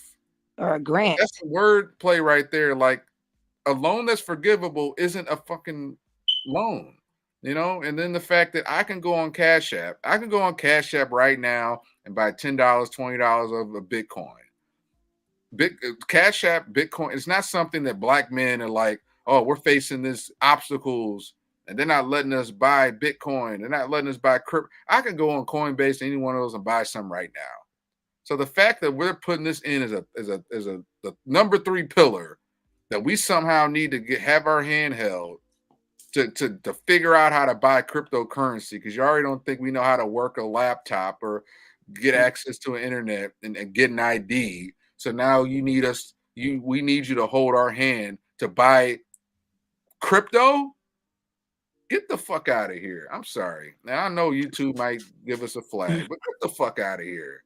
or a grant. That's the word play right there. Like a loan that's forgivable isn't a fucking loan, you know. And then the fact that I can go on Cash App right now and buy $10, $20 of a Bitcoin. Cash App, Bitcoin, it's not something that black men are like, oh, we're facing this obstacles and they're not letting us buy Bitcoin. They're not letting us buy crypto. I can go on Coinbase, any one of those, and buy some right now. So the fact that we're putting this in as the number 3 pillar that we somehow need to have our hand held to figure out how to buy cryptocurrency, because you already don't think we know how to work a laptop or get access to an internet and get an ID. So now we need you to hold our hand to buy crypto. Get the fuck out of here. I'm sorry. Now I know YouTube might give us a flag, but get the fuck out of here.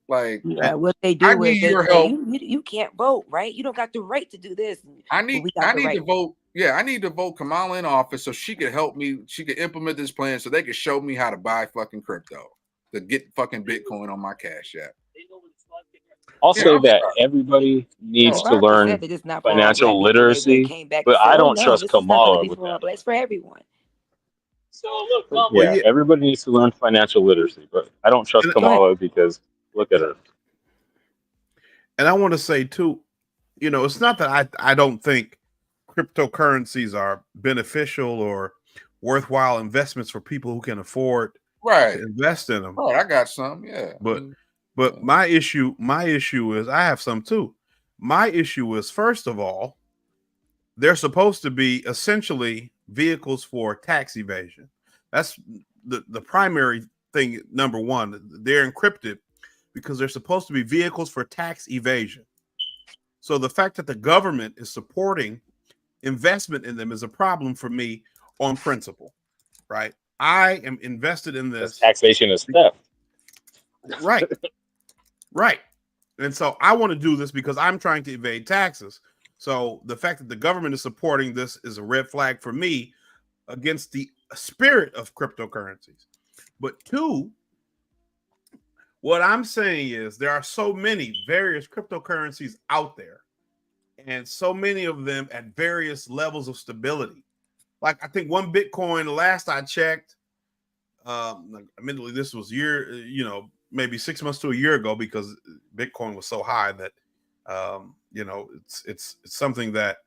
Like, what they do, I need your help. You can't vote, right? You don't got the right to do this. I need to vote. Yeah, I need to vote Kamala in office so she could help me. She could implement this plan so they could show me how to buy fucking crypto, to get fucking Bitcoin on my Cash App. I'll Yeah, say I'm that sorry. everybody needs to Barbara said learn that it's not for all black financial people. They literacy, came back and but said, I "Oh don't no, trust this is not going to Kamala be with for all that. blacks, for everyone." Well, Yeah, everybody needs to learn financial literacy, but I don't trust Go ahead. Kamala because look at her. and I want to say too, it's not that I don't think cryptocurrencies are beneficial or worthwhile investments for people who can afford to Right. invest in them. Right. I got some. Yeah. But Yeah. my issue is I have some too. My issue is, first of all, they're supposed to be essentially vehicles for tax evasion. That's the primary thing. Number one, they're encrypted because they're supposed to be vehicles for tax evasion. So the fact that the government is supporting investment in them is a problem for me on principle, right? I am invested in Because this. taxation is theft. Right. Right. And so I want to do this because I'm trying to evade taxes. So the fact that the government is supporting this is a red flag for me against the spirit of cryptocurrencies. But two, what I'm saying is there are so many various cryptocurrencies out there and so many of them at various levels of stability. Like I think one Bitcoin, the last I checked, admittedly this was maybe 6 months to a year ago because Bitcoin was so high that it's something that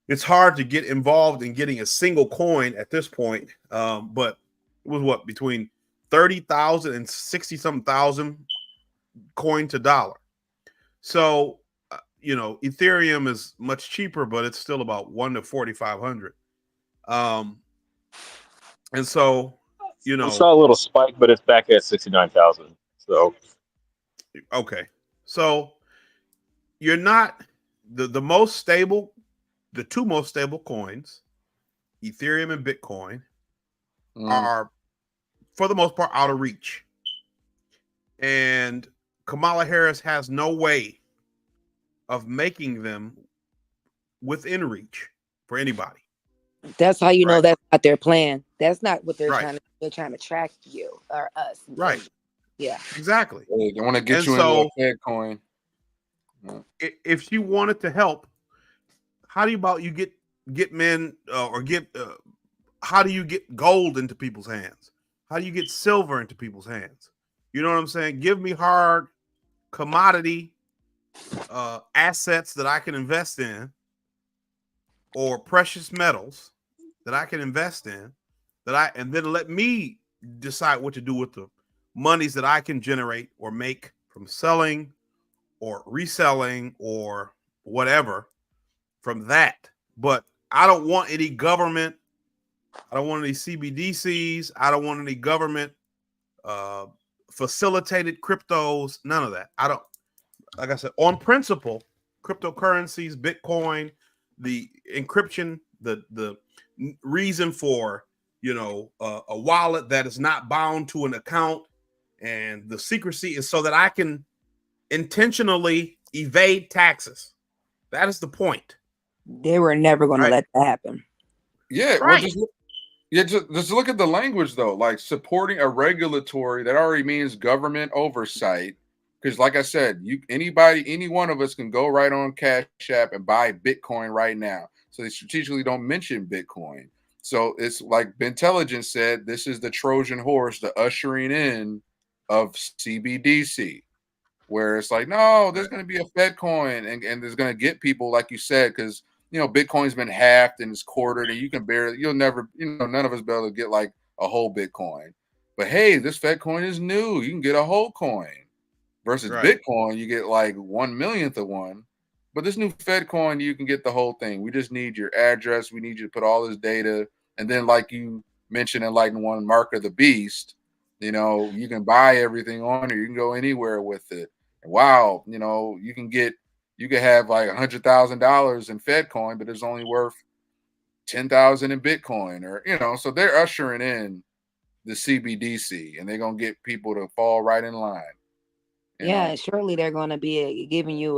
it's hard to get involved in getting a single coin at this point. But it was between 30,000 and 60 some thousand coin to dollar. So Ethereum is much cheaper, but it's still about 1 to 4,500. And so We saw a little spike, but it's back at 69,000. So okay, so you're not the most stable. The two most stable coins, Ethereum and Bitcoin, are for the most part out of reach. And Kamala Harris has no way of making them within reach for anybody. That's how you know Right. that's not their plan. That's not what they're Right. trying to. They're trying to track you or us. Right. Yeah. Exactly. They want to get And you so, into a Fed coin. if you wanted to help, how do you get men how do you get gold into people's hands? How do you get silver into people's hands? You know what I'm saying? Give me hard commodity assets that I can invest in, or precious metals that I can invest in, and then let me decide what to do with the monies that I can generate or make from selling or reselling or whatever from that. But I don't want any government. I don't want any CBDCs. I don't want any government facilitated cryptos. None of that. I don't. Like I said, on principle, cryptocurrencies, Bitcoin, the encryption, the reason for a wallet that is not bound to an account, and the secrecy is so that I can intentionally evade taxes. That is the point. They were never going to Right. let that happen. Yeah, Right. just look at the language though. Like supporting a regulatory that already means government oversight. Because, like I said, any one of us can go right on Cash App and buy Bitcoin right now. So they strategically don't mention Bitcoin. So it's like Bentelligence said, this is the Trojan horse, the ushering in of CBDC, where it's like, no, there's going to be a Fed coin, and there's going to get people, like you said, because Bitcoin's been halved and it's quartered, and you'll never, none of us be able to get like a whole Bitcoin. But hey, this Fed coin is new. You can get a whole coin. Versus Right. Bitcoin, you get like 1/1,000,000th of one. But this new Fed coin, you can get the whole thing. We just need your address. We need you to put all this data. And then, like you mentioned, Enlightened One, Mark of the Beast, you can buy everything on it. You can go anywhere with it. And wow, you can have like $100,000 in Fed coin, but it's only worth 10,000 in Bitcoin, or so they're ushering in the CBDC, and they're gonna get people to fall right in line. Yeah, surely they're going to be giving you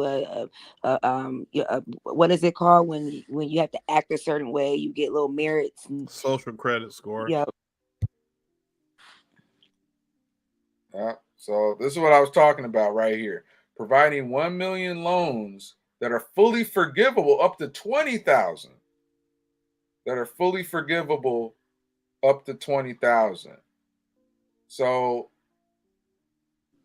what is it called when you have to act a certain way? You get little merits and social credit scores. Yeah. So this is what I was talking about right here. providing 1 million loans that are fully forgivable up to 20,000. That are fully forgivable up to 20,000. So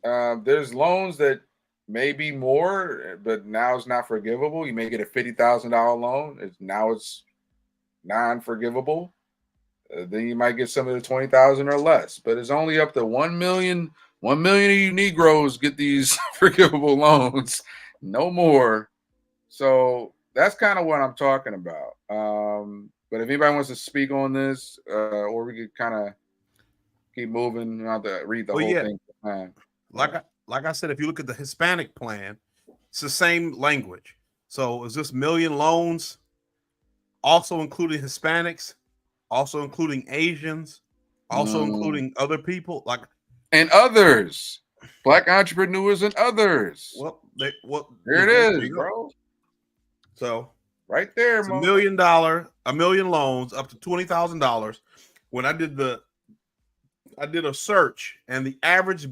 there's loans that may be more, but now it's not forgivable. You may get a $50,000 loan. Now it's non-forgivable. Then you might get some of the 20,000 or less, but it's only up to 1 million. 1 million of you Negroes get these forgivable loans, no more. So that's kind of what I'm talking about. But if anybody wants to speak on this, or we could kind of keep moving, not to read the whole thing. Like I said, if you look at the Hispanic plan, it's the same language. So is this million loans also including Hispanics, also including Asians, also including other people, and others, Black entrepreneurs and others? Well, there it is, bro. So right there, it's $1 million loans up to $20,000. When I did a search, and the average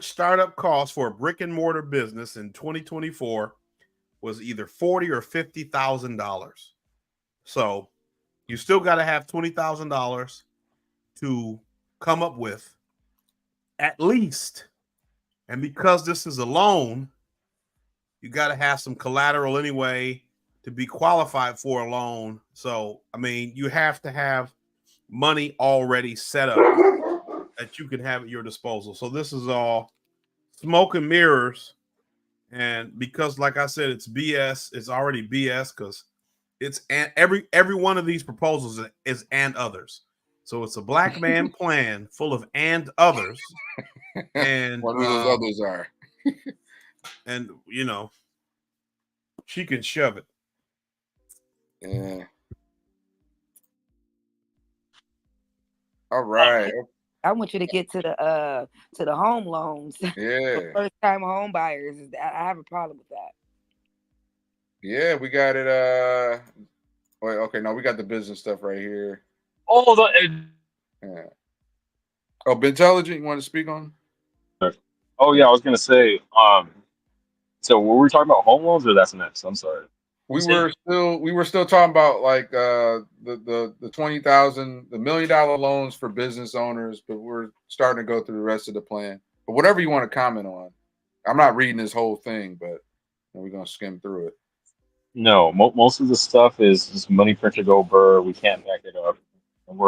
startup cost for a brick and mortar business in 2024 was either $40,000 or $50,000. So you still got to have $20,000 to come up with at least. And because this is a loan, you got to have some collateral anyway to be qualified for a loan. So, I mean, you have to have money already set up that you can have at your disposal. So this is all smoke and mirrors. And because, like I said, it's BS, it's already BS because it's every one of these proposals is and others. So it's a black man plan full of and others. And what those others are. And she can shove it. Yeah. All right. I want you to get to the home loans. Yeah. First time home buyers. I have a problem with that. Yeah, we got it. Wait, okay, no, we got the business stuff right here. Yeah. Oh, Bentelligent, you want to speak on? Oh yeah, I was gonna say. So were we talking about home loans, or that's next? I'm sorry. We were still talking about like the 20,000, the $1 million loans for business owners, but we're starting to go through the rest of the plan. But whatever you want to comment on, I'm not reading this whole thing, but we're gonna skim through it. No, most of the stuff is just money printer go burr. We can't back it up, and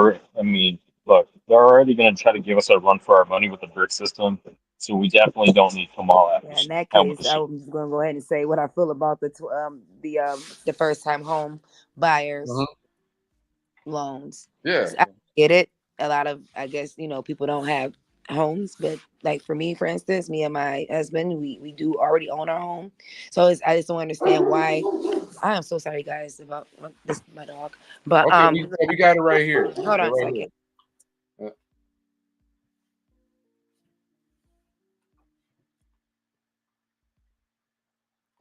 look, they're already gonna try to give us a run for our money with the brick system. So we definitely don't need Kamala. Yeah, in that case, I'm just gonna go ahead and say what I feel about the first time home buyers loans. Yeah, I get it. A lot of, I guess, people don't have homes, but like for me, for instance, me and my husband, we do already own our home. So I just don't understand why. I am so sorry, guys, about this, my dog. But okay, we got it right here. Hold on a second.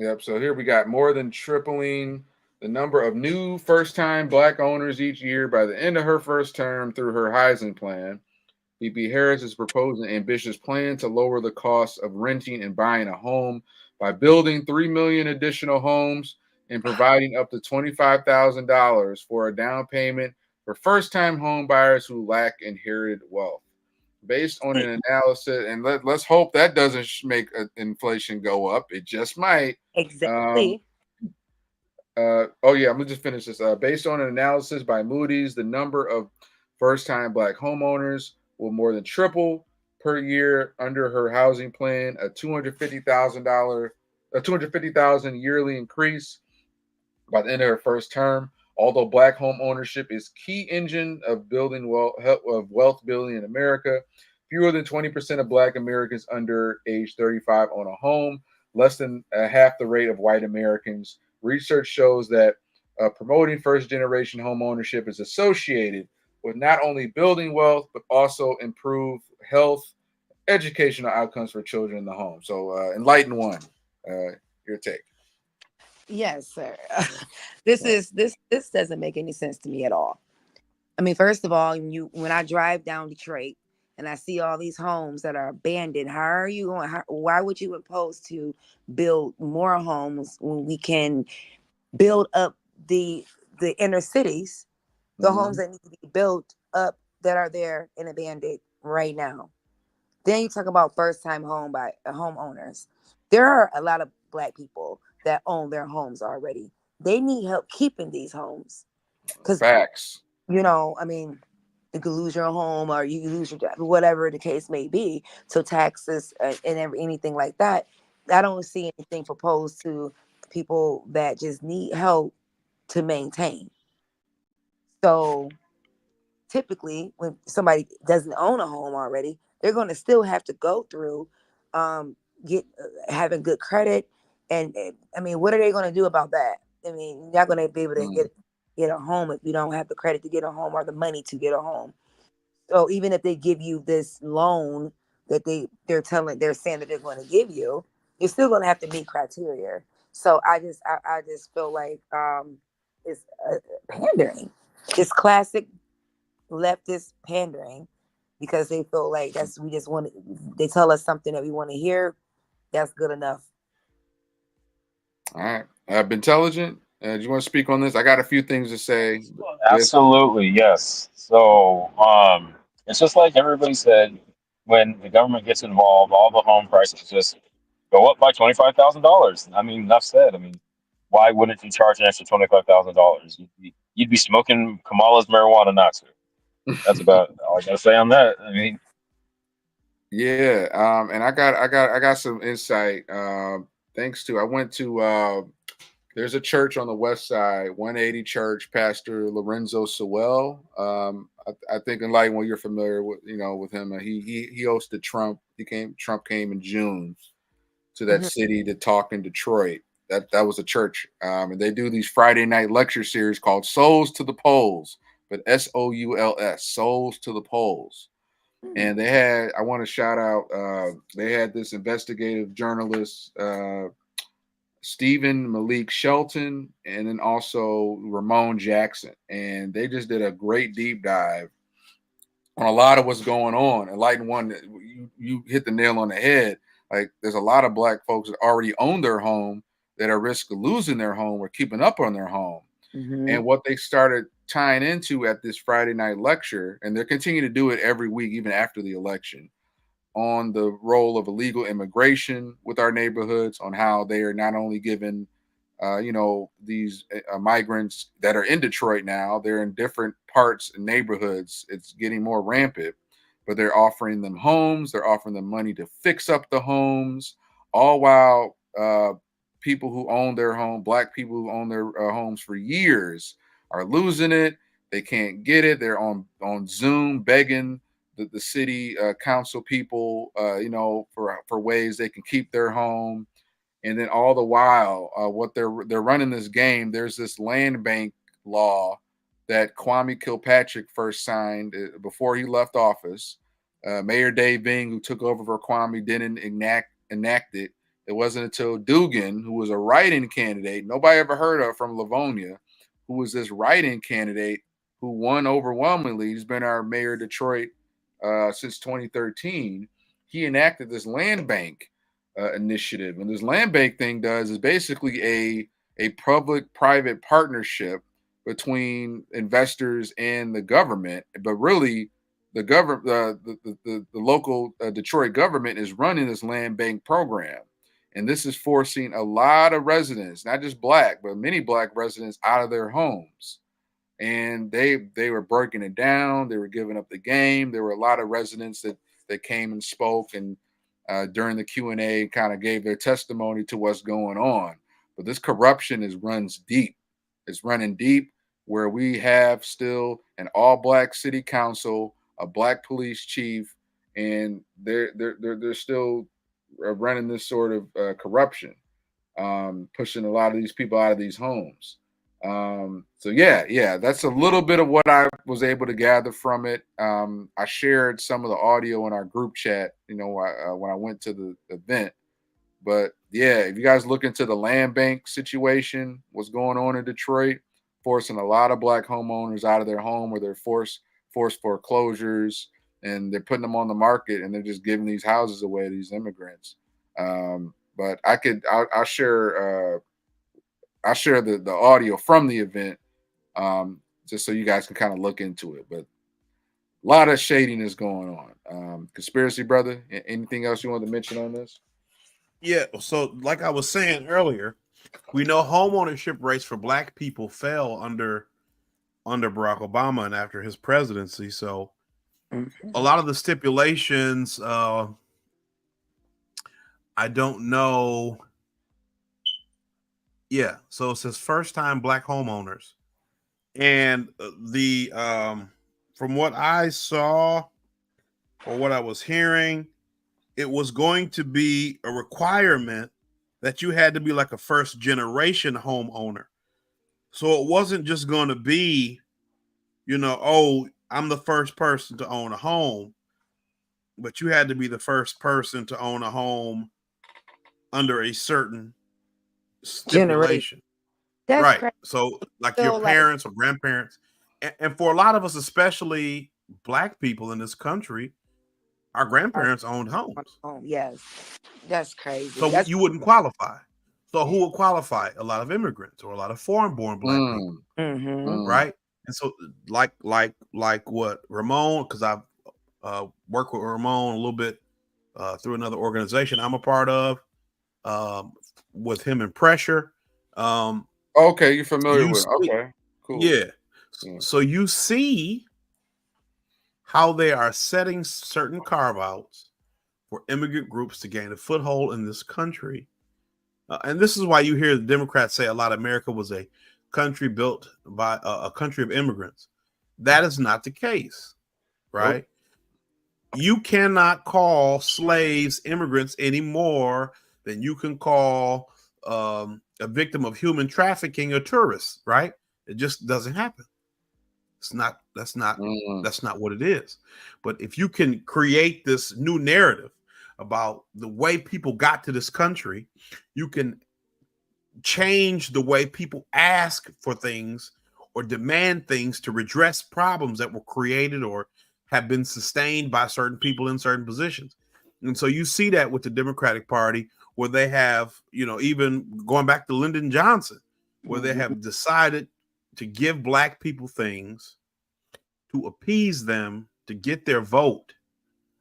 Yep. So here we got more than tripling the number of new first-time Black owners each year by the end of her first term through her housing plan. VP Harris is proposing an ambitious plan to lower the cost of renting and buying a home by building 3 million additional homes and providing up to $25,000 for a down payment for first-time home buyers who lack inherited wealth. Based on an analysis, and let's hope that doesn't make inflation go up. It just might. Exactly. I'm gonna just finish this. Based on an analysis by Moody's, the number of first-time Black homeowners will more than triple per year under her housing plan. A $250,000 yearly increase by the end of her first term. Although Black home ownership is key engine of building wealth building in America, fewer than 20% of Black Americans under age 35 own a home, less than half the rate of white Americans. Research shows that promoting first-generation home ownership is associated with not only building wealth, but also improve health, educational outcomes for children in the home. So, Enlightened one, your take. Yes, sir. This doesn't make any sense to me at all. I mean, first of all, when I drive down Detroit, and I see all these homes that are abandoned. How are you going? Why would you propose to build more homes when we can build up the inner cities, the homes that need to be built up that are there and abandoned right now? Then you talk about first-time homeowners. There are a lot of Black people that own their homes already. They need help keeping these homes because, Facts. you know, I mean, you could lose your home or you lose your job, whatever the case may be. So taxes and anything like that. I don't see anything proposed to people that just need help to maintain. So typically when somebody doesn't own a home already, they're going to still have to go through get having good credit, and I mean, what are they going to do about that? I mean, you're not going to be able to get a home if you don't have the credit to get a home or the money to get a home. So even if they give you this loan that they're saying that they're going to give you, you're still going to have to meet criteria. So I just feel like it's pandering. It's classic leftist pandering because they feel like they tell us something that we want to hear. That's good enough. All right. Intelligent. Do you want to speak on this? I got a few things to say. Absolutely, yes. So it's just like everybody said, when the government gets involved, all the home prices just go up by $25,000. I mean, enough said. I mean, why wouldn't you charge an extra $25,000? You'd be smoking Kamala's marijuana, not to. That's about all I gotta say on that. I mean, yeah. And I got some insight. Thanks to I went to there's a church on the west side, 180 Church, Pastor Lorenzo Sewell. I think Enlightened, well, you're familiar with, with him. He hosted Trump. Trump came in June to that city to talk in Detroit. That was a church. And they do these Friday night lecture series called Souls to the Polls, but SOULS, Souls to the Polls. And I want to shout out, they had this investigative journalist, Stephen Malik Shelton, and then also Ramon Jackson. And they just did a great deep dive on a lot of what's going on. And Light One, you hit the nail on the head. Like, there's a lot of Black folks that already own their home that are at risk of losing their home or keeping up on their home. And what they started tying into at this Friday night lecture, and they're continuing to do it every week, even after the election, on the role of illegal immigration with our neighborhoods, on how they are not only given, these migrants that are in Detroit now, they're in different parts and neighborhoods. It's getting more rampant, but they're offering them homes. They're offering them money to fix up the homes, all while people who own their home, Black people who own their homes for years, are losing it. They can't get it. They're on Zoom begging the city council people, for ways they can keep their home. And then all the while, what they're running this game. There's this land bank law that Kwame Kilpatrick first signed before he left office. Mayor Dave Bing, who took over for Kwame, didn't enact it. It wasn't until Dugan, who was a write-in candidate, nobody ever heard of from Livonia, who was this write-in candidate who won overwhelmingly. He's been our mayor of Detroit since 2013. He enacted this land bank initiative. And this land bank thing is basically a public-private partnership between investors and the government. But really, the local Detroit government is running this land bank program. And this is forcing a lot of residents, not just Black, but many Black residents, out of their homes. And they were breaking it down. They were giving up the game. There were a lot of residents that came and spoke and during the Q&A kind of gave their testimony to what's going on. But this corruption runs deep. It's running deep, where we have still an all-Black city council, a Black police chief, and they're still running this sort of corruption, pushing a lot of these people out of these homes. So yeah, that's a little bit of what I was able to gather from it. I shared some of the audio in our group chat, when I went to the event. But yeah, if you guys look into the land bank situation, what's going on in Detroit, forcing a lot of Black homeowners out of their home, or they're forced foreclosures, and they're putting them on the market, and they're just giving these houses away to these immigrants. But I'll share the audio from the event, just so you guys can kind of look into it. But a lot of shadiness going on. Conspiracy brother, anything else you want to mention on this? Yeah, so like I was saying earlier, we know home ownership rates for Black people fell under Barack Obama and after his presidency. So a lot of the stipulations, I don't know. Yeah, so it says first time Black homeowners, and the from what I saw or what I was hearing, it was going to be a requirement that you had to be like a first generation homeowner. So it wasn't just going to be, oh, I'm the first person to own a home, but you had to be the first person to own a home under a certain stipulation. That's right. crazy. So like So, your parents or grandparents, and for a lot of us, especially Black people in this country, our grandparents owned homes. Yes, that's crazy. So you wouldn't qualify. So who would qualify? A lot of immigrants or a lot of foreign-born Black people, right? And so, like what Ramon, because I've worked with Ramon a little bit through another organization I'm a part of, with him and Pressure. Okay, you're familiar with. Okay, cool. Yeah. So you see how they are setting certain carve-outs for immigrant groups to gain a foothold in this country. And this is why you hear the Democrats say a lot of America was a country built by a country of immigrants. That is not the case, right? Nope. You cannot call slaves immigrants any more than you can call a victim of human trafficking a tourist, right? It just doesn't happen. That's not what it is. But if you can create this new narrative about the way people got to this country, you can change the way people ask for things or demand things to redress problems that were created or have been sustained by certain people in certain positions. And so you see that with the Democratic Party, where they have, even going back to Lyndon Johnson, where they have decided to give Black people things to appease them, to get their vote,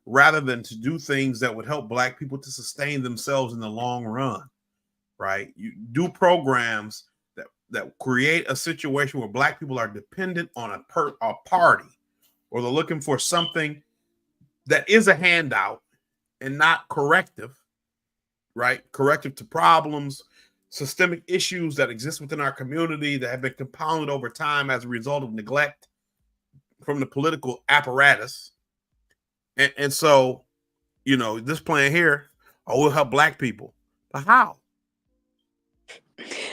rather than to do things that would help Black people to sustain themselves in the long run, right? You do programs that create a situation where Black people are dependent on a party, or they're looking for something that is a handout and not corrective, right? Corrective to problems, systemic issues that exist within our community that have been compounded over time as a result of neglect from the political apparatus. And so, this plan here, we'll help Black people. But how?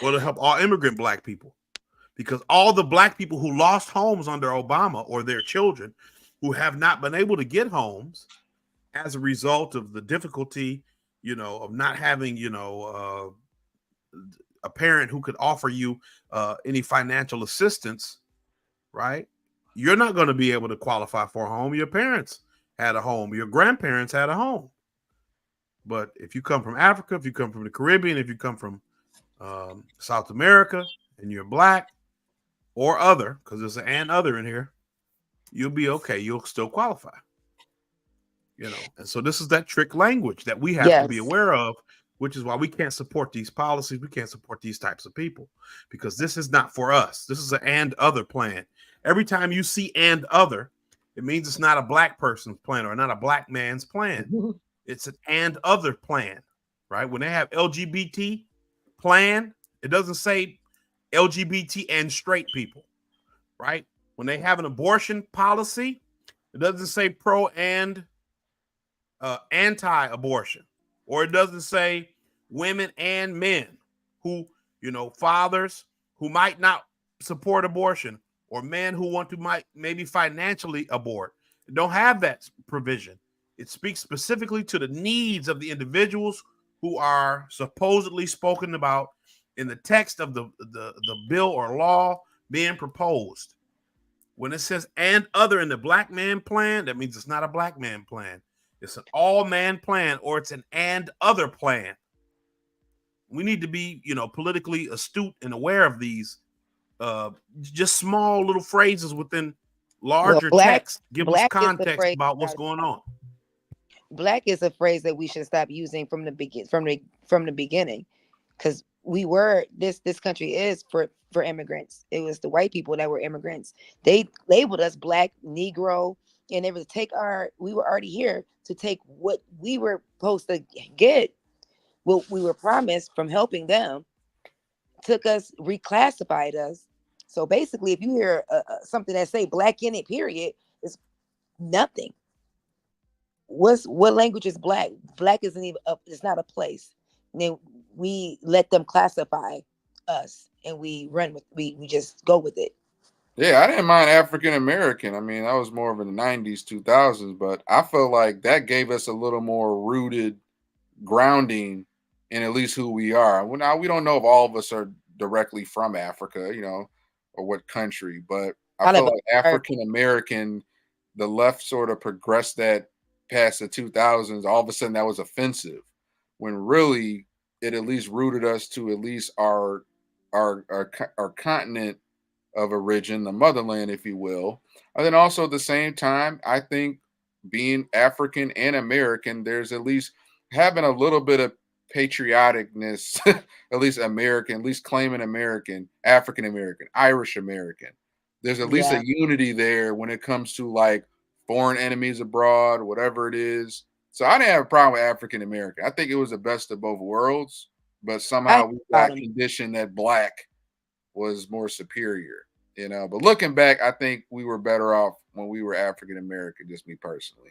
Well, to help all immigrant Black people. Because all the Black people who lost homes under Obama, or their children who have not been able to get homes as a result of the difficulty, of not having, a parent who could offer you any financial assistance, right? You're not going to be able to qualify for a home. Your parents had a home. Your grandparents had a home. But if you come from Africa, if you come from the Caribbean, if you come from South America, and you're Black or other, because there's an and other in here, you'll be okay. You'll still qualify. And so this is that trick language that we have to be aware of, which is why we can't support these policies. We can't support these types of people, because this is not for us. This is an and other plan. Every time you see and other, it means it's not a Black person's plan or not a Black man's plan. It's an and other plan, right? When they have LGBT plan, it doesn't say LGBT and straight people, right? When they have an abortion policy, it doesn't say pro and anti-abortion, or it doesn't say women and men who, fathers who might not support abortion, or men who want to maybe financially abort. It don't have that provision. It speaks specifically to the needs of the individuals who are supposedly spoken about in the text of the bill or law being proposed. When it says and other in the black man plan, that means it's not a black man plan. It's an all man plan, or it's an and other plan. We need to be, politically astute and aware of these just small little phrases within larger text. Give us context about what's going on. Black is a phrase that we should stop using from the beginning, because this country is for immigrants. It was the white people that were immigrants. They labeled us black, Negro, and it was we were already here to take what we were supposed to get, what we were promised from helping them, took us, reclassified us. So basically, if you hear something that say black in it, period, it's nothing. What language is black? Black isn't even it's not a place. And then we let them classify us, and we just go with it. Yeah, I didn't mind African American. I mean, I was more of in the 90s, 2000s, but I felt like that gave us a little more rooted grounding in at least who we are. Well, now we don't know if all of us are directly from Africa, or what country, but I feel like African American, the left sort of progressed that past the 2000s. All of a sudden that was offensive, when really it at least rooted us to at least our continent of origin, the motherland, if you will. And then also at the same time, I think being African and American, there's at least having a little bit of patrioticness, at least American, at least claiming American, African American, Irish American. There's at least a unity there when it comes to like foreign enemies abroad, whatever it is. So I didn't have a problem with African American. I think it was the best of both worlds, but somehow we got conditioned that black was more superior, But looking back, I think we were better off when we were African American, just me personally.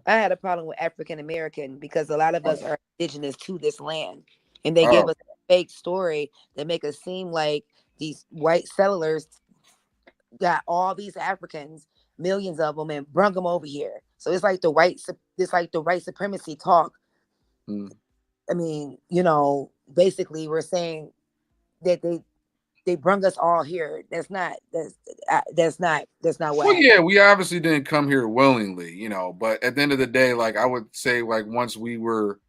I had a problem with African American because a lot of us are indigenous to this land, and they give us a fake story that make us seem like these white settlers got all these Africans, millions of them, and brung them over here. So it's like the white supremacy talk. I mean, basically we're saying that they brung us all here. That's not what. Well, yeah, we obviously didn't come here willingly, but at the end of the day, like I would say, like once we were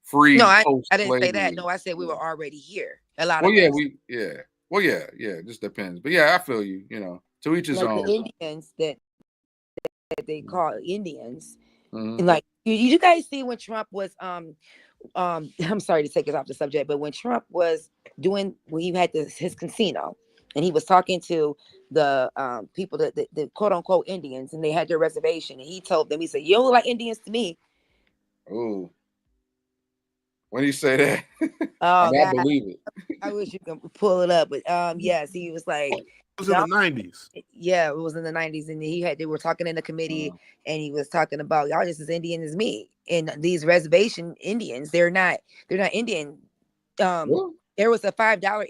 free. No, I didn't say that. No, I said we were already here. A lot of us. Well, yeah, it just depends. But yeah, I feel you. To each his own. The Indians that they call Indians, and like you guys see when Trump was I'm sorry to take us off the subject, but when Trump was when he had his casino and he was talking to the people that the quote unquote Indians, and they had their reservation, and he told them, he said, "You don't look like Indians to me." Oh, when you say that, oh, I believe it. I wish you could pull it up, but yes, he was like, it was in the 90s. Yeah, it was in the 90s, and they were talking in the committee, and he was talking about y'all just as Indian as me. And these reservation Indians, they're not Indian. There was a $5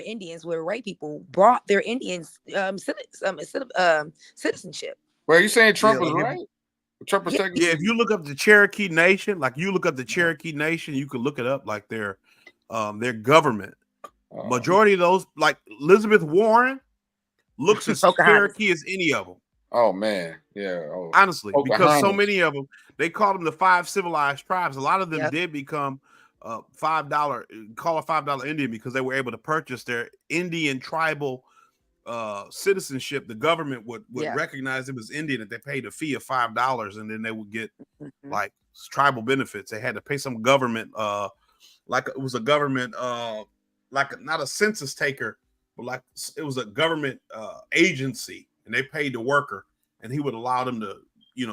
Indians where white people brought their Indians citizenship. Well, are you saying Trump was right? Trump was taking. Yeah, if you look up the Cherokee Nation, Cherokee Nation, you can look it up, like their government. Majority of those, like Elizabeth Warren, looks as Cherokee as any of them. Oh man, yeah. Honestly, because so many of them, they called them the 5 civilized tribes. A lot of them did become $5 Indian because they were able to purchase their Indian tribal citizenship. The government would recognize them as Indian if they paid a fee of $5, and then they would get like tribal benefits. They had to pay some government, like it was a government, like not a census taker, but like it was a government agency, and they paid the worker, and he would allow them to,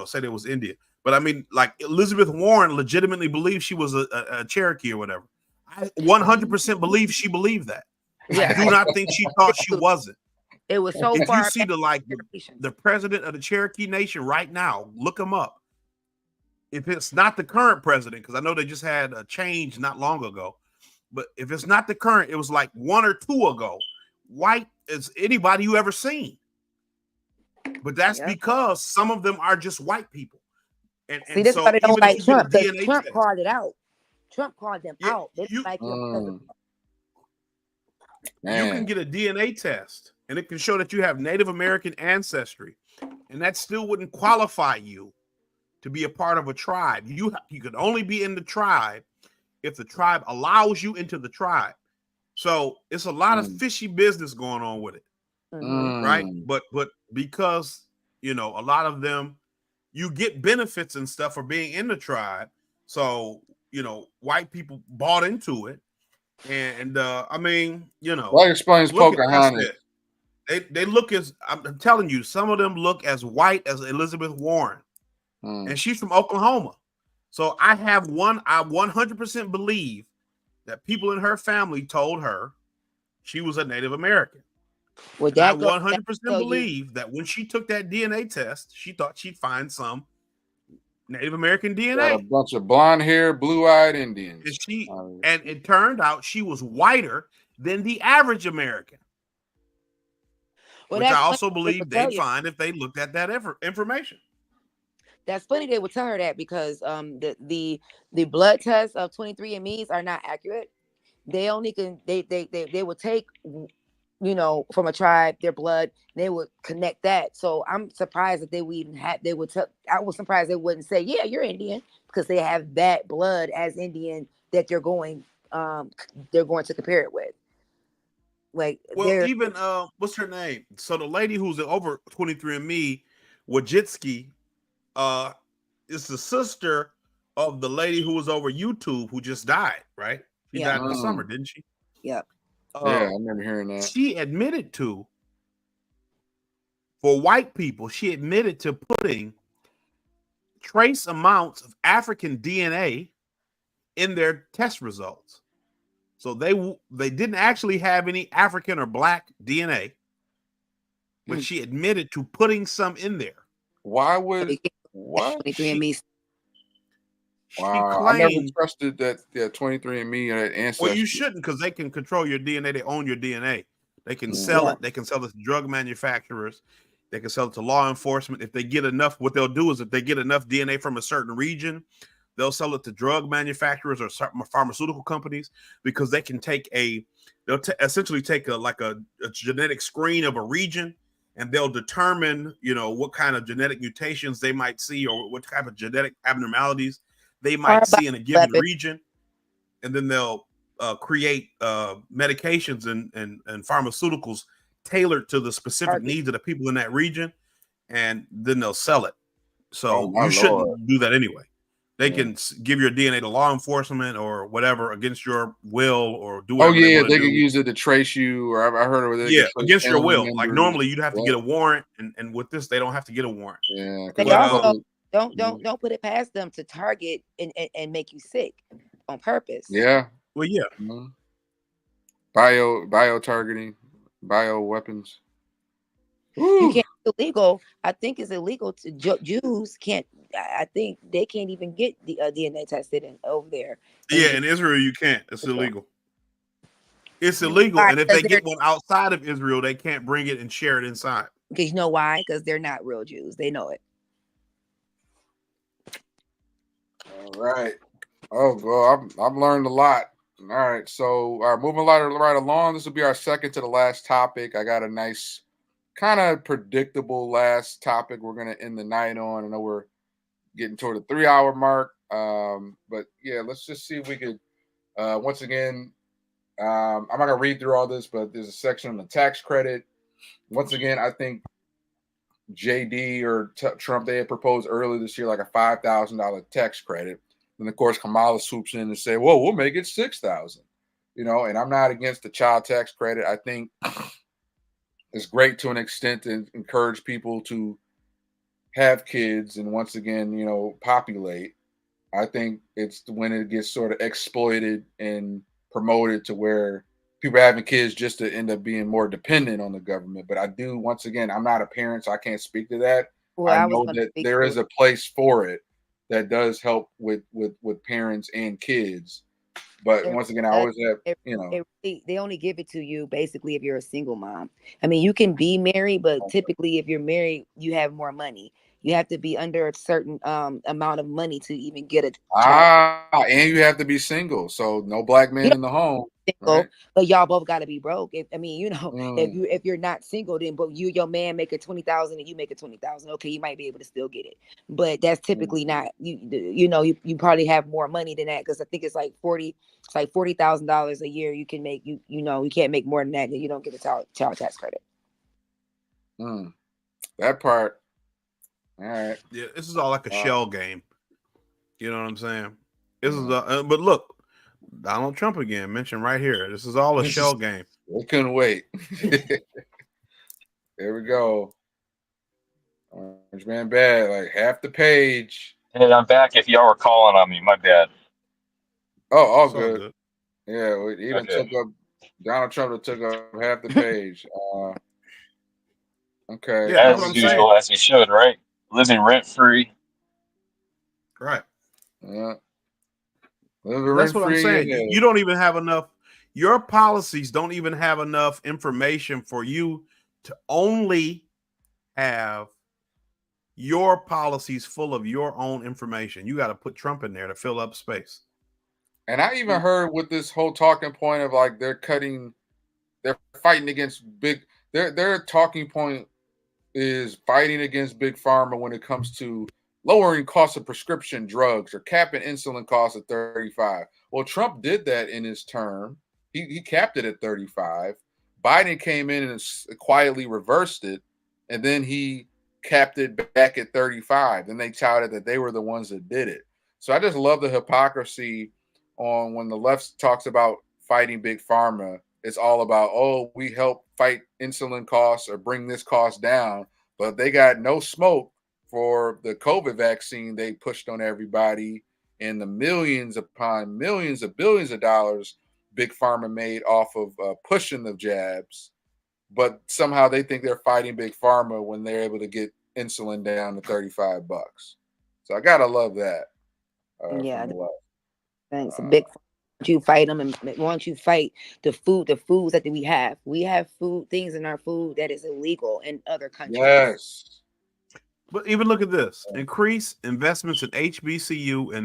say they was Indian. But I mean, like Elizabeth Warren legitimately believed she was a Cherokee or whatever. I 100% believe she believed that. I do not think she thought she wasn't. It was so if far. You see the president of the Cherokee Nation right now, look him up. If it's not the current president, because I know they just had a change not long ago, but if it's not the current, it was like 1 or 2 ago. White as anybody you ever seen. But that's because some of them are just white people. And see, this is why they don't like Trump. Trump called it out. Trump called them out. They like you can get a DNA test and it can show that you have Native American ancestry, and that still wouldn't qualify you to be a part of a tribe. You could only be in the tribe if the tribe allows you into the tribe. So it's a lot of fishy business going on with it, right? But because a lot of them, you get benefits and stuff for being in the tribe. So white people bought into it, and I mean, that explains Pocahontas. They look as, I'm telling you, some of them look as white as Elizabeth Warren, and she's from Oklahoma. So I 100% believe that people in her family told her she was a Native American. Well, I 100% believe that when she took that DNA test, she thought she'd find some Native American DNA. Got a bunch of blonde hair, blue-eyed Indians. And it turned out she was whiter than the average American. Which I also believe they'd find if they looked at that information. That's funny they would tell her that, because the blood tests of 23andMe's are not accurate. They only they would take from a tribe their blood, they would connect that. So I'm surprised that they would even have I was surprised they wouldn't say, yeah, you're Indian, because they have that blood as Indian that they're going to compare it with. Like, well, even what's her name? So the lady who's over 23andMe, Wojcicki, is the sister of the lady who was over YouTube who just died, right? She died in the summer, didn't she? Yep. Yeah, I remember hearing that. She admitted to, for white people, she admitted to putting trace amounts of African DNA in their test results. So they didn't actually have any African or black DNA, but she admitted to putting some in there. Why would what? 23andMe. Wow, I never trusted that 23andMe or that ancestry. Well, you shouldn't, because they can control your DNA. They own your DNA. They can sell it. They can sell it to drug manufacturers. They can sell it to law enforcement. If they get enough, what they'll do is if they get enough DNA from a certain region, they'll sell it to drug manufacturers or pharmaceutical companies, because they can essentially take a genetic screen of a region, and they'll determine, what kind of genetic mutations they might see, or what type of genetic abnormalities they might see in a given region. And then they'll create medications and pharmaceuticals tailored to the specific needs of the people in that region, and then they'll sell it. So you shouldn't do that anyway. They can give your DNA to law enforcement or whatever against your will, or do whatever. They can use it to trace you, or I heard of it. Against your will. Members. Like normally you'd have to get a warrant, and with this they don't have to get a warrant. Yeah, they also don't put it past them to target and make you sick on purpose. Yeah. Well, yeah. Mm-hmm. Bio targeting, bio weapons. You can't. It's illegal. I think it's illegal to Jews can't. I think they can't even get the DNA tested over there. Yeah, in Israel you can't. It's illegal. It's illegal, and if they get one outside of Israel, they can't bring it and share it inside. Because you know why? Because they're not real Jews. They know it. All right. Oh, well, I've learned a lot. All right, so moving right along. This will be our second to the last topic. I got a nice, kind of predictable last topic we're gonna end the night on. I know we're getting toward the 3-hour mark, but yeah, let's just see if we could. Once again, I'm not gonna read through all this, but there's a section on the tax credit. Once again, I think JD or Trump, they had proposed earlier this year like a $5,000 tax credit. And of course, Kamala swoops in and say, "Well, we'll make it 6,000." And I'm not against the child tax credit. I think it's great to an extent to encourage people to have kids and once again, populate. I think it's when it gets sort of exploited and promoted to where people are having kids just to end up being more dependent on the government. But I do, once again, I'm not a parent, so I can't speak to that. Well, I know that there is a place for it that does help with parents and kids. But once again, I always have, they only give it to you basically if you're a single mom. I mean, you can be married, but typically if you're married, you have more money. You have to be under a certain amount of money to even get a child. And you have to be single, so no black men Yeah, in the home, single, right? but y'all both got to be broke. If, I mean, you know, Mm. if you're not single, then but your man make a 20,000 and you make a 20,000, okay, you might be able to still get it, but that's typically not you know you probably have more money than that, because I think it's like $40,000 a year you can make. You know you can't make more than that, and you don't get a child tax credit. That part. All right. Yeah, this is all like a shell game. You know what I'm saying? This is but look, Donald Trump again mentioned right here. This is all a shell game. We couldn't wait. There we go. Orange Man Bad, like half the page. Hey, I'm back. If y'all were calling on me, my bad. Oh, all It's all good. good. Yeah, he done Okay. took up. Donald Trump took up half the page. Okay. Yeah, that's what As I'm saying. usual, as he should, right? Living rent free. Right. Yeah. That's what I'm saying. Yeah. You don't even have enough. Your policies don't even have enough information for you to only have your policies full of your own information. You got to put Trump in there to fill up space. And I even heard with this whole talking point of like they're fighting against their talking point is fighting against big pharma when it comes to lowering costs of prescription drugs or capping insulin costs at 35. Well, Trump did that in his term. He capped it at 35. Biden came in and quietly reversed it, and then he capped it back at 35. Then they touted that they were the ones that did it. So I just love the hypocrisy on when the left talks about fighting big pharma. It's all about, oh, we help fight insulin costs or bring this cost down, but they got no smoke for the COVID vaccine they pushed on everybody and the millions upon millions of billions of dollars big pharma made off of pushing the jabs. But somehow they think they're fighting big pharma when they're able to get insulin down to $35. So I gotta love that. Yeah, from the left. it's a big. You fight them, and once you fight the foods that we have things in our food that is illegal in other countries. Yes. But even look at this: increase investments in HBCU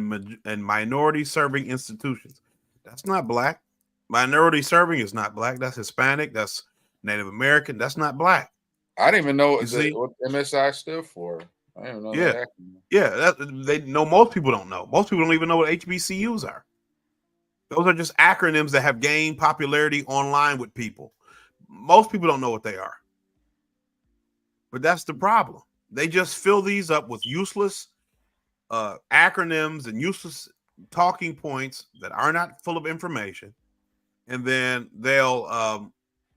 and minority serving institutions. That's not black. Minority serving is not black. That's Hispanic. That's Native American. That's not black. I didn't even know what MSI stood for. I didn't even know yeah, that. Yeah. They know. Most people don't know. Most people don't even know what HBCUs are. Those are just acronyms that have gained popularity online with people. Most people don't know what they are. But that's the problem. They just fill these up with useless acronyms and useless talking points that are not full of information. And then they'll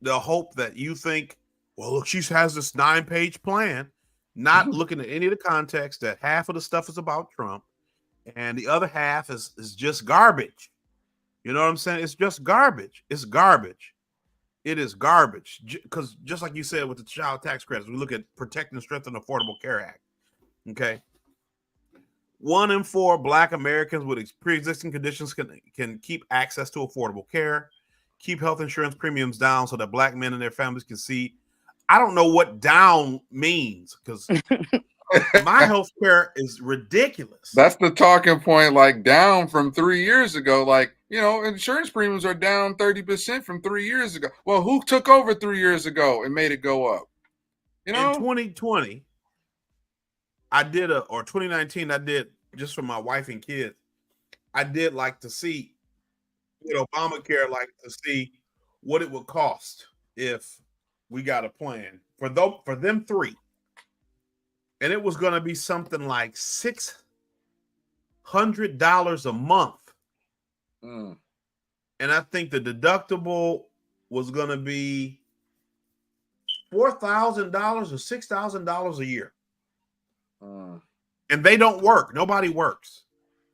hope that you think, well, look, she has this 9-page plan, not looking at any of the context that half of the stuff is about Trump and the other half is just garbage. You know what I'm saying? It's just garbage. It's garbage. It is garbage. Because just like you said with the child tax credits, we look at Protect and Strengthen the Affordable Care Act. Okay. 1 in 4 Black Americans with pre-existing conditions can keep access to affordable care, keep health insurance premiums down so that Black men and their families can see. I don't know what down means because my health care is ridiculous. That's the talking point, like down from 3 years ago. Like, you know, insurance premiums are down 30% from 3 years ago. Well, who took over 3 years ago and made it go up? You know, in 2020, I did or 2019, I did just for my wife and kids. I did like to see with Obamacare, like to see what it would cost if we got a plan for them 3. And it was going to be something like $600 a month. And I think the deductible was going to be $4,000 or $6,000 a year. And they don't work. Nobody works.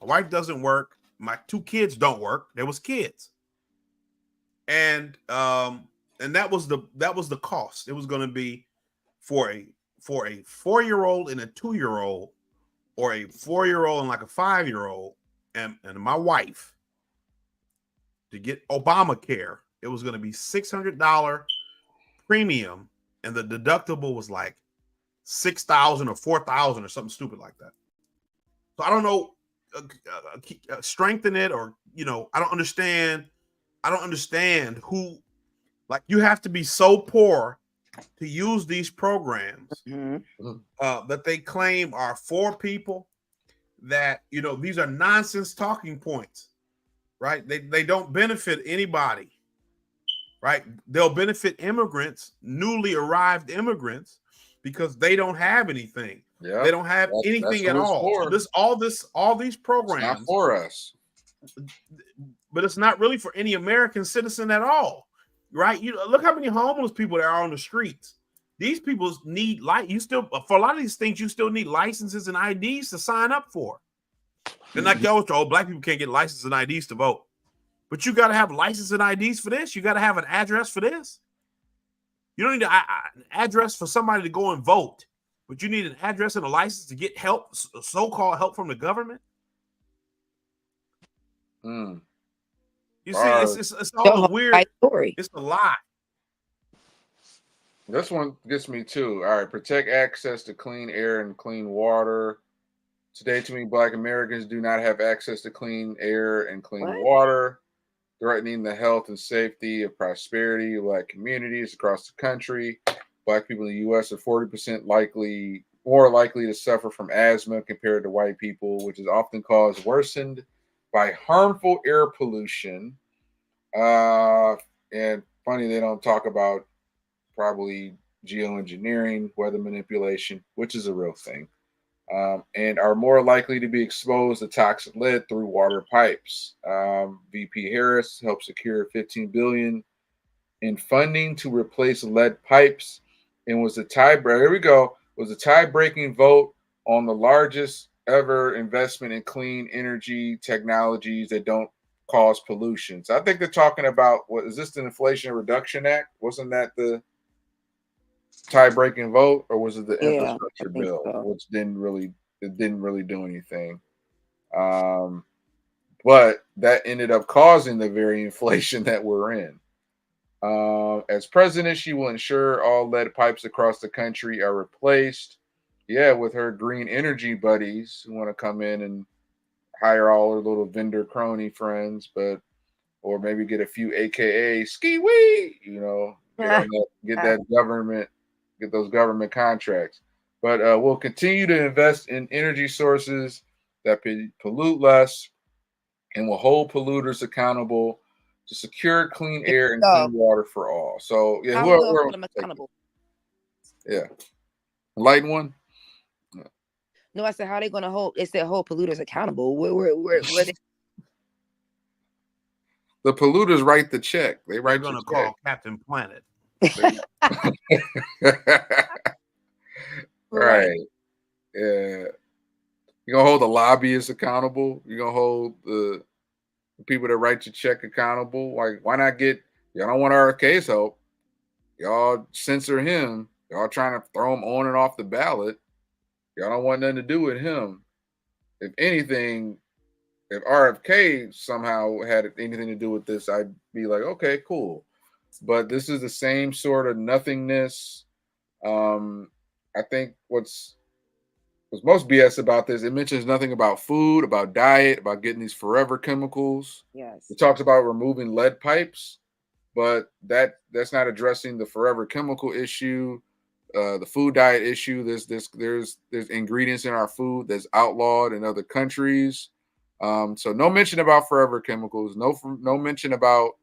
My wife doesn't work. My 2 kids don't work. There was kids. And that was the cost. It was going to be for a 4-year-old and a 2-year-old, or a 4-year-old and like a 5-year-old, and my wife to get Obamacare. It was going to be $600 premium, and the deductible was like 6,000 or 4,000 or something stupid like that. So I don't know, strengthen it, or I don't understand. I don't understand who, like, you have to be so poor to use these programs that they claim are for people, that these are nonsense talking points, right? They don't benefit anybody, right? They'll benefit immigrants, newly arrived immigrants, because they don't have anything. Yeah, they don't have anything at all. So all these programs, it's not for us, but it's not really for any American citizen at all, right? Look how many homeless people there are on the streets. These people need for a lot of these things, you still need licenses and IDs to sign up for. And like black people can't get licenses and IDs to vote, but you got to have license and IDs for this. You got to have an address for this. You don't need an address for somebody to go and vote, but you need an address and a license to get help, so-called help from the government. You see, it's all a weird story. It's a lie. This one gets me too. All right, protect access to clean air and clean water. Today, too many Black Americans do not have access to clean air and clean water, threatening the health and safety of prosperity of Black communities across the country. Black people in the U.S. are 40% more likely to suffer from asthma compared to white people, which is often worsened by harmful air pollution. And funny, they don't talk about probably geoengineering, weather manipulation, which is a real thing. And are more likely to be exposed to toxic lead through water pipes. VP Harris helped secure $15 billion in funding to replace lead pipes, and was a tie-breaking vote on the largest ever investment in clean energy technologies that don't cause pollution. So I think they're talking about, what is this, the Inflation Reduction Act? Wasn't that the tie-breaking vote, or was it the infrastructure bill, which didn't really do anything? But that ended up causing the very inflation that we're in. As president, she will ensure all lead pipes across the country are replaced. Yeah, with her green energy buddies who want to come in and hire all her little vendor crony friends, or maybe get a few AKA ski wee, get those government contracts. But we'll continue to invest in energy sources that pollute less, and will hold polluters accountable to secure clean air and clean water for all. So yeah, whoever them accountable. Yeah, Enlightened one. No, I said, how are they going to hold? It said hold polluters accountable. Where they? The polluters write the check. They're going to call Captain Planet. Right. Yeah. You're gonna hold the lobbyists accountable. You're gonna hold the people that write your check accountable. Like, why not get? Y'all don't want RFK's help. Y'all censor him. Y'all trying to throw him on and off the ballot. Y'all don't want nothing to do with him. If anything, if RFK somehow had anything to do with this, I'd be like, okay, cool. But this is the same sort of nothingness. I think what's most BS about this, it mentions nothing about food, about diet, about getting these forever chemicals. Yes. It talks about removing lead pipes, but that's not addressing the forever chemical issue, the food diet issue. There's ingredients in our food that's outlawed in other countries. So no mention about forever chemicals, no mention about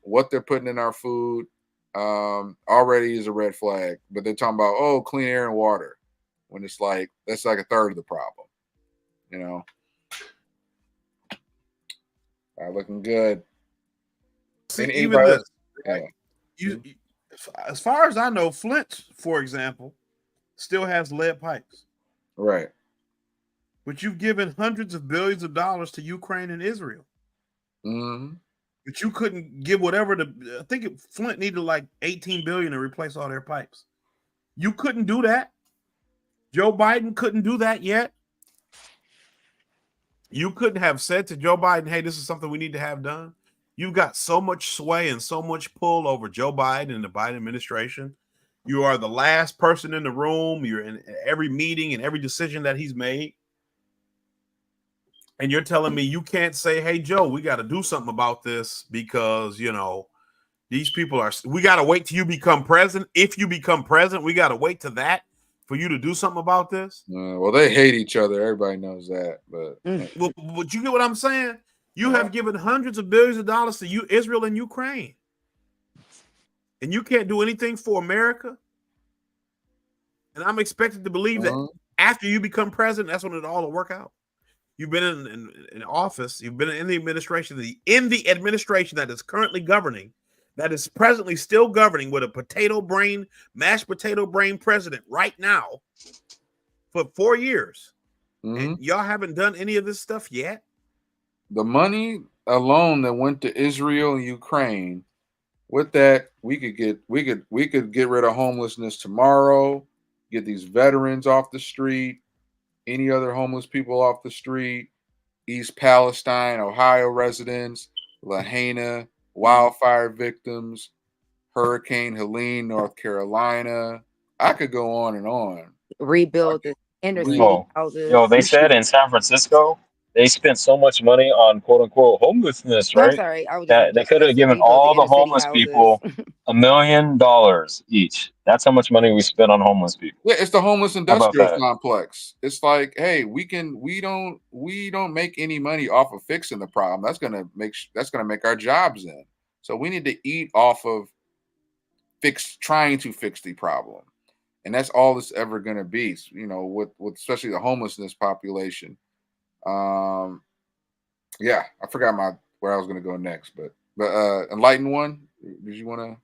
what they're putting in our food. Already is a red flag, but they're talking about clean air and water, when it's like that's like a third of the problem. Looking good. See, even this, as far as I know, Flint, for example, still has lead pipes. Right. But you've given hundreds of billions of dollars to Ukraine and Israel. Mm-hmm. But you couldn't give whatever I think Flint needed like $18 billion to replace all their pipes. You couldn't do that. Joe Biden couldn't do that yet. You couldn't have said to Joe Biden, hey, this is something we need to have done. You've got so much sway and so much pull over Joe Biden and the Biden administration You are the last person in the room. You're in every meeting and every decision that he's made. And you're telling me you can't say, hey, Joe, we got to do something about this because, you know, these people are, we got to wait till you become president. If you become president, we got to wait to that for you to do something about this. Well, they hate each other. Everybody knows that. But But you get what I'm saying? You have given hundreds of billions of dollars to you, Israel and Ukraine. And you can't do anything for America. And I'm expected to believe that after you become president, that's when it all will work out. You've been in office. You've been in the administration. In the administration that is currently governing, that is presently still governing with a mashed potato brain president right now for 4 years. And y'all haven't done any of this stuff yet. The money alone that went to Israel and Ukraine, with that, we could get rid of homelessness tomorrow. Get these veterans off the street. Any other homeless people off the street, East Palestine, Ohio residents, Lahaina, wildfire victims, Hurricane Helene, North Carolina. I could go on and on. Rebuild the inner city houses. Yo, they said in San Francisco, they spent so much money on quote unquote homelessness, No, I'm right? sorry. I was That they could have given all the homeless people $1 million each. That's how much money we spent on homeless people. Yeah, it's the homeless How about industrial that? complex. It's like, hey, we don't make any money off of fixing the problem. That's gonna make our jobs in. So we need to eat off of trying to fix the problem. And that's all it's ever going to be, you know, with especially the homelessness population. Yeah, I forgot where I was going to go next, but Enlightened one, did you want to?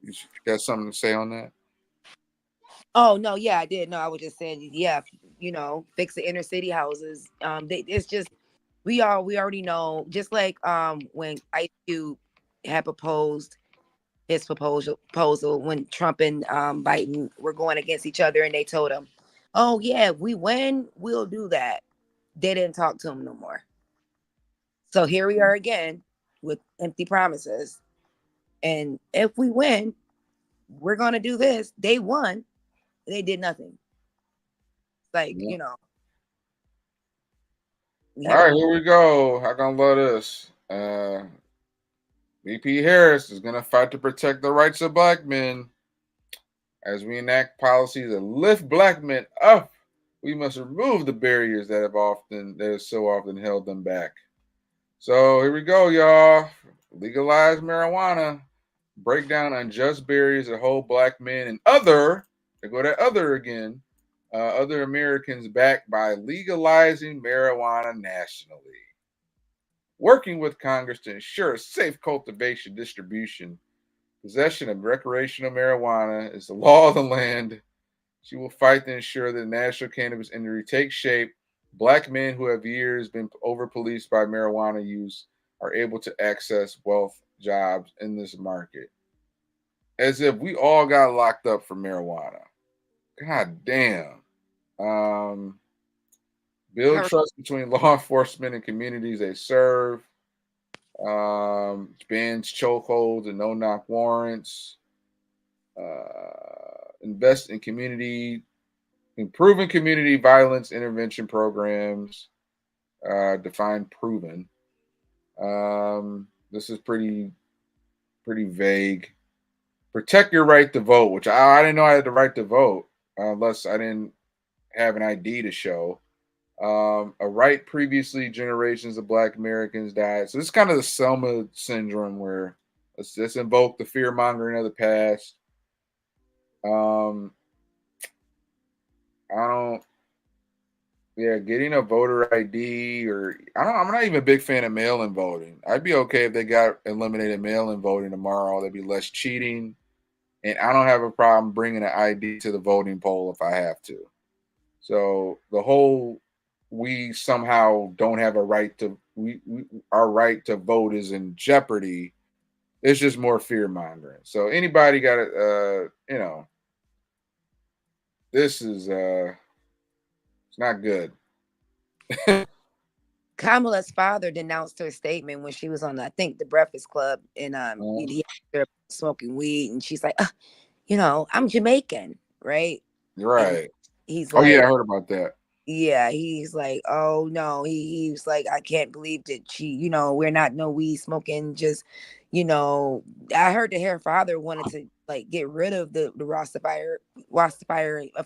You got something to say on that? Oh no, yeah, I did. No, I was just saying, yeah, you know, fix the inner city houses. It's just we already know. Just like when Ice Cube had proposed his proposal when Trump and Biden were going against each other, and they told him, "Oh yeah, if we win, we'll do that." They didn't talk to him no more. So here we are again with empty promises. And if we win, we're gonna do this. They won. They did nothing. Like, you know. All right, here we go. How gonna love this? VP Harris is gonna fight to protect the rights of black men. As we enact policies that lift black men up, we must remove the barriers that have so often held them back. So here we go, y'all. Legalize marijuana. Break down unjust barriers that hold black men and other Americans back by legalizing marijuana nationally. Working with Congress to ensure safe cultivation, distribution, possession of recreational marijuana is the law of the land. She will fight to ensure that the national cannabis industry takes shape. Black men who have years been over-policed by marijuana use are able to access wealth, jobs in this market. As if we all got locked up for marijuana. God damn. Build trust between law enforcement and communities they serve. Bans chokeholds and no-knock warrants. Invest in improving community violence intervention programs. Define proven. This is pretty vague. Protect your right to vote, which I didn't know I had the right to vote unless I didn't have an ID to show. A right previously generations of Black Americans died. So this is kind of the Selma syndrome where let's invoke the fear mongering of the past. Getting a voter ID I'm not even a big fan of mail-in voting. I'd be okay if they got eliminated mail-in voting tomorrow. There'd be less cheating. And I don't have a problem bringing an ID to the voting poll if I have to. So the whole we somehow don't have a right to our right to vote is in jeopardy. It's just more fear mongering. So anybody got it? This is it's not good. Kamala's father denounced her statement when she was on, I think, the Breakfast Club, and he had her smoking weed, and she's like, I'm Jamaican, right? And Right. he's Oh yeah, I like, heard about that. yeah, he's like, oh no, he's like, I can't believe that we're not no weed smoking, just, I heard that her father wanted to like get rid of the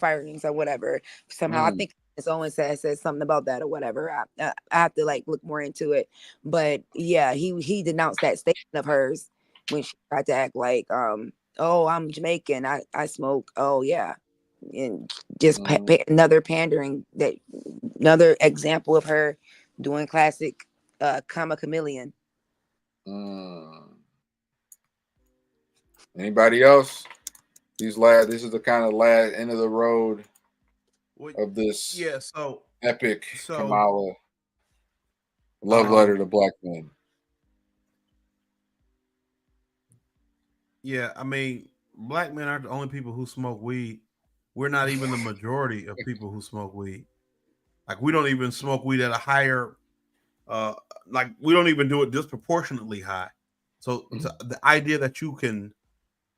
firings or whatever. Somehow, I Mm, think Miss Owens said something about that or whatever. I have to like look more into it, but yeah, he denounced that statement of hers when she tried to act like, oh, I'm Jamaican, I smoke, oh yeah, and just mm, another example of her doing classic comma chameleon. mm. Anybody else? This is the kind of last end of the road Well, of this yeah. So epic so Kamala love letter um to black men. yeah, I mean, black men aren't the only people who smoke weed. We're not even the majority of people who smoke weed. Like we don't even smoke weed at a higher uh like we don't even do it disproportionately high. So the idea that you can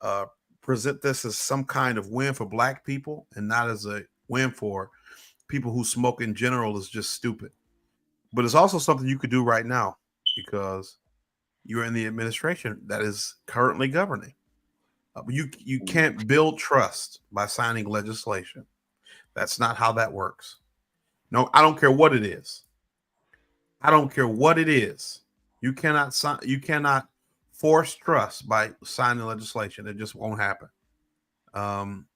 uh present this as some kind of win for black people and not as a win for people who smoke in general is just stupid. But it's also something you could do right now because you're in the administration that is currently governing. You can't build trust by signing legislation. That's not how that works. No, I don't care what it is. I don't care what it is. You cannot sign. You cannot force trust by signing legislation. It just won't happen. Um,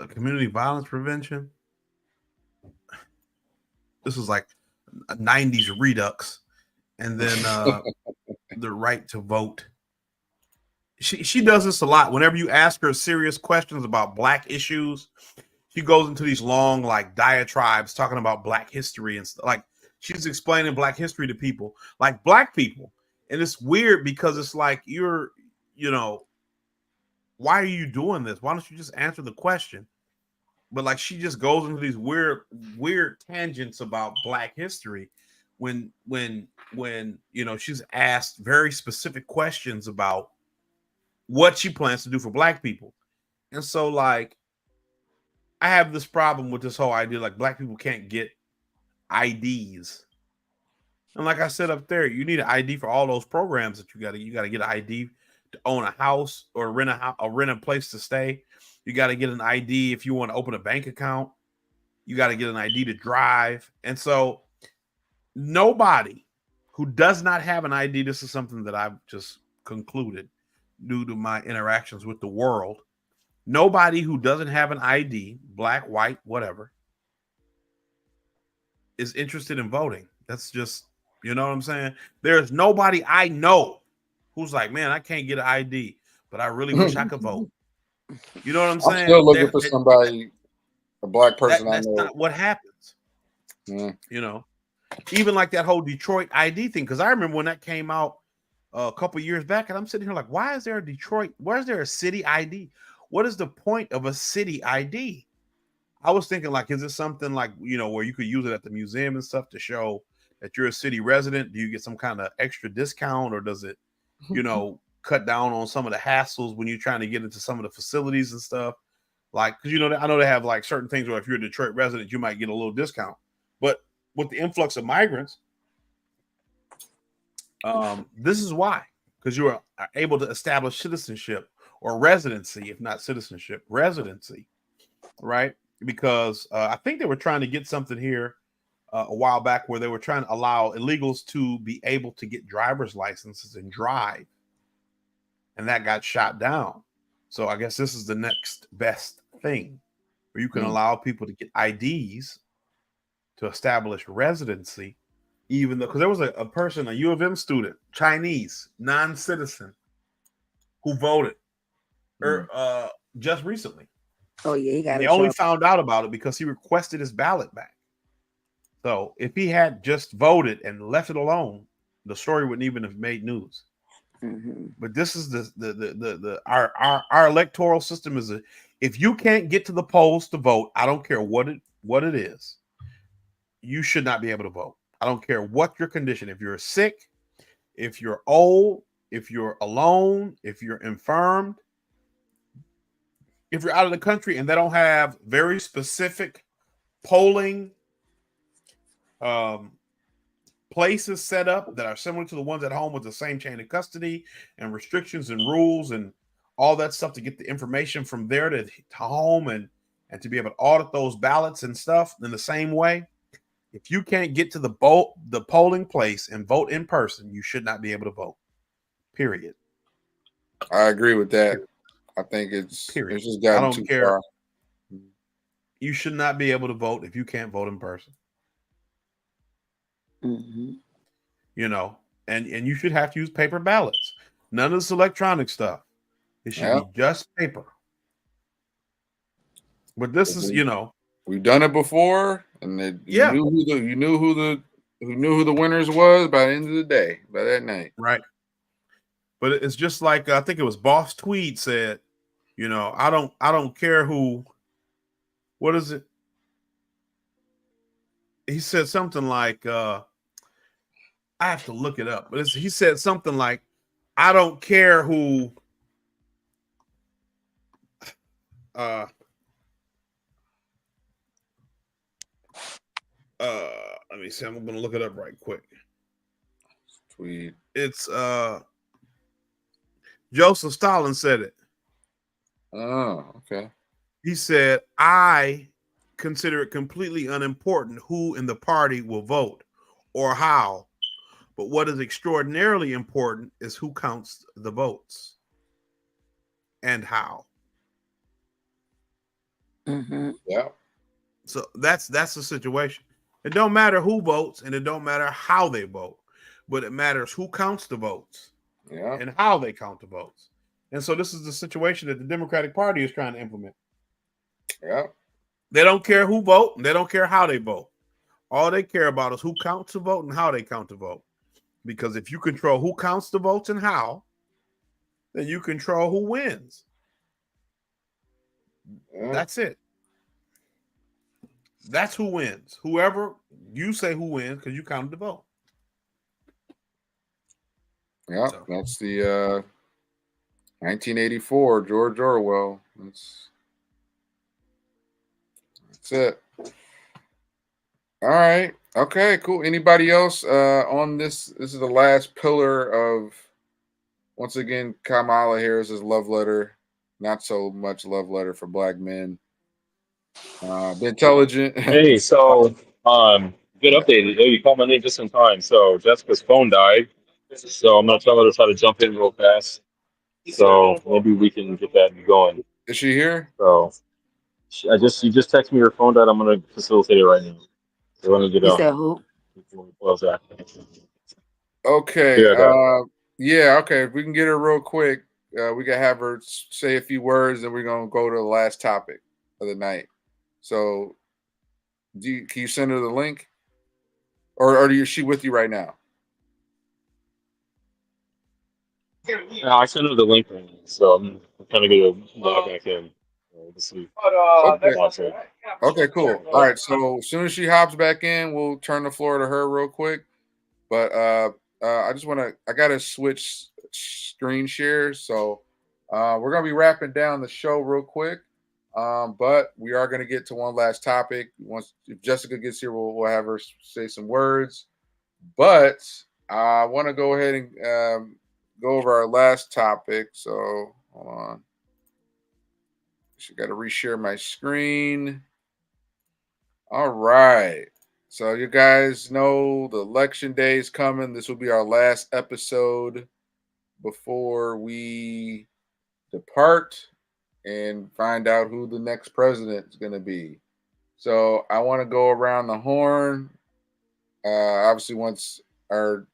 community violence prevention. This is like a '90s redux, and then the right to vote. She does this a lot. Whenever you ask her serious questions about black issues, she goes into these long like diatribes talking about black history and stuff. Like she's explaining black history to people, like black people. And it's weird because it's like you know, why are you doing this? Why don't you just answer the question? But like she just goes into these weird tangents about black history when she's asked very specific questions about what she plans to do for black people. And so like I have this problem with this whole idea like black people can't get IDs. And like I said up there, you need an ID for all those programs that you got to get an ID to own a house or rent a house or rent a place to stay. You got to get an ID if you want to open a bank account. You got to get an ID to drive. And so nobody who does not have an ID, this is something that I've just concluded due to my interactions with the world. Nobody who doesn't have an ID, black, white, whatever, is interested in voting. That's just, you know what I'm saying? There's nobody I know who's like, man, I can't get an ID, but I really wish I could vote. You know what I'm I'm saying? still looking for somebody, a black person I That's know. not what happens. You know, even like that whole Detroit ID thing. Because I remember when that came out a couple years back, and I'm sitting here like, why is there a Detroit? Why is there a city ID? What is the point of a city ID? I was thinking like, is it something like, where you could use it at the museum and stuff to show that you're a city resident? Do you get some kind of extra discount, or does it, cut down on some of the hassles when you're trying to get into some of the facilities and stuff? Like, because I know they have like certain things where if you're a Detroit resident, you might get a little discount. But with the influx of migrants, this is why, because you are able to establish citizenship or residency, if not citizenship, residency, right? Because I think they were trying to get something here a while back where they were trying to allow illegals to be able to get driver's licenses and drive, and that got shot down. So I guess this is the next best thing where you can allow people to get IDs to establish residency, even though, because there was a person, a U of M student, Chinese, non-citizen, who voted just recently. Oh yeah, he got And they to only show. found out about it because he requested his ballot back. So if he had just voted and left it alone, the story wouldn't even have made news. Mm-hmm. But this is our electoral system is if you can't get to the polls to vote, I don't care what it is, you should not be able to vote. I don't care what your condition. If you're sick, if you're old, if you're alone, if you're infirmed, if you're out of the country and they don't have very specific polling places set up that are similar to the ones at home with the same chain of custody and restrictions and rules and all that stuff to get the information from there to home and to be able to audit those ballots and stuff in the same way. If you can't get to the polling place and vote in person, you should not be able to vote. Period. I agree with that. I think it's just gotten too far. You should not be able to vote if you can't vote in person. Mm-hmm. You know, and you should have to use paper ballots. None of this electronic stuff. It should be just paper. But this is, you know, we've done it before, and you knew who the winners was by the end of the day, by that night. Right. But it's just like I think it was Boss Tweed said, you know, I don't care who. What is it? He said something like, I have to look it up, but he said something like, I don't care who. Let me see. I'm going to look it up right quick. Tweet. It's Joseph Stalin said it. Oh, okay. He said, I consider it completely unimportant who in the party will vote or how. But what is extraordinarily important is who counts the votes and how. Mm-hmm. Yeah. So that's the situation. It don't matter who votes and it don't matter how they vote, but it matters who counts the votes and how they count the votes. And so this is the situation that the Democratic Party is trying to implement. Yeah. They don't care who vote and they don't care how they vote. All they care about is who counts the vote and how they count the vote. Because if you control who counts the votes and how, then you control who wins. Yeah. That's it. That's who wins. Whoever you say who wins because you counted the vote. Yeah, so. That's the 1984 George Orwell. That's it. All right. Okay, cool. Anybody else on this? This is the last pillar of, once again, Kamala Harris's love letter. Not so much love letter for black men. Be intelligent. Hey, so good update. Hey, you called my name just in time. So Jessica's phone died. So I'm gonna tell her to try to jump in real fast. So maybe we can get that going. Is she here? So you just texted me your phone died. I'm gonna facilitate it right now. So let me get You on. said who? Okay. Yeah. Okay. If we can get her real quick, we can have her say a few words, and we're gonna go to the last topic of the night. So, can you send her the link, or is she with you right now? Yeah, I sent her the link, so I'm kind of gonna log back in. Let's see. Okay, cool. All right. So as soon as she hops back in, we'll turn the floor to her real quick. But I just want to. I gotta switch screen shares, so we're gonna be wrapping down the show real quick. But we are going to get to one last topic. Once if Jessica gets here, we'll have her say some words. But I want to go ahead and go over our last topic. So hold on. Just got to reshare my screen. All right. So you guys know the election day is coming. This will be our last episode before we depart and find out who the next president is going to be. So I want to go around the horn. Obviously, once our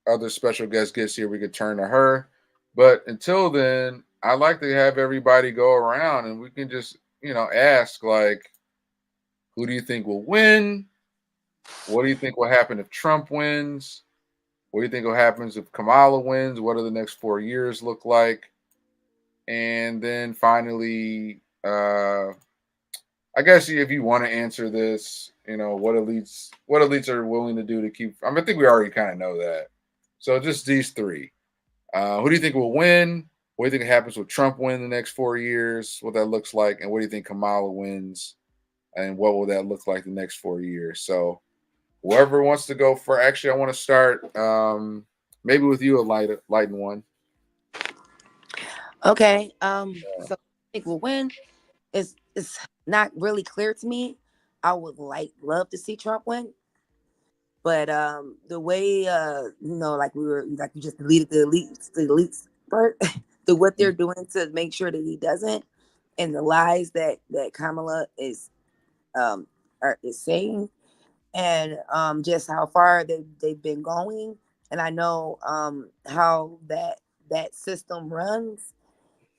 other special guest gets here, we could turn to her. But until then, I'd like to have everybody go around and we can just, ask, like, who do you think will win? What do you think will happen if Trump wins? What do you think will happen if Kamala wins? What do the next 4 years look like? And then finally, I guess if you want to answer this, what elites are willing to do to keep. I think we already kind of know that. So just these three. Who do you think will win? What do you think happens with Trump win the next 4 years? What that looks like, and what do you think Kamala wins, and what will that look like the next 4 years? So, whoever wants to go for. Actually, I want to start maybe with you, a light one. Okay. So I think we'll win. It's not really clear to me. I would love to see Trump win. But the way like you just deleted the elites part, the what they're doing to make sure that he doesn't, and the lies that Kamala is saying, and just how far they've been going, and I know how that system runs.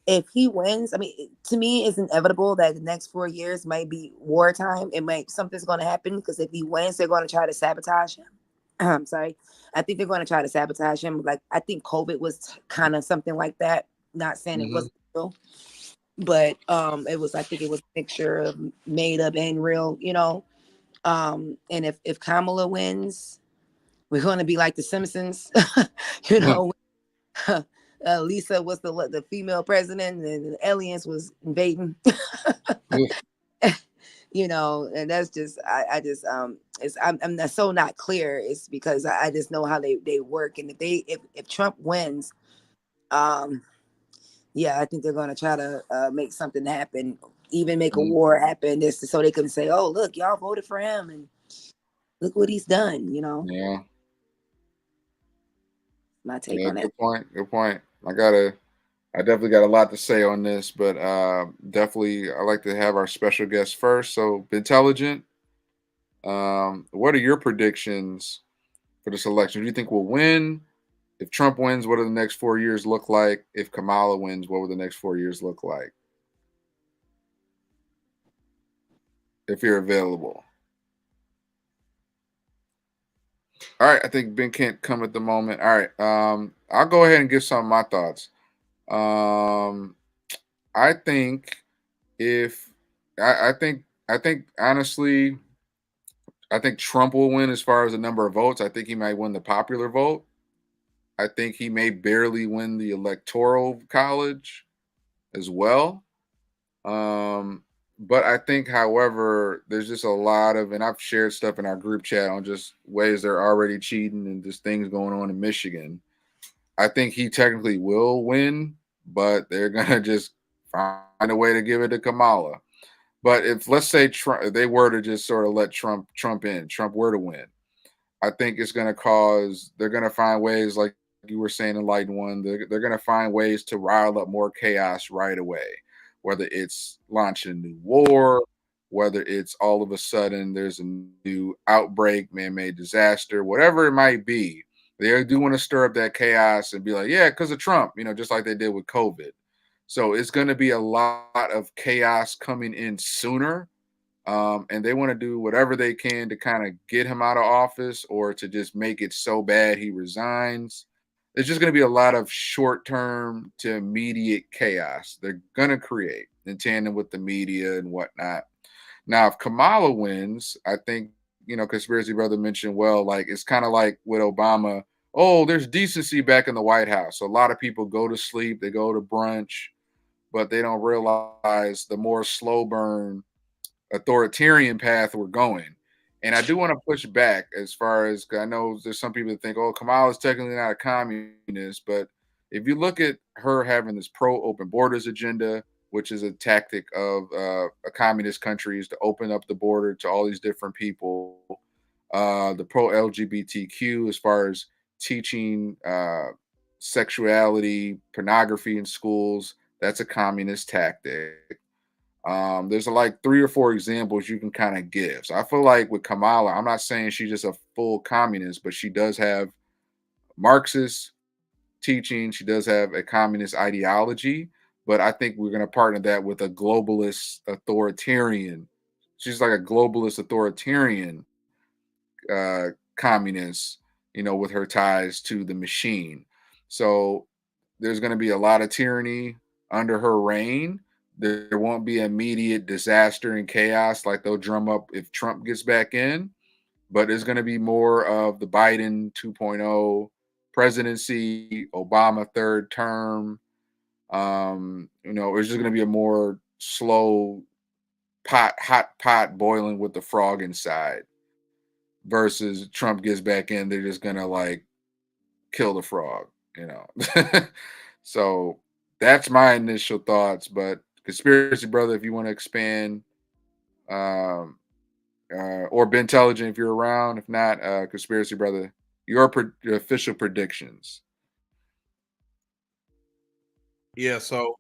If he wins, I mean, to me, it's inevitable that the next 4 years might be wartime. Something's going to happen because if he wins, they're going to try to sabotage him. I'm sorry. I think they're going to try to sabotage him. Like, I think COVID was kind of something like that. Not saying it wasn't real, but I think it was a mixture of made up and real, And if Kamala wins, we're going to be like the Simpsons, you know. Lisa was the female president, and the aliens was invading. And that's just I'm not so not clear. It's because I just know how they work, and if Trump wins, yeah, I think they're gonna try to make something happen, even make a war happen, just so they can say, "Oh, look, y'all voted for him, and look what he's done." Yeah. My take on it. Good point. I definitely got a lot to say on this, but definitely I like to have our special guest first. So, Intelligent, what are your predictions for this election? Do you think we'll win? If Trump wins, what do the next 4 years look like? If Kamala wins, what will the next 4 years look like? If you're available. All right, I think Ben can't come at the moment. All right, I'll go ahead and give some of my thoughts. I think if I think honestly, I think Trump will win as far as the number of votes. I think he might win the popular vote. I think he may barely win the electoral college as well. But I think, however, there's just a lot of, and I've shared stuff in our group chat on just ways they're already cheating and just things going on in Michigan. I think he technically will win, but they're gonna just find a way to give it to Kamala. But if, let's say, they were to just sort of let Trump in, Trump were to win, I think it's going to cause. They're going to find ways, like you were saying, Enlightened one. They're going to find ways to rile up more chaos right away. Whether it's launching a new war, whether it's all of a sudden there's a new outbreak, man-made disaster, whatever it might be, they do want to stir up that chaos and be like, yeah, because of Trump, just like they did with COVID. So it's going to be a lot of chaos coming in sooner. And they want to do whatever they can to kind of get him out of office or to just make it so bad he resigns. There's just going to be a lot of short-term to immediate chaos they're going to create in tandem with the media and whatnot. Now, if Kamala wins, I think, Conspiracy Brother mentioned, well, like, it's kind of like with Obama. Oh, there's decency back in the White House. So a lot of people go to sleep, they go to brunch, but they don't realize the more slow burn authoritarian path we're going. And I do want to push back as far as, I know there's some people that think, oh, Kamala's technically not a communist, but if you look at her having this pro-open borders agenda, which is a tactic of a communist countries to open up the border to all these different people, the pro-LGBTQ as far as teaching sexuality, pornography in schools, that's a communist tactic. There's like 3 or 4 examples you can kind of give. So I feel like with Kamala, I'm not saying she's just a full communist, but she does have Marxist teaching. She does have a communist ideology, but I think we're going to partner that with a globalist authoritarian. She's like a globalist authoritarian communist, with her ties to the machine. So there's going to be a lot of tyranny under her reign. There won't be immediate disaster and chaos like they'll drum up if Trump gets back in, but there's going to be more of the Biden 2.0 presidency, Obama third term, It's just going to be a more slow hot pot boiling with the frog inside versus Trump gets back in. They're just going to like kill the frog, So that's my initial thoughts. But conspiracy brother, if you want to expand, or be intelligent if you're around. If not, conspiracy brother, your official predictions. Yeah, so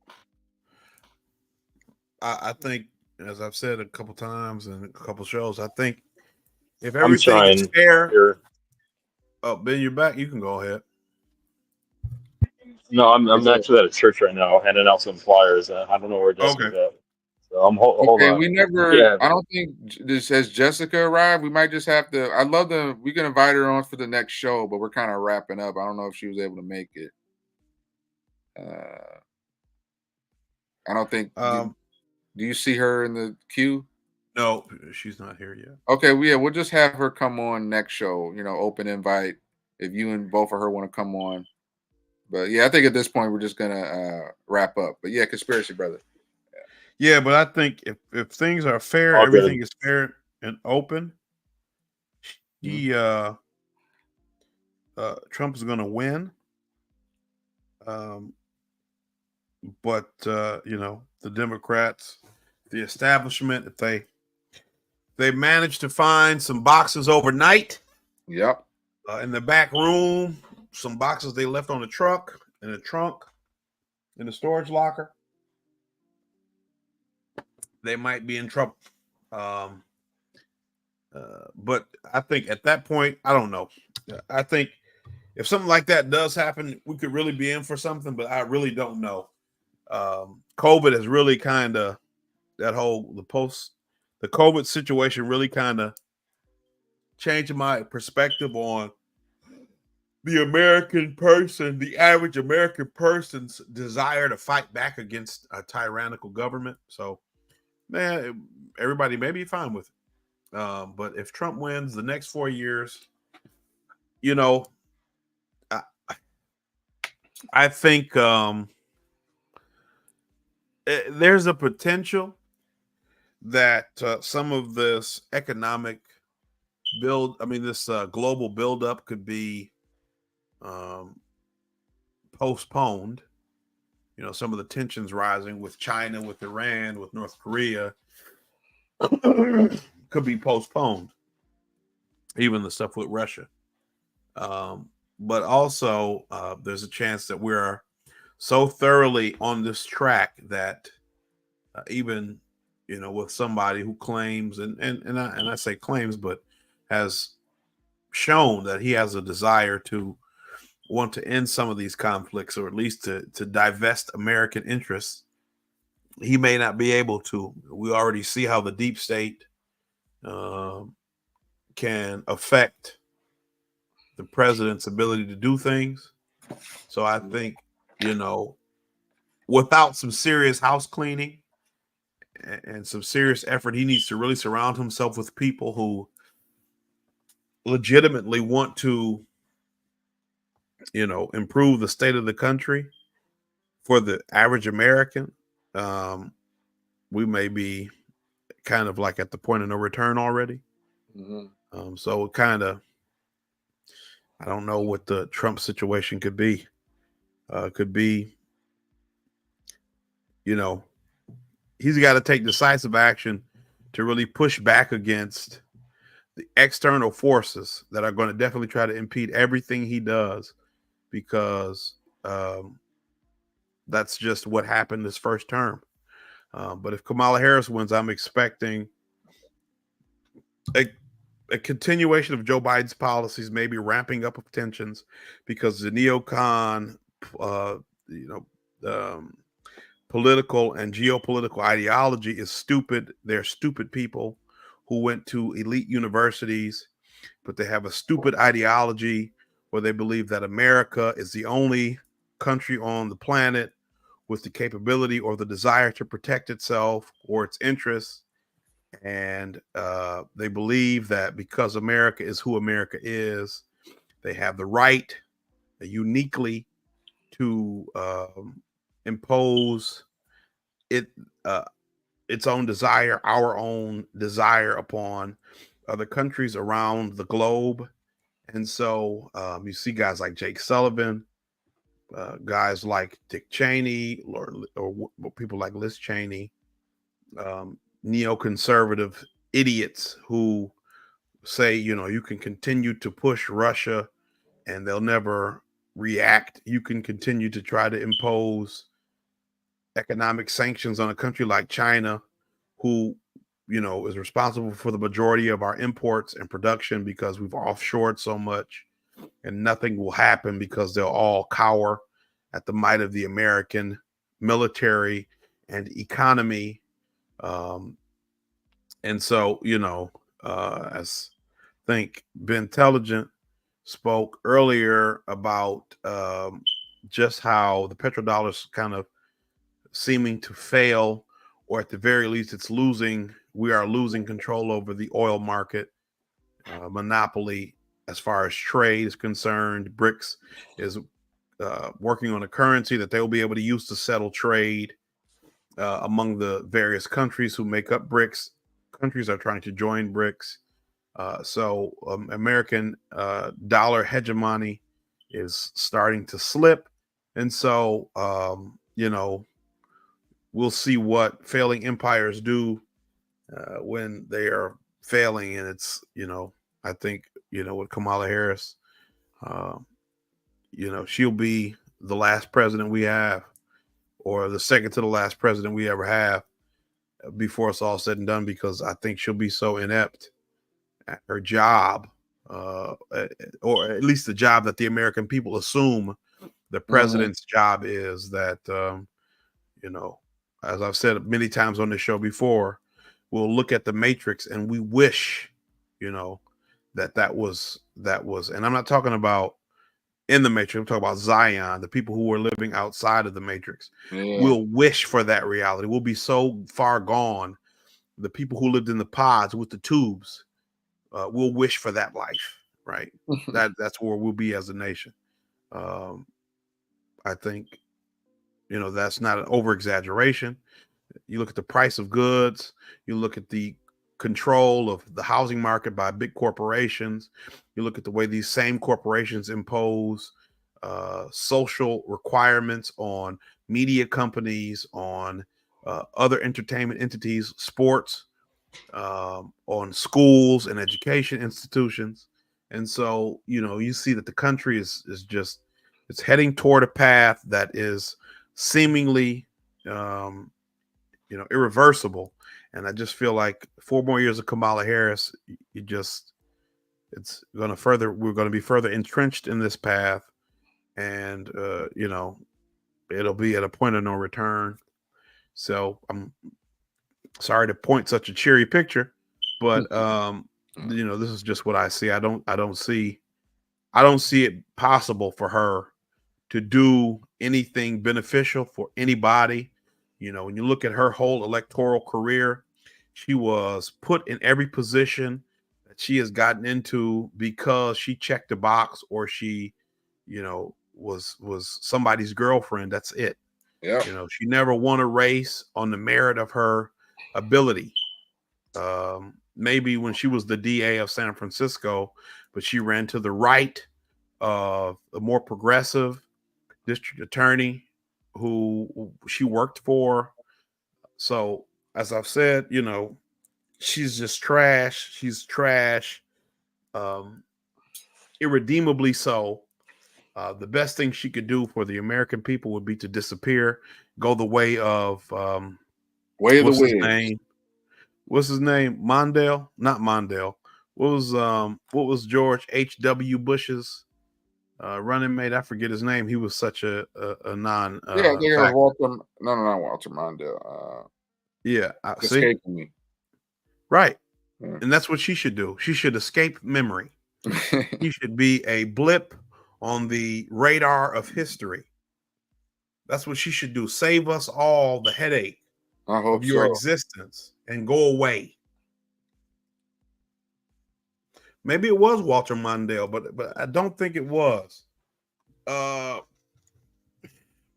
I think, as I've said a couple times in a couple shows, I think if I'm everything is trying fair, here. oh, Ben, you're back. You can go ahead. No, I'm actually at a church right now, handing out some flyers. I don't know where Jessica's Okay. at, so I'm hold Okay, on. we never. Yeah, I don't think this has Jessica arrived. We might just have to. I'd love to. We can invite her on for the next show, but we're kind of wrapping up. I don't know if she was able to make it. I don't think. Do you see her in the queue? No, she's not here yet. Okay, we'll just have her come on next show. Open invite if you and both of her want to come on. But yeah, I think at this point we're just gonna wrap up. But yeah, conspiracy brother. Yeah, but I think if things are fair, all everything good. is fair and open. Trump is going to win. But the Democrats, the establishment, if they manage to find some boxes overnight. Yep. In the back room, some boxes they left on the truck, in the trunk, in the storage locker. They might be in trouble. But I think at that point, I don't know. I think if something like that does happen, we could really be in for something, but I really don't know. COVID has really kind of the COVID situation really kind of changed my perspective on the American person, the average American person's desire to fight back against a tyrannical government. So, man, everybody may be fine with it. But if Trump wins the next 4 years, I think there's a potential that some of this economic this global buildup could be postponed. Some of the tensions rising with China, with Iran, with North Korea could be postponed. Even the stuff with Russia. But also there's a chance that we're so thoroughly on this track that even with somebody who claims and I say claims, but has shown that he has a desire to want to end some of these conflicts, or at least to divest American interests, he may not be able to. We already see how the deep state can affect the president's ability to do things. So I think, without some serious house cleaning and some serious effort, he needs to really surround himself with people who legitimately want to, improve the state of the country for the average American. We may be kind of like at the point of no return already. Mm-hmm. So kind of, I don't know what the Trump situation could be. Could be, he's got to take decisive action to really push back against the external forces that are going to definitely try to impede everything he does, because that's just what happened this first term. But if Kamala Harris wins, I'm expecting a continuation of Joe Biden's policies, maybe ramping up of tensions, because the neocon, political and geopolitical ideology is stupid. They're stupid people who went to elite universities, but they have a stupid ideology where they believe that America is the only country on the planet with the capability or the desire to protect itself or its interests. And they believe that because America is who America is, they have the right uniquely to impose it its own desire, our own desire upon other countries around the globe. And so you see guys like Jake Sullivan, guys like Dick Cheney, or people like Liz Cheney, neoconservative idiots who say, you can continue to push Russia and they'll never react. You can continue to try to impose economic sanctions on a country like China, who, is responsible for the majority of our imports and production because we've offshored so much, and nothing will happen because they'll all cower at the might of the American military and economy. And so, as I think Ben Intelligent spoke earlier about just how the petrodollar's kind of seeming to fail, or at the very least, we are losing control over the oil market monopoly as far as trade is concerned. BRICS is working on a currency that they will be able to use to settle trade among the various countries who make up BRICS. Countries are trying to join BRICS. So American dollar hegemony is starting to slip. And so, we'll see what failing empires do when they are failing. And it's, I think, with Kamala Harris, she'll be the last president we have, or the second to the last president we ever have before it's all said and done, because I think she'll be so inept at her job, or at least the job that the American people assume the president's job is, that, as I've said many times on this show before, we'll look at the Matrix and we wish, that was, and I'm not talking about in the Matrix, I'm talking about Zion, the people who were living outside of the Matrix. Yeah. We'll wish for that reality. We'll be so far gone. The people who lived in the pods with the tubes, we'll wish for that life, right? That's where we'll be as a nation. I think, that's not an over exaggeration. You look at the price of goods, you look at the control of the housing market by big corporations, you look at the way these same corporations impose social requirements on media companies, on other entertainment entities, sports, on schools and education institutions. And so, you see that the country is just, it's heading toward a path that is seemingly, irreversible. And I just feel like 4 more years of Kamala Harris, we're going to be further entrenched in this path. And, it'll be at a point of no return. So I'm sorry to point such a cheery picture, but, this is just what I see. I don't see it possible for her to do anything beneficial for anybody. When you look at her whole electoral career, she was put in every position that she has gotten into because she checked a box, or she, was somebody's girlfriend. That's it. Yeah. She never won a race on the merit of her ability. Maybe when she was the DA of San Francisco, but she ran to the right of a more progressive district attorney who she worked for. So, as I've said, she's just trash. She's trash, irredeemably so. The best thing she could do for the American people would be to disappear, go the way of Way of the what's his Wigs. name? What's his name? Mondale? Not Mondale. What was George H.W. Bush's running mate? I forget his name. He was such a non. I think it was Walter. No, not Walter Mondale. Yeah, see, escaping me. right, Yeah. and that's what she should do. She should escape memory. He should be a blip on the radar of history. That's what she should do. Save us all the headache of your existence and go away. Maybe it was Walter Mondale, but I don't think it was.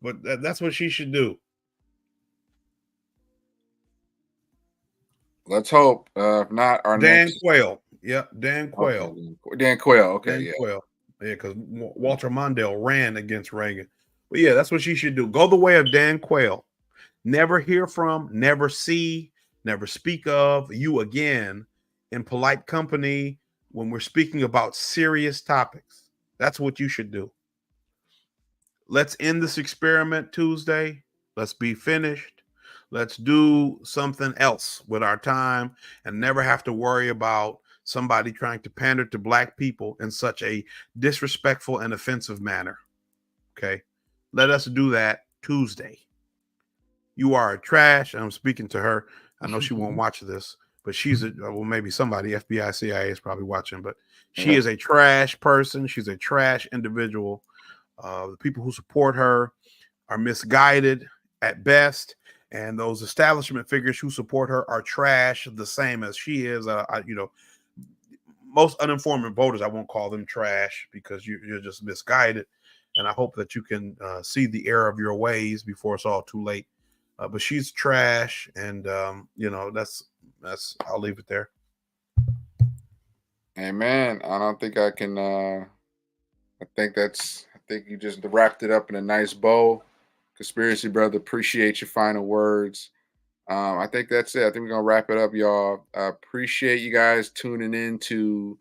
But that's what she should do. Let's hope. If not, our Dan next Quayle. Yep, Dan Quayle. Okay. Dan Quayle. Okay, Dan yeah. Quayle. Yeah, because Walter Mondale ran against Reagan. But yeah, that's what she should do. Go the way of Dan Quayle. Never hear from, never see, never speak of you again in polite company when we're speaking about serious topics. That's what you should do. Let's end this experiment Tuesday. Let's be finished. Let's do something else with our time and never have to worry about somebody trying to pander to Black people in such a disrespectful and offensive manner. Okay. Let us do that Tuesday. You are a trash. And I'm speaking to her. I know she won't watch this, but she's well, maybe somebody, FBI, CIA is probably watching, but she is a trash person. She's a trash individual. The people who support her are misguided at best, and those establishment figures who support her are trash, the same as she is. Most uninformed voters, I won't call them trash because you're just misguided. And I hope that you can see the error of your ways before it's all too late. But she's trash, and that's I'll leave it there. Hey man, I don't think I can. I think you just wrapped it up in a nice bow. Conspiracy brother, appreciate your final words. I think that's it. I think we're gonna wrap it up, y'all. I appreciate you guys tuning in to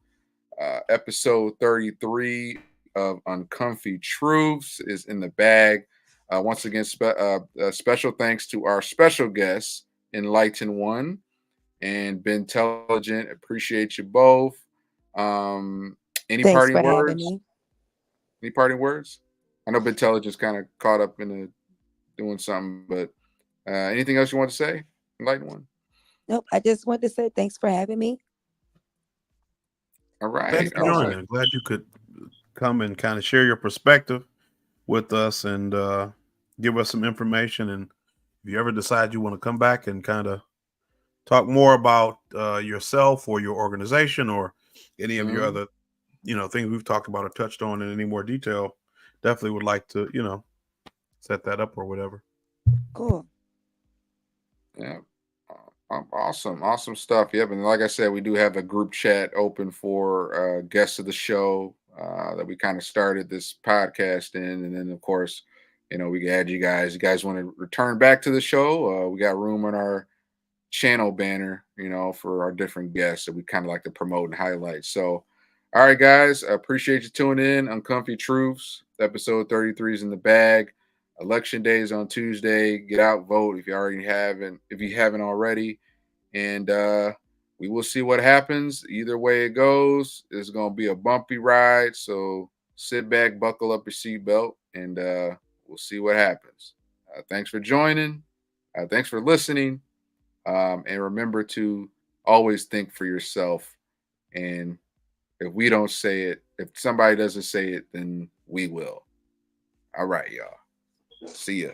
episode 33 of Uncomfy Truths is in the bag. Once again, special thanks to our special guests, Enlightened One and Ben Intelligent. Appreciate you both. Any Thanks parting for having words? me. Any parting words? I know Ben Intelligent's kind of caught up in doing something, but anything else you want to say? Enlightened One. Nope. I just wanted to say thanks for having me. All right. Thanks for joining. I'm glad you could come and kind of share your perspective with us and give us some information. And if you ever decide you want to come back and kind of talk more about yourself or your organization or any of your other, things we've talked about or touched on in any more detail, definitely would like to, set that up or whatever. Cool. Yeah. Awesome stuff. Yep. And like I said, we do have a group chat open for guests of the show that we kind of started this podcast in. And then, of course, we can add you guys. You guys want to return back to the show? We got room on our channel banner, for our different guests that we kind of like to promote and highlight. So, all right, guys, I appreciate you tuning in. Uncomfy Truths, episode 33 is in the bag. Election day is on Tuesday. Get out, vote if you haven't already. And we will see what happens. Either way it goes, it's going to be a bumpy ride. So sit back, buckle up your seatbelt, and we'll see what happens. Thanks for joining. Thanks for listening. And remember to always think for yourself. And if we don't say it, if somebody doesn't say it, then we will. All right, y'all. See ya.